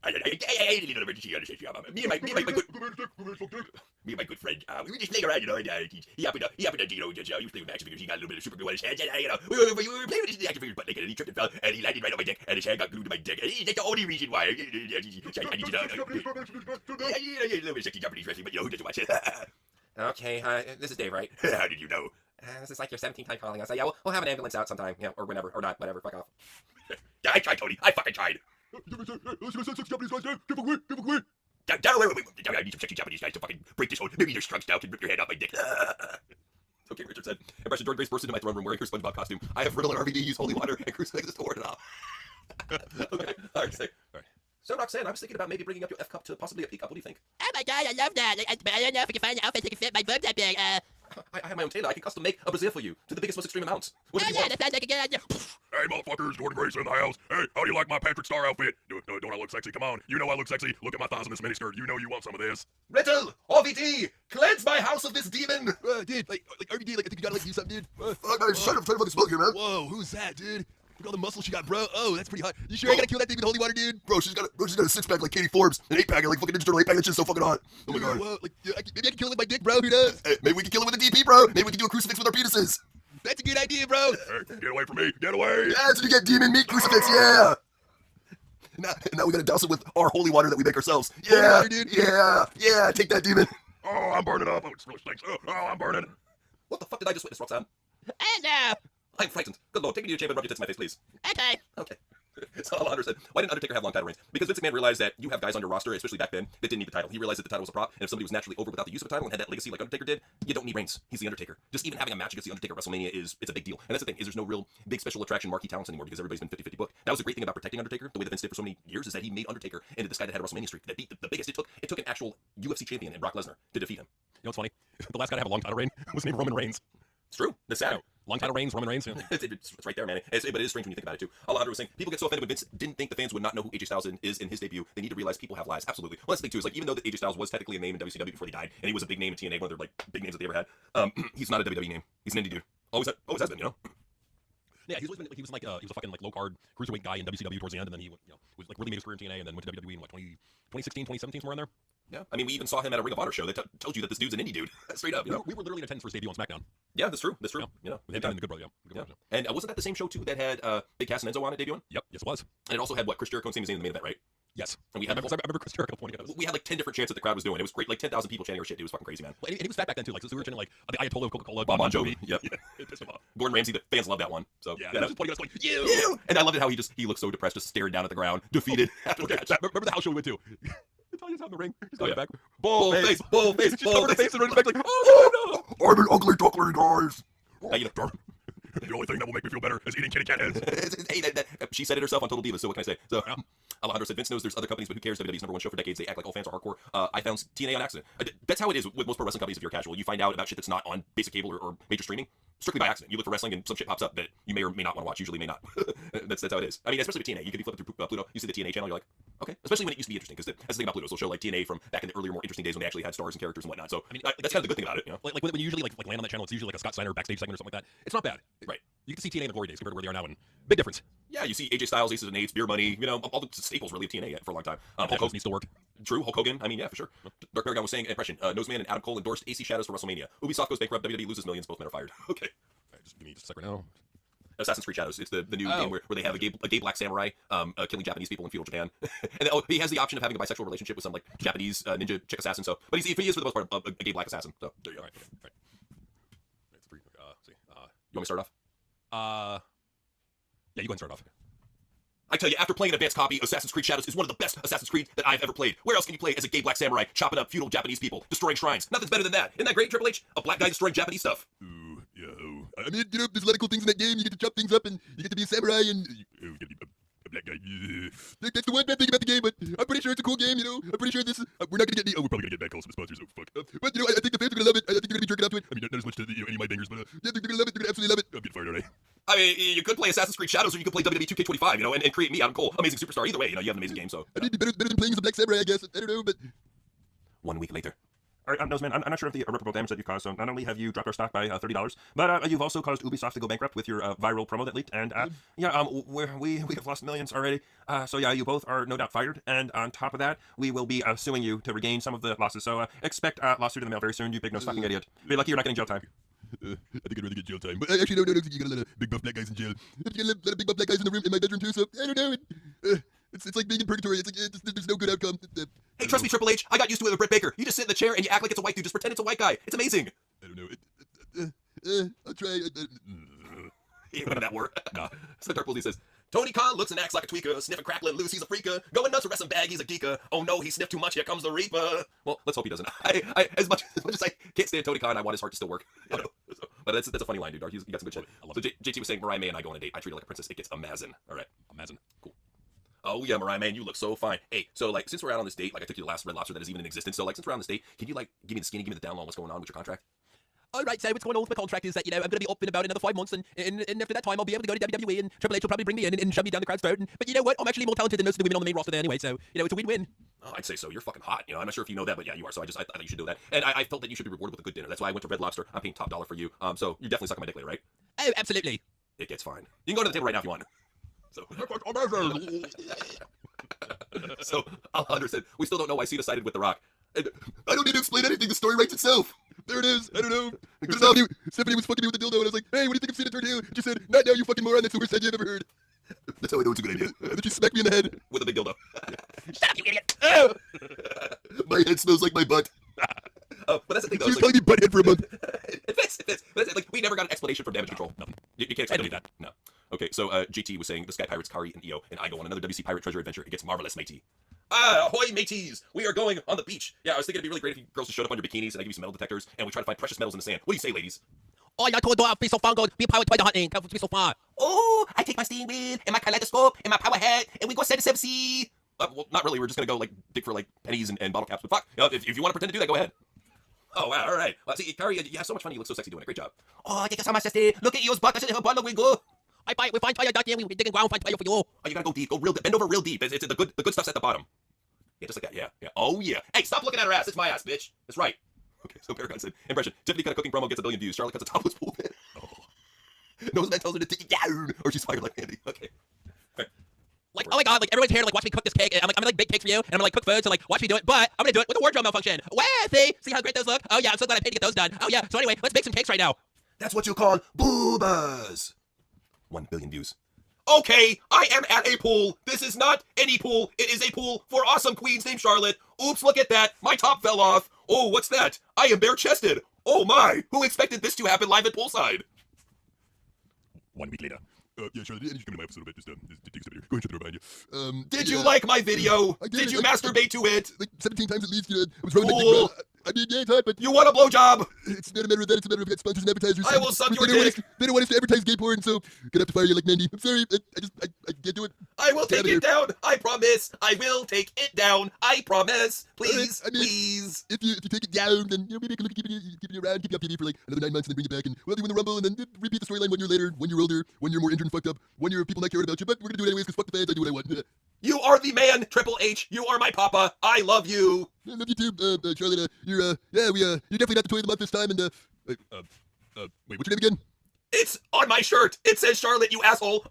I need an emergency. Me and my good friend, we were just playing around, and he happened to, he was playing with action figures. He got a little bit of super glue on his hands, and we were playing with his action figures, but naked, and he tripped and fell, and he landed right on my dick, and his hand got glued to my dick. And that's the only reason why. I need you to a little bit of sexy Japanese wrestling, but who doesn't watch it? Okay, this is Dave, right? How did you know? This is like your 17th time calling us. Yeah, we'll have an ambulance out sometime, yeah, or whenever, or not, whatever, fuck off. Yeah, I tried, Tony. I fucking tried. I need some sexy Japanese guys to fucking break this hold. Maybe their trunks down and rip your head out my dick. Okay, Richard said, Impression Jordan Grace burst into my throne room wearing her SpongeBob costume. I have Riddle and RVD use holy water and crucifix to ward it off. Okay, alright, sick. Alright. So Roxanne, I was thinking about maybe bringing up your F cup to possibly a P cup. What do you think? Oh my god, I love that. But I don't know if I can find an outfit that can fit my boobs that big. I have my own tailor. I can custom make a brassiere for you to the biggest, most extreme amounts. What do you want? That sounds like a good idea. Hey, motherfuckers, Jordan Grace in the house. Hey, how do you like my Patrick Star outfit? Don't I look sexy? Come on. You know I look sexy. Look at my thighs in this miniskirt. You know you want some of this. Riddle, RVD, cleanse my house of this demon. Dude, like RVD, like I think you gotta do something, dude. Fuck, man, shut up, I'm trying to fucking smoke here, man. Whoa, who's that, dude? Look at all the muscle she got, bro. Oh, that's pretty hot. You sure I gotta kill that thing with holy water, dude? Bro, she's got a 6-pack like Katie Forbes, an 8-pack like fucking Ninja Turtle 8-pack. That shit's so fucking hot. Oh my god. Well, like, maybe I can kill it with my dick, bro. Who knows? Hey, maybe we can kill it with a DP, bro. Maybe we can do a crucifix with our penises. That's a good idea, bro. Hey, get away from me. Get away. Yeah, so you get demon meat crucifix, yeah. Now we gotta douse it with our holy water that we make ourselves. Yeah, water, dude. yeah, take that demon. Oh, I'm burning up. Oh, it really stinks. Oh, I'm burning. What the fuck did I just witness, Roxanne? And I'm frightened. Good lord, take me to your chamber and rub your tits in my face, please. okay. Okay. So Alejandro said, why didn't Undertaker have long title reigns? Because Vince McMahon realized that you have guys on your roster, especially back then, that didn't need the title. He realized that the title was a prop, and if somebody was naturally over without the use of a title and had that legacy like Undertaker did, you don't need reigns. He's the Undertaker. Just even having a match against the Undertaker at WrestleMania it's a big deal. And that's the thing, is there's no real big special attraction marquee talents anymore because everybody's been 50-50 booked. That was the great thing about protecting Undertaker, the way that Vince did for so many years, is that he made Undertaker into this guy that had a WrestleMania streak that beat the biggest. It took an actual UFC champion in Brock Lesnar to defeat him. You know what's funny? The last guy to have a long title reign was named Roman Reigns. It's true. That's sad. Long title reigns, Roman Reigns. Yeah. It's right there, man. But it is strange when you think about it, too. Alejandro was saying, people get so offended when Vince didn't think the fans would not know who AJ Styles is in his debut. They need to realize people have lives. Absolutely. Well, that's the thing, too, is like, even though that AJ Styles was technically a name in WCW before he died, and he was a big name in TNA, one of their, like, big names that they ever had, he's not a WWE name. He's an indie dude. Always has been, you know? Yeah, he's always been, he was like, he was a fucking, like, low-card cruiserweight guy in WCW towards the end, and then he, was, like, really made his career in TNA, and then went to WWE in, what, 2016, 2017, somewhere in there? Yeah. I mean, we even saw him at a Ring of Honor show that told you that this dude's an indie dude. Straight up, you know? We were literally in attendance for his debut on SmackDown. Yeah, that's true. Yeah. You know, With him and the Good Brothers, yeah. And wasn't that the same show, too, that had Big Cass and Enzo on it debuting? Yep, yes it was. And it also had, what, Chris Jericho and Sami Zayn in the main event, right? Yes. And we I had remember Chris Jericho pointing at us. We had like 10 different chants that the crowd was doing. It was great. Like 10,000 people chanting our shit. It was fucking crazy, man. Well, and he was fat back then, too. Like, so we were chanting, like, the Ayatollah of Coca-Cola. Bon Jovi. Yep. Yeah, it pissed him off. Gordon Ramsay, the fans love that one. So yeah, was pointing at us going, you! And I loved it how he looked so depressed, just staring down at the ground, defeated after the match. Remember the house show we went to? Italia's out in the ring. He's going back. Bull face. She's covered her face and running back like, oh no! I'm an ugly duckling, guys. You know, the only thing that will make me feel better is eating kitty cat heads. Hey, she said it herself on Total Divas, so what can I say? So, Alejandro said, Vince knows there's other companies, but who cares? WWE's #1 show for decades. They act like all fans are hardcore. I found TNA on accident. That's how it is with most pro wrestling companies if you're casual. You find out about shit that's not on basic cable or major streaming strictly by accident. You look for wrestling and some shit pops up that you may or may not want to watch, usually may not. that's how it is. I mean, especially with TNA. You could be flipping through Pluto, you see the TNA channel, you're like, okay. Especially when it used to be interesting, because that's the thing about Pluto. So it'll show like TNA from back in the earlier, more interesting days when they actually had stars and characters and whatnot. So, I mean, that's kind of the good thing about it, you know? Like when you usually like land on that channel, it's usually like a Scott Steiner backstage segment or something like that. It's not bad. Right. You can see TNA in the glory days compared to where they are now, and big difference. Yeah, you see AJ Styles, Aces and Eights, Beer Money, you know, all the staples really of TNA for a long time. Hulk Hogan still work. True, Hulk Hogan. I mean, yeah, for sure. Dark Paragon was saying, impression, Noseman and Adam Cole endorsed AC Shadows for WrestleMania. Ubisoft goes bankrupt, WWE loses millions, both men are fired. Okay. Alright, just give me just a second now. Assassin's Creed Shadows. It's the new game where they have a gay black samurai killing Japanese people in feudal Japan. And he has the option of having a bisexual relationship with some like Japanese ninja chick assassin. So, but he is for the most part a gay black assassin. So there you go. All right. It's free. See. You want me to start off? Yeah, you go ahead and start off. I tell you, after playing an advanced copy, Assassin's Creed Shadows is one of the best Assassin's Creed that I've ever played. Where else can you play as a gay black samurai, chopping up feudal Japanese people, destroying shrines? Nothing's better than that. Isn't that great, Triple H? A black guy destroying Japanese stuff. Ooh, yeah. I mean, you know, there's a lot of cool things in that game. You get to chop things up, and you get to be a samurai, and you get to be a black guy. Yeah. That's the one bad thing about the game, but I'm pretty sure it's a cool game, you know? I'm pretty sure this we're not gonna get any, we're probably gonna get bad calls from sponsors, oh fuck. But, you know, I think the fans are gonna love it. I think they're gonna be jerking off to it. I mean, not as much to, any of my bangers, but, yeah, they're gonna love it. They're gonna absolutely love it. I'm getting fired already. I mean, you could play Assassin's Creed Shadows, or you could play WWE 2K25, you know, and create me, Adam Cole, amazing superstar. Either way, you know, you have an amazing game, so. I mean, better than playing as a black samurai, I guess. I don't know, but. 1 week later. All right, Noseman, I'm not sure of the irreparable damage that you've caused, so not only have you dropped our stock by $30, but you've also caused Ubisoft to go bankrupt with your viral promo that leaked, and we have lost millions already, so yeah, you both are no doubt fired, and on top of that, we will be suing you to regain some of the losses, so expect a lawsuit in the mail very soon, you big nose fucking idiot. Be lucky you're not getting jail time. I think I'd rather get jail time. But actually, no, you got a lot of big buff black guys in jail. You got a lot of big buff black guys in my bedroom too, so I don't know. It's like being in purgatory. It's like there's no good outcome. Hey, trust me, Triple H. I got used to it with Britt Baker. You just sit in the chair and you act like it's a white dude. Just pretend it's a white guy. It's amazing. I don't know. I'll try. He ain't none of that word. Nah. So Dark Bully says, Tony Khan looks and acts like a tweaker, sniffing, crackling loose. He's a freaker, going nuts with wrestling bag. He's a geeker. Oh no, he sniffed too much. Here comes the Reaper. Well, let's hope he doesn't. I as much as I can't stand Tony Khan, I want his heart to still work. You know? But that's a funny line, dude. You got some good shit. So JT was saying, Mariah May and I go on a date. I treat her like a princess. It gets amazing. All right, amazing. Cool. Oh yeah, Mariah May, you look so fine. Hey, so like since we're out on this date, like I took you to the last Red Lobster that is even in existence. So like since we're on this date, can you like give me the skinny, give me the down low on what's going on with your contract? Alright, so what's going on with my contract is that, you know, I'm going to be up in about another 5 months, and after that time I'll be able to go to WWE, and Triple H will probably bring me in and shove me down the crowd's throat. But you know what? I'm actually more talented than most of the women on the main roster there anyway, so, you know, it's a win-win. Oh, I'd say so. You're fucking hot. You know, I'm not sure if you know that, but yeah, you are. So I thought you should do that. And I felt that you should be rewarded with a good dinner. That's why I went to Red Lobster. I'm paying top dollar for you. So you're definitely sucking my dick later, right? Oh, absolutely. It gets fine. You can go to the table right now if you want. So, so Alejandro said, we still don't know why Cena sided with The Rock. And I don't need to explain anything. The story writes itself. There it is. I don't know. Stephanie was fucking me with the dildo, and I was like, hey, what do you think of seeing a tornado? And she said, not now, you fucking moron. That's the worst idea I've ever heard. That's how I know it's a good idea. And then she smacked me in the head. With a big dildo. Shut up, you idiot! My head smells like my butt. But that's the thing, though. She was calling me butthead for a month. It fits. But like, we never got an explanation from Damage Control. Nothing. You can't explain that. No. Okay, so GT was saying the Sky Pirates, Kari, and Io, and I go on another WC Pirate treasure adventure. It gets marvelous, matey. Ahoy, mateys! We are going on the beach. Yeah, I was thinking it'd be really great if you girls just showed up on your bikinis and I give you some metal detectors, and we try to find precious metals in the sand. What do you say, ladies? Oh, yeah, cool, be so fun, go be a pirate by the hunting. That would be so fun. Oh, I take my steering wheel and my kaleidoscope and my power hat and we go set a sea. Well, not really. We're just gonna go like dig for like pennies and bottle caps. But fuck, if you want to pretend to do that, go ahead. Oh wow, all right. Well, see, Kari, you have so much fun. You look so sexy doing it. Great job. Oh, thank you so much, sister. Look at Io's butt. That's her butt. Look, we go. We find fire down there. We digging ground, find fire for you. Oh, you gotta go deep. Go real. Bend over real deep. It's the good stuff's at the bottom. Yeah, just like that. Yeah. Oh yeah. Hey, stop looking at her ass. It's my ass, bitch. That's right. Okay, so Paragon said, impression. Tiffany cut a cooking promo, gets 1 billion views. Charlotte cuts a topless pool pit. Oh. Noseman tells her to take it down, or she's fired like Andy. Okay. Like, oh my god, like everyone's here to like watch me cook this cake. I'm gonna like bake cakes for you, and I'm gonna like cook food, so like watch me do it. But I'm gonna do it with a wardrobe malfunction. Wow, see how great those look? Oh yeah, I'm so glad I paid to get those done. Oh yeah. So anyway, let's bake some cakes right now. That's what you call boobas. 1 billion views. Okay, I am at a pool. This is not any pool. It is a pool for awesome queens named Charlotte. Oops, look at that. My top fell off. Oh, what's that? I am bare-chested. Oh my, who expected this to happen live at poolside? 1 week later. Yeah, Charlotte, you should come to my office a little bit. Just take a step here. Go and shut the door behind you. Did you like my video? I Did you masturbate to it? Like 17 times at least. I was wrong. Cool. I mean, yeah, it's hot, but You want a blowjob? it's not a matter of that. It's a matter of get sponsors and advertisers. I will suck your They don't want dick. they don't want us to advertise gay porn, so gonna have to fire you like Mandy. I'm sorry. I can't do it. I will take Get it out down. I promise. I will take it down. I promise. Please, I mean, please. If you take it down, then maybe I can look at keeping you around, keep you on TV for like another 9 months, and then bring you back, and we'll have you win the Rumble, and then repeat the storyline 1 year later, 1 year older, 1 year more injured and fucked up, 1 year of people not caring about you. But we're gonna do it anyways, because fuck the fans. I do what I want. You are the man, Triple H. You are my papa. I love you. I love you too, Charlotte. You're you're definitely not the toy of the month this time. And wait, what's your name again? It's on my shirt. It says Charlotte, you asshole.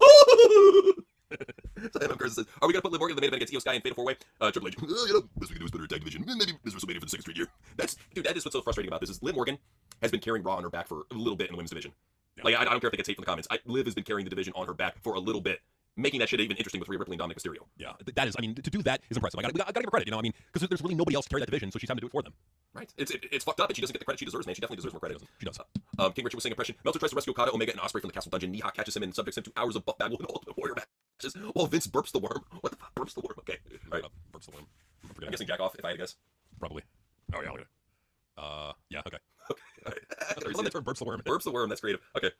Simon Curtis says, are we going to put Liv Morgan in the main event against Io Sky and Fatal 4-Way? Triple H. Best we can do is put her in tag division. Maybe this WrestleMania for the 2nd straight year. Dude, that is what's so frustrating about this is Liv Morgan has been carrying Raw on her back for a little bit in the women's division. Yeah. Like, I don't care if they get hate from the comments. Liv has been carrying the division on her back for a little bit, making that shit even interesting with Rhea Ripley and Dominic Mysterio. Yeah, that is, I mean, to do that is impressive. I gotta give her credit, you know, I mean, because there's really nobody else to carry that division, so she's having to do it for them. Right. It's fucked up, and she doesn't get the credit she deserves, man. She definitely deserves more credit. She does. King Richard was saying impression. Meltzer tries to rescue Okada, Omega, and Ospreay from the castle dungeon. Nihawk catches him and subjects him to hours of buff battle and Ultimate Warrior matches. While Vince burps the worm. What the fuck? Burps the worm. Okay. All right. Burps the worm. I'm guessing jack off, if I had to guess. Probably. Oh, yeah, okay. Yeah, okay. Okay. All right. I love the term burps the worm. Burps the worm. That's creative. Okay.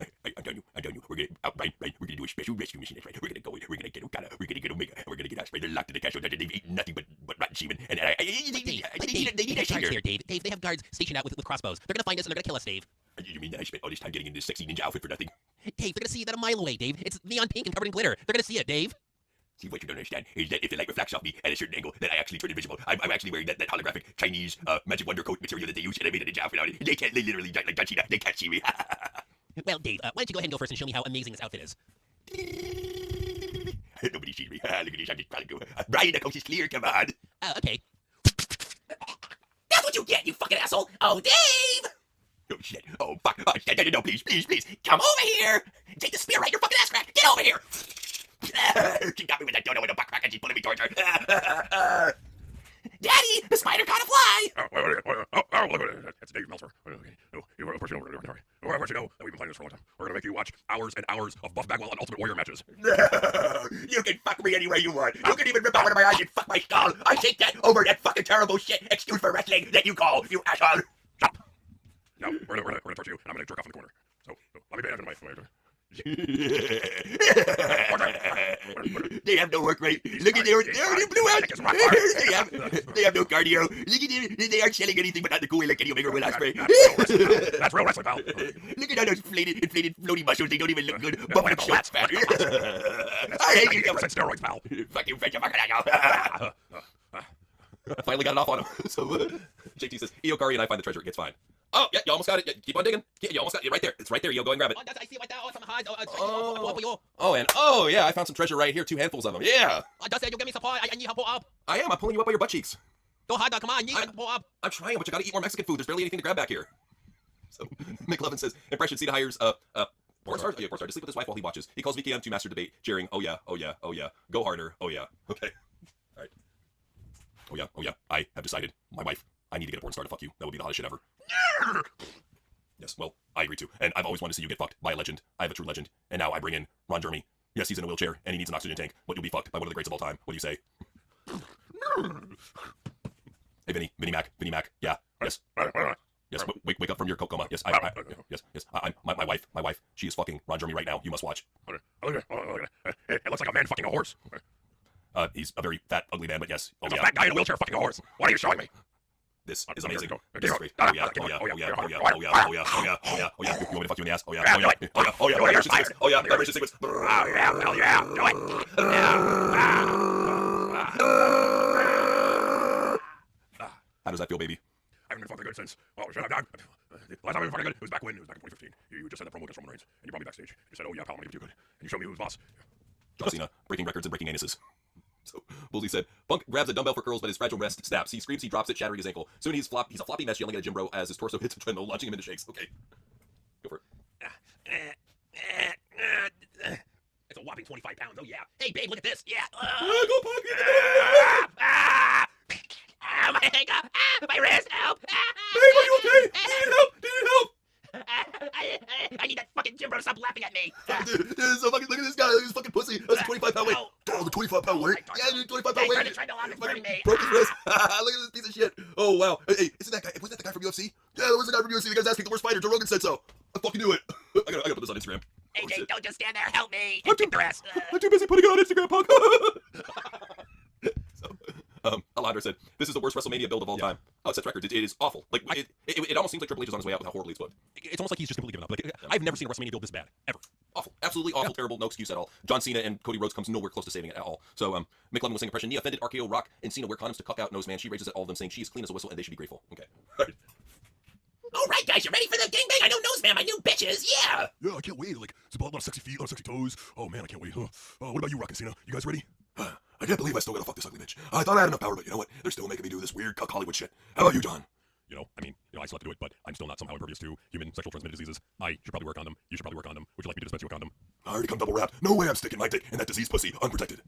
I'm telling you, we're gonna we're gonna do a special rescue mission. That's right. We're gonna go in, we're gonna get Okada, we're gonna get Omega, we're gonna get Ospreay. They're locked in the castle dungeon. They've eaten nothing but rotten semen. And they need guards here. here, Dave. Dave, they have guards stationed out with crossbows. They're gonna find us and they're gonna kill us, Dave. You mean that I spent all this time getting in this sexy ninja outfit for nothing? Dave, they're gonna see that a mile away, Dave. It's neon pink and covered in glitter. They're gonna see it, Dave. See, what you don't understand is that if the light reflects off me at a certain angle, then I actually turn invisible. I'm actually wearing that holographic Chinese magic wonder coat material that they use, and I made a ninja outfit on it. They literally, like John Cena, they can't see me. Well, Dave, why don't you go ahead and go first and show me how amazing this outfit is? Nobody sees me. Look at this, I'm just trying to go. Brian, the coast is clear, come on. Okay. That's what you get, you fucking asshole. Oh, Dave. Oh, shit. Oh, fuck. Oh, no, please. Come over here. Take the spear right in your fucking ass crack. Get over here. She got me with that dodo in the butt crack and she's pulling me towards her. Daddy, the spider caught a fly. That's Dave Meltzer. Of course, you know that we've been playing this for a long time. We're gonna make you watch hours and hours of Buff Bagwell and Ultimate Warrior matches. You can fuck me any way you want. You can even rip out one of my eyes and fuck my skull. I take that over that fucking terrible shit excuse for wrestling that you call, you asshole. Stop. Now, we're gonna torch you, and I'm gonna jerk off in the corner. So let me be out of my They have no work rate. Look at their blue out. They have no cardio. Look at them. They aren't selling anything but not the cool like Kenny Omega or Will Ospreay. That's real wrestling, pal. Look at all those inflated, floaty muscles. They don't even look good. Bumping up shots, man. I hate you. 8% steroids, pal. Fuck you, French. I Finally got it off on him. So JT says, Io, Kari, and I find the treasure. It gets fine. Oh, yeah, you almost got it. Yeah, keep on digging. Yeah, you almost got it. Right there. It's right there. Io, go and grab it. Oh, I see it right there. Oh, from behind. Oh, yeah, I found some treasure right here. 2 handfuls of them. Yeah. Just say you give me support. I need help up. I am. I'm pulling you up by your butt cheeks. Go hot dog, come on, yeah, Bob. I'm trying, but you gotta eat more Mexican food. There's barely anything to grab back here. So, McLovin says, impression Cena hires, porn stars? Oh, yeah, porn star to sleep with his wife while he watches. He calls VKM to master debate, cheering, oh yeah, oh yeah, oh yeah, go harder, oh yeah. Okay. All right. Oh yeah, I have decided, my wife, I need to get a porn star to fuck you. That would be the hottest shit ever. Yes, well, I agree too. And I've always wanted to see you get fucked by a legend. I have a true legend. And now I bring in Ron Jeremy. Yes, he's in a wheelchair, and he needs an oxygen tank, but you'll be fucked by one of the greats of all time. What do you say? Hey, Vinny Mac, yeah, yes. Yes, wake up from your coma. Yes, yes. My wife, she is fucking Ron Jeremy right now. You must watch. It looks like a man fucking a horse. He's a very fat, ugly man, but yes. There's a fat guy in a wheelchair fucking a horse. What are you showing me? This is amazing. This is great. Oh yeah. You want me to fuck you in the ass? Oh yeah. Vibration sequence. Oh yeah. Vibration sequence. How does that feel, baby? I haven't been fucking good since. Oh, shit, I've done. Last time I was fucking good, it was back when? It was back in 2015. You just had that promo against Roman Reigns, and you brought me backstage. You said, oh yeah, pal, I'm gonna give you good. And you showed me who was boss. John Cena, breaking records and breaking anuses. So, Bullsy said, Punk grabs a dumbbell for curls, but his fragile wrist snaps. He screams, he drops it, shattering his ankle. Soon he's a floppy mess yelling at a gym bro as his torso hits a treadmill, launching him into shakes. Okay. Go for it. It's a whopping 25 pounds, oh yeah. Hey, babe, look at this. Yeah. Go, Punk! My ankle! My wrist! Help! Babe, are you okay? Do you need help? I need that fucking gym bro to stop laughing at me. Dude, so fucking, look at this guy, look at this fucking pussy. That's a 25-pound weight. Oh, the 25-pound weight? Yeah, dude, 25-pound weight. Turn the on, it's burning me. Broke his wrist. Look at this piece of shit. Oh, wow. Hey, isn't that guy, wasn't that the guy from UFC? Yeah, that was the guy from UFC. The guy's asking the worst fighter. Joe Rogan said so. I fucking knew it. I gotta put this on Instagram. AJ, don't just stand there. Help me. And kick their ass. I'm too busy putting it on Instagram, Punk. Alondra said, this is the worst WrestleMania build of all time. Oh, it sets records. It is awful. Like, it almost seems like Triple H is on his way out with how horribly it's booked. It's almost like he's just completely given up. Like, I've never seen a WrestleMania build this bad, ever. Awful. Absolutely awful, terrible, no excuse at all. John Cena and Cody Rhodes comes nowhere close to saving it at all. So, McLovin was saying impression, Nia offended RKO, Rock, and Cena wear condoms to cuck out nose man. She raises at all of them saying she is clean as a whistle and they should be grateful. Okay. All right, guys, you ready for the gangbang? I know nose man, my new bitches. Yeah. Yeah, I can't wait. Like, it's about a lot of sexy feet, a lot of sexy toes. Oh man, I can't wait. What about you, Rock and Cena? You guys ready? I can't believe I still gotta fuck this ugly bitch. I thought I had enough power, but you know what? They're still making me do this weird cuck Hollywood shit. How about you, John? I still have to do it, but I'm still not somehow impervious to human sexual transmitted diseases. I should probably work on them. You should probably work on them. Would you like me to dispense you a condom? I already come double wrapped. No way I'm sticking my dick in that diseased pussy unprotected.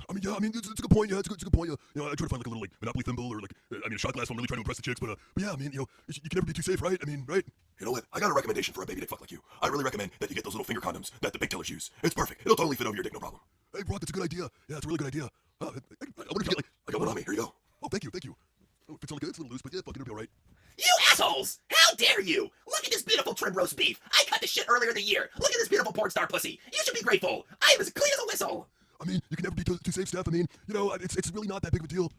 It's a good point. Yeah, it's a good point. I try to find like a little like Monopoly thimble or like a shot glass one, really trying to impress the chicks. But yeah, you can never be too safe, right? Right? You know what? I got a recommendation for a baby dick fuck like you. I really recommend that you get those little finger condoms that the big killers use. It's perfect. It'll totally fit over your dick, no problem. Hey, Brock, that's a good idea. Yeah, it's a really good idea. I wonder if you get like. I got one on me. Here you go. Oh, thank you. Oh, it fits really good. It's a little loose, but yeah, fuck it, it'll be all right. You assholes! How dare you! Look at this beautiful trim roast beef. I cut this shit earlier in the year. Look at this beautiful porn star pussy. You should be grateful. I am as clean as a whistle. You can never be too safe, Steph. It's really not that big of a deal.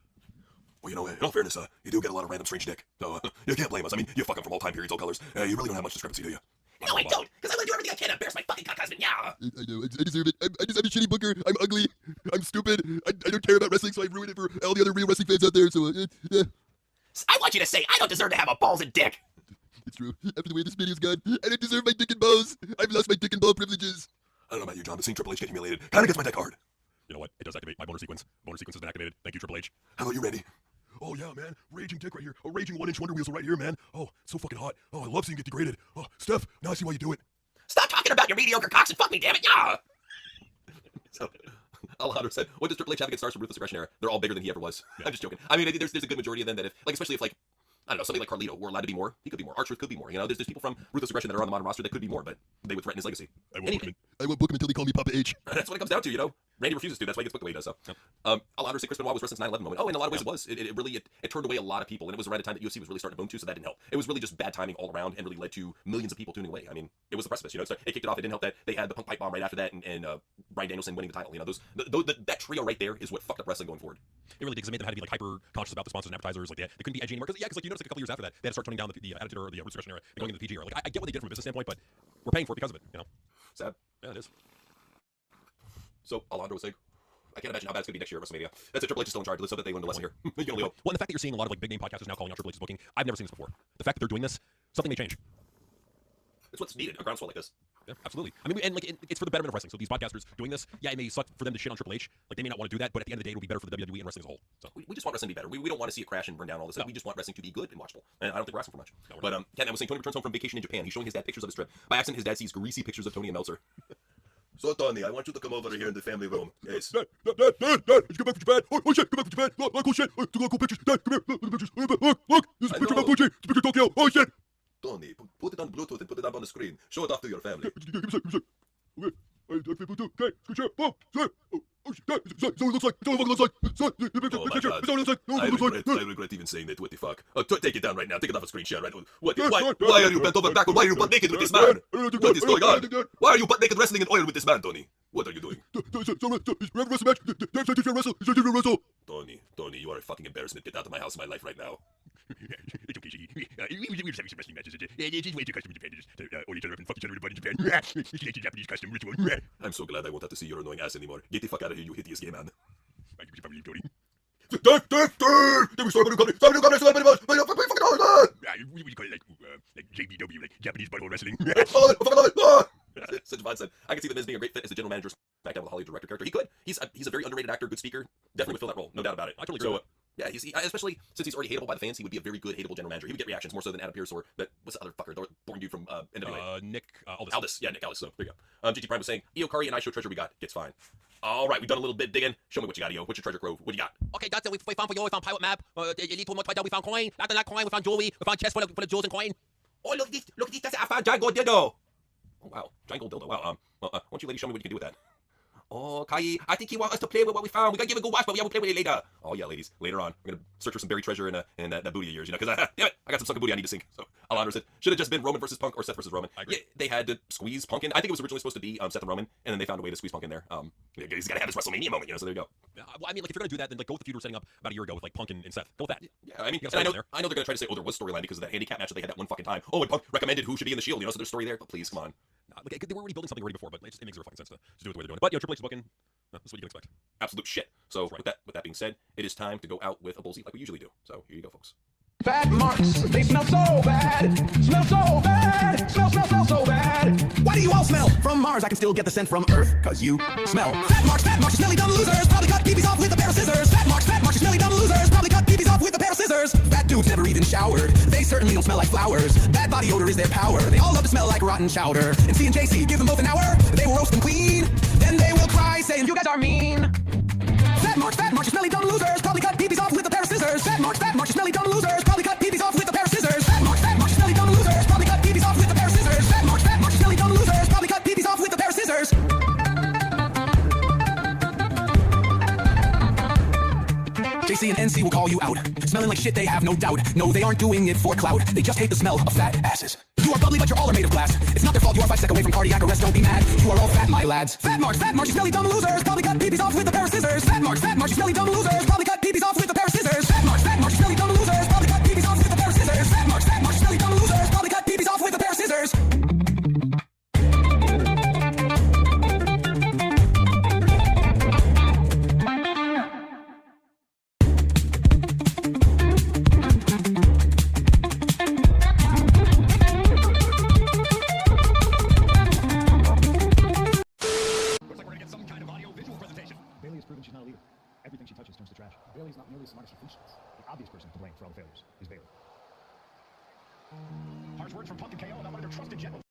Well, in all fairness, you do get a lot of random strange dick. So, you can't blame us. You fuck them from all time periods, all colors. You really don't have much discrepancy, do you? No, I don't, because I'm gonna do everything I can to embarrass my fucking cock husband, yeah! I know, I deserve it. I'm a shitty booker. I'm ugly. I'm stupid. I don't care about wrestling, so I ruined it for all the other real wrestling fans out there, so, yeah. I want you to say I don't deserve to have a balls and dick! It's true. After the way this video's gone, I don't deserve my dick and balls. I've lost my dick and ball privileges. I don't know about you, John, but seeing Triple H get humiliated kinda gets my dick hard. You know what? It does activate my boner sequence. Boner sequence has been activated. Thank you, Triple H. How about you, Randy? Oh, yeah, man. Raging dick right here. A raging 1-inch Wonder Weasel right here, man. Oh, so fucking hot. Oh, I love seeing it get degraded. Oh, Steph, now I see why you do it. Stop talking about your mediocre cocks and fuck me, damn it, yeah! So, Alejandro said, what does Triple H have against stars from Ruthless Aggression era? They're all bigger than he ever was. Yeah. I'm just joking. I think there's a good majority of them that especially if I don't know, somebody like Carlito were allowed to be more, he could be more. R-Truth could be more. There's people from Ruthless Aggression that are on the modern roster that could be more, but they would threaten his legacy. I won't book him until they call me Papa H. That's what it comes down to, Randy refuses to. That's why he gets booked the way he does. So, Alejandro said Chris Benoit was wrestling's 9/11 moment. Oh, in a lot of ways it was. It really turned away a lot of people, and it was around a time that UFC was really starting to boom too, so that didn't help. It was really just bad timing all around, and really led to millions of people tuning away. It was the precipice. It kicked it off. It didn't help that they had the Punk Pipe Bomb right after that, and Bryan Danielson winning the title. That trio right there is what fucked up wrestling going forward. It really did, because it made them have to be hyper conscious about the sponsors and advertisers. They couldn't be edgy anymore. Because you notice a couple years after that, they had to start toning down the attitude or the Ruthless Aggression era and going into the PG era. I get what they did from a business standpoint, but we're paying for it because of it. Sad. Yeah, it is. So Alejandro was saying, I can't imagine how bad it's going to be next year at WrestleMania. That's it. Triple H is still in charge. Let's hope that they learn the lesson here. You can only hope. Well, and the fact that you're seeing a lot of big name podcasters now calling out Triple H's booking, I've never seen this before. The fact that they're doing this, something may change. It's what's needed. A groundswell like this. Yeah, absolutely. I mean, and like it's for the betterment of wrestling. So these podcasters doing this, yeah, it may suck for them to shit on Triple H. Like they may not want to do that, but at the end of the day, it'll be better for the WWE and wrestling as a whole. So we just want wrestling to be better. We don't want to see it crash and burn down all this. No. We just want wrestling to be good and watchable. And I don't think we're asking for much. No, but Ken, I was saying Tony returns home from vacation in Japan. He's showing his dad pictures of his trip. By accident, his dad sees greasy pictures of Tony and Meltzer. So Tony, I want you to come over here in the family room. Yes. Dad, did you get back from Japan? Oh shit, get back from Japan. Look, cool shit. Look, cool pictures. Dad, come here. Look at the pictures. Look. This is a picture of Fuji. It's a picture of Tokyo. Oh shit. Tony, put it on Bluetooth and put it up on the screen. Show it off to your family. Give me a sec. Okay. Okay, good shit. Oh, sorry. Oh shit. Dad, it's what it looks like. It's what it looks like. The picture. Oh my Picture. God. It's what it looks like. No, it looks like. I regret even saying that. What the fuck? Take it down right now. Take it off a screen share right now. Why are you bent over backward? Why are you butt naked with this man? What is going on? Why are you butt naked wrestling in oil with this man, Tony? What are you doing? We have a wrestling match. Dad said he's gonna wrestle. He's gonna wrestle. Tony, you are a fucking embarrassment. Get out of my house, my life right now. It's okay, Shiggy. We just having some wrestling matches. It's way too custom in Japan. Just oil each other up and fuck each other everybody in Japan. It's a Japanese custom ritual. I'm so glad I won't have to see your annoying ass anymore. Get the fuck out of here, you hideous gay man. I should probably leave, Tony. Dave! Did we start a new company? Start a new company! Start a new company! Fucking hold We call it like JBW, like Japanese butthole wrestling. I love it! I fucking love it! Ah! Such a fun son. I can see The Miz being a great fit as a general manager SmackDown with a Hollywood director character. He could. He's a very underrated actor, good speaker. Definitely would fill that role, no doubt about it. I totally agree with that. Yeah, especially since he's already hateable by the fans, he would be a very good hateable general manager. He would get reactions more so than Adam Pearce or that what's the other fucker, the boring dude from NWA. Nick Aldis. Aldis, yeah, Nick Aldis. So there you go. GT Prime was saying, Io Curry and I show treasure we got gets fine. All right, we've done a little bit digging. Show me what you got, Io. What's your treasure trove? What do you got? Okay, that's it. We found for you. We found pirate map. Elite one more twice. We found coin. After that coin, we found jewelry. We found chest full of jewels and coin. Oh, look at this! Look at this! That's I found Giant Gold Dildo. Oh wow, Giant Gold Dildo. Wow. Why don't you ladies show me what you can do with that? Oh, Kai, I think he wants us to play with what we found. We gotta give it a good watch, but we'll play with it later. Oh yeah, ladies, later on, we're gonna search for some buried treasure in that booty of yours, you know, because damn it, I got some sucking booty I need to sink. So I'll honor it. Should have just been Roman versus Punk or Seth versus Roman. Yeah, they had to squeeze Punk in. I think it was originally supposed to be Seth and Roman, and then they found a way to squeeze Punk in there. He's gotta have his WrestleMania moment, you know. So there you go. Well, I mean, like if you're gonna do that, then like go with the feud we're setting up about a year ago with like Punk and Seth. Go with that. Yeah, I mean, I know they're gonna try to say, oh, there was storyline because of that handicap match that they had that one fucking time. Oh, and Punk recommended who should be in the Shield, you know. So there's story there, but please, come on. Like they were already building something already before, but it makes zero fucking sense to do it the way they're doing it. But you know, Triple H is booking. This is what you can expect. Absolute shit. So with that being said, it is time to go out with a bullseye like we usually do. So here you go, folks. Fat marks, they smell so bad. Smell so bad. Smell so bad. Why do you all smell? From Mars, I can still get the scent from Earth, cause you smell. Fat marks, you smelly dumb losers. Probably cut BBs off with a pair of scissors. Fat marks, you smelly dumb losers. Probably cut BBs off with a pair of scissors. Fat dudes never even showered. They certainly don't smell like flowers. Bad body odor is their power. They all love to smell like rotten chowder. And C and JC, give them both an hour. They will roast them clean. Then they will cry, saying, you guys are mean. Fat marks, you smelly dumb losers. Probably cut BBs off with a pair of scissors. Fat marks, you smelly dumb losers. Probably cut BBs off with a pair of scissors. Fat marks, you smelly dumb losers. Probably cut BBs off with a pair of scissors. Fat marks, you smelly dumb losers. Probably cut BBs off with a pair of scissors. JC and NC will call you out. Smelling like shit, they have no doubt. No, they aren't doing it for clout. They just hate the smell of fat asses. You are bubbly, but you're all made of glass. It's not their fault. You are 5 seconds away from cardiac arrest. Don't be mad. You are all fat, my lads. Fat marks, you smelly dumb losers. Probably cut BBs off with a pair of scissors. Fat marks, you smelly dumb losers. Probably cut BBs off with a pair of scissors. Fat marks, you smelly dumb losers. Probably cut BBs off with a pair of scissors. Fat marks, you smelly dumb losers. Probably cut BBs off with a pair of scissors. Bailey has proven she's not a leader. Everything she touches turns to trash. Bailey's not nearly as smart as she thinks she is. The obvious person to blame for all the failures is Bailey. Harsh words from Punk and KO about one of their trusted generals.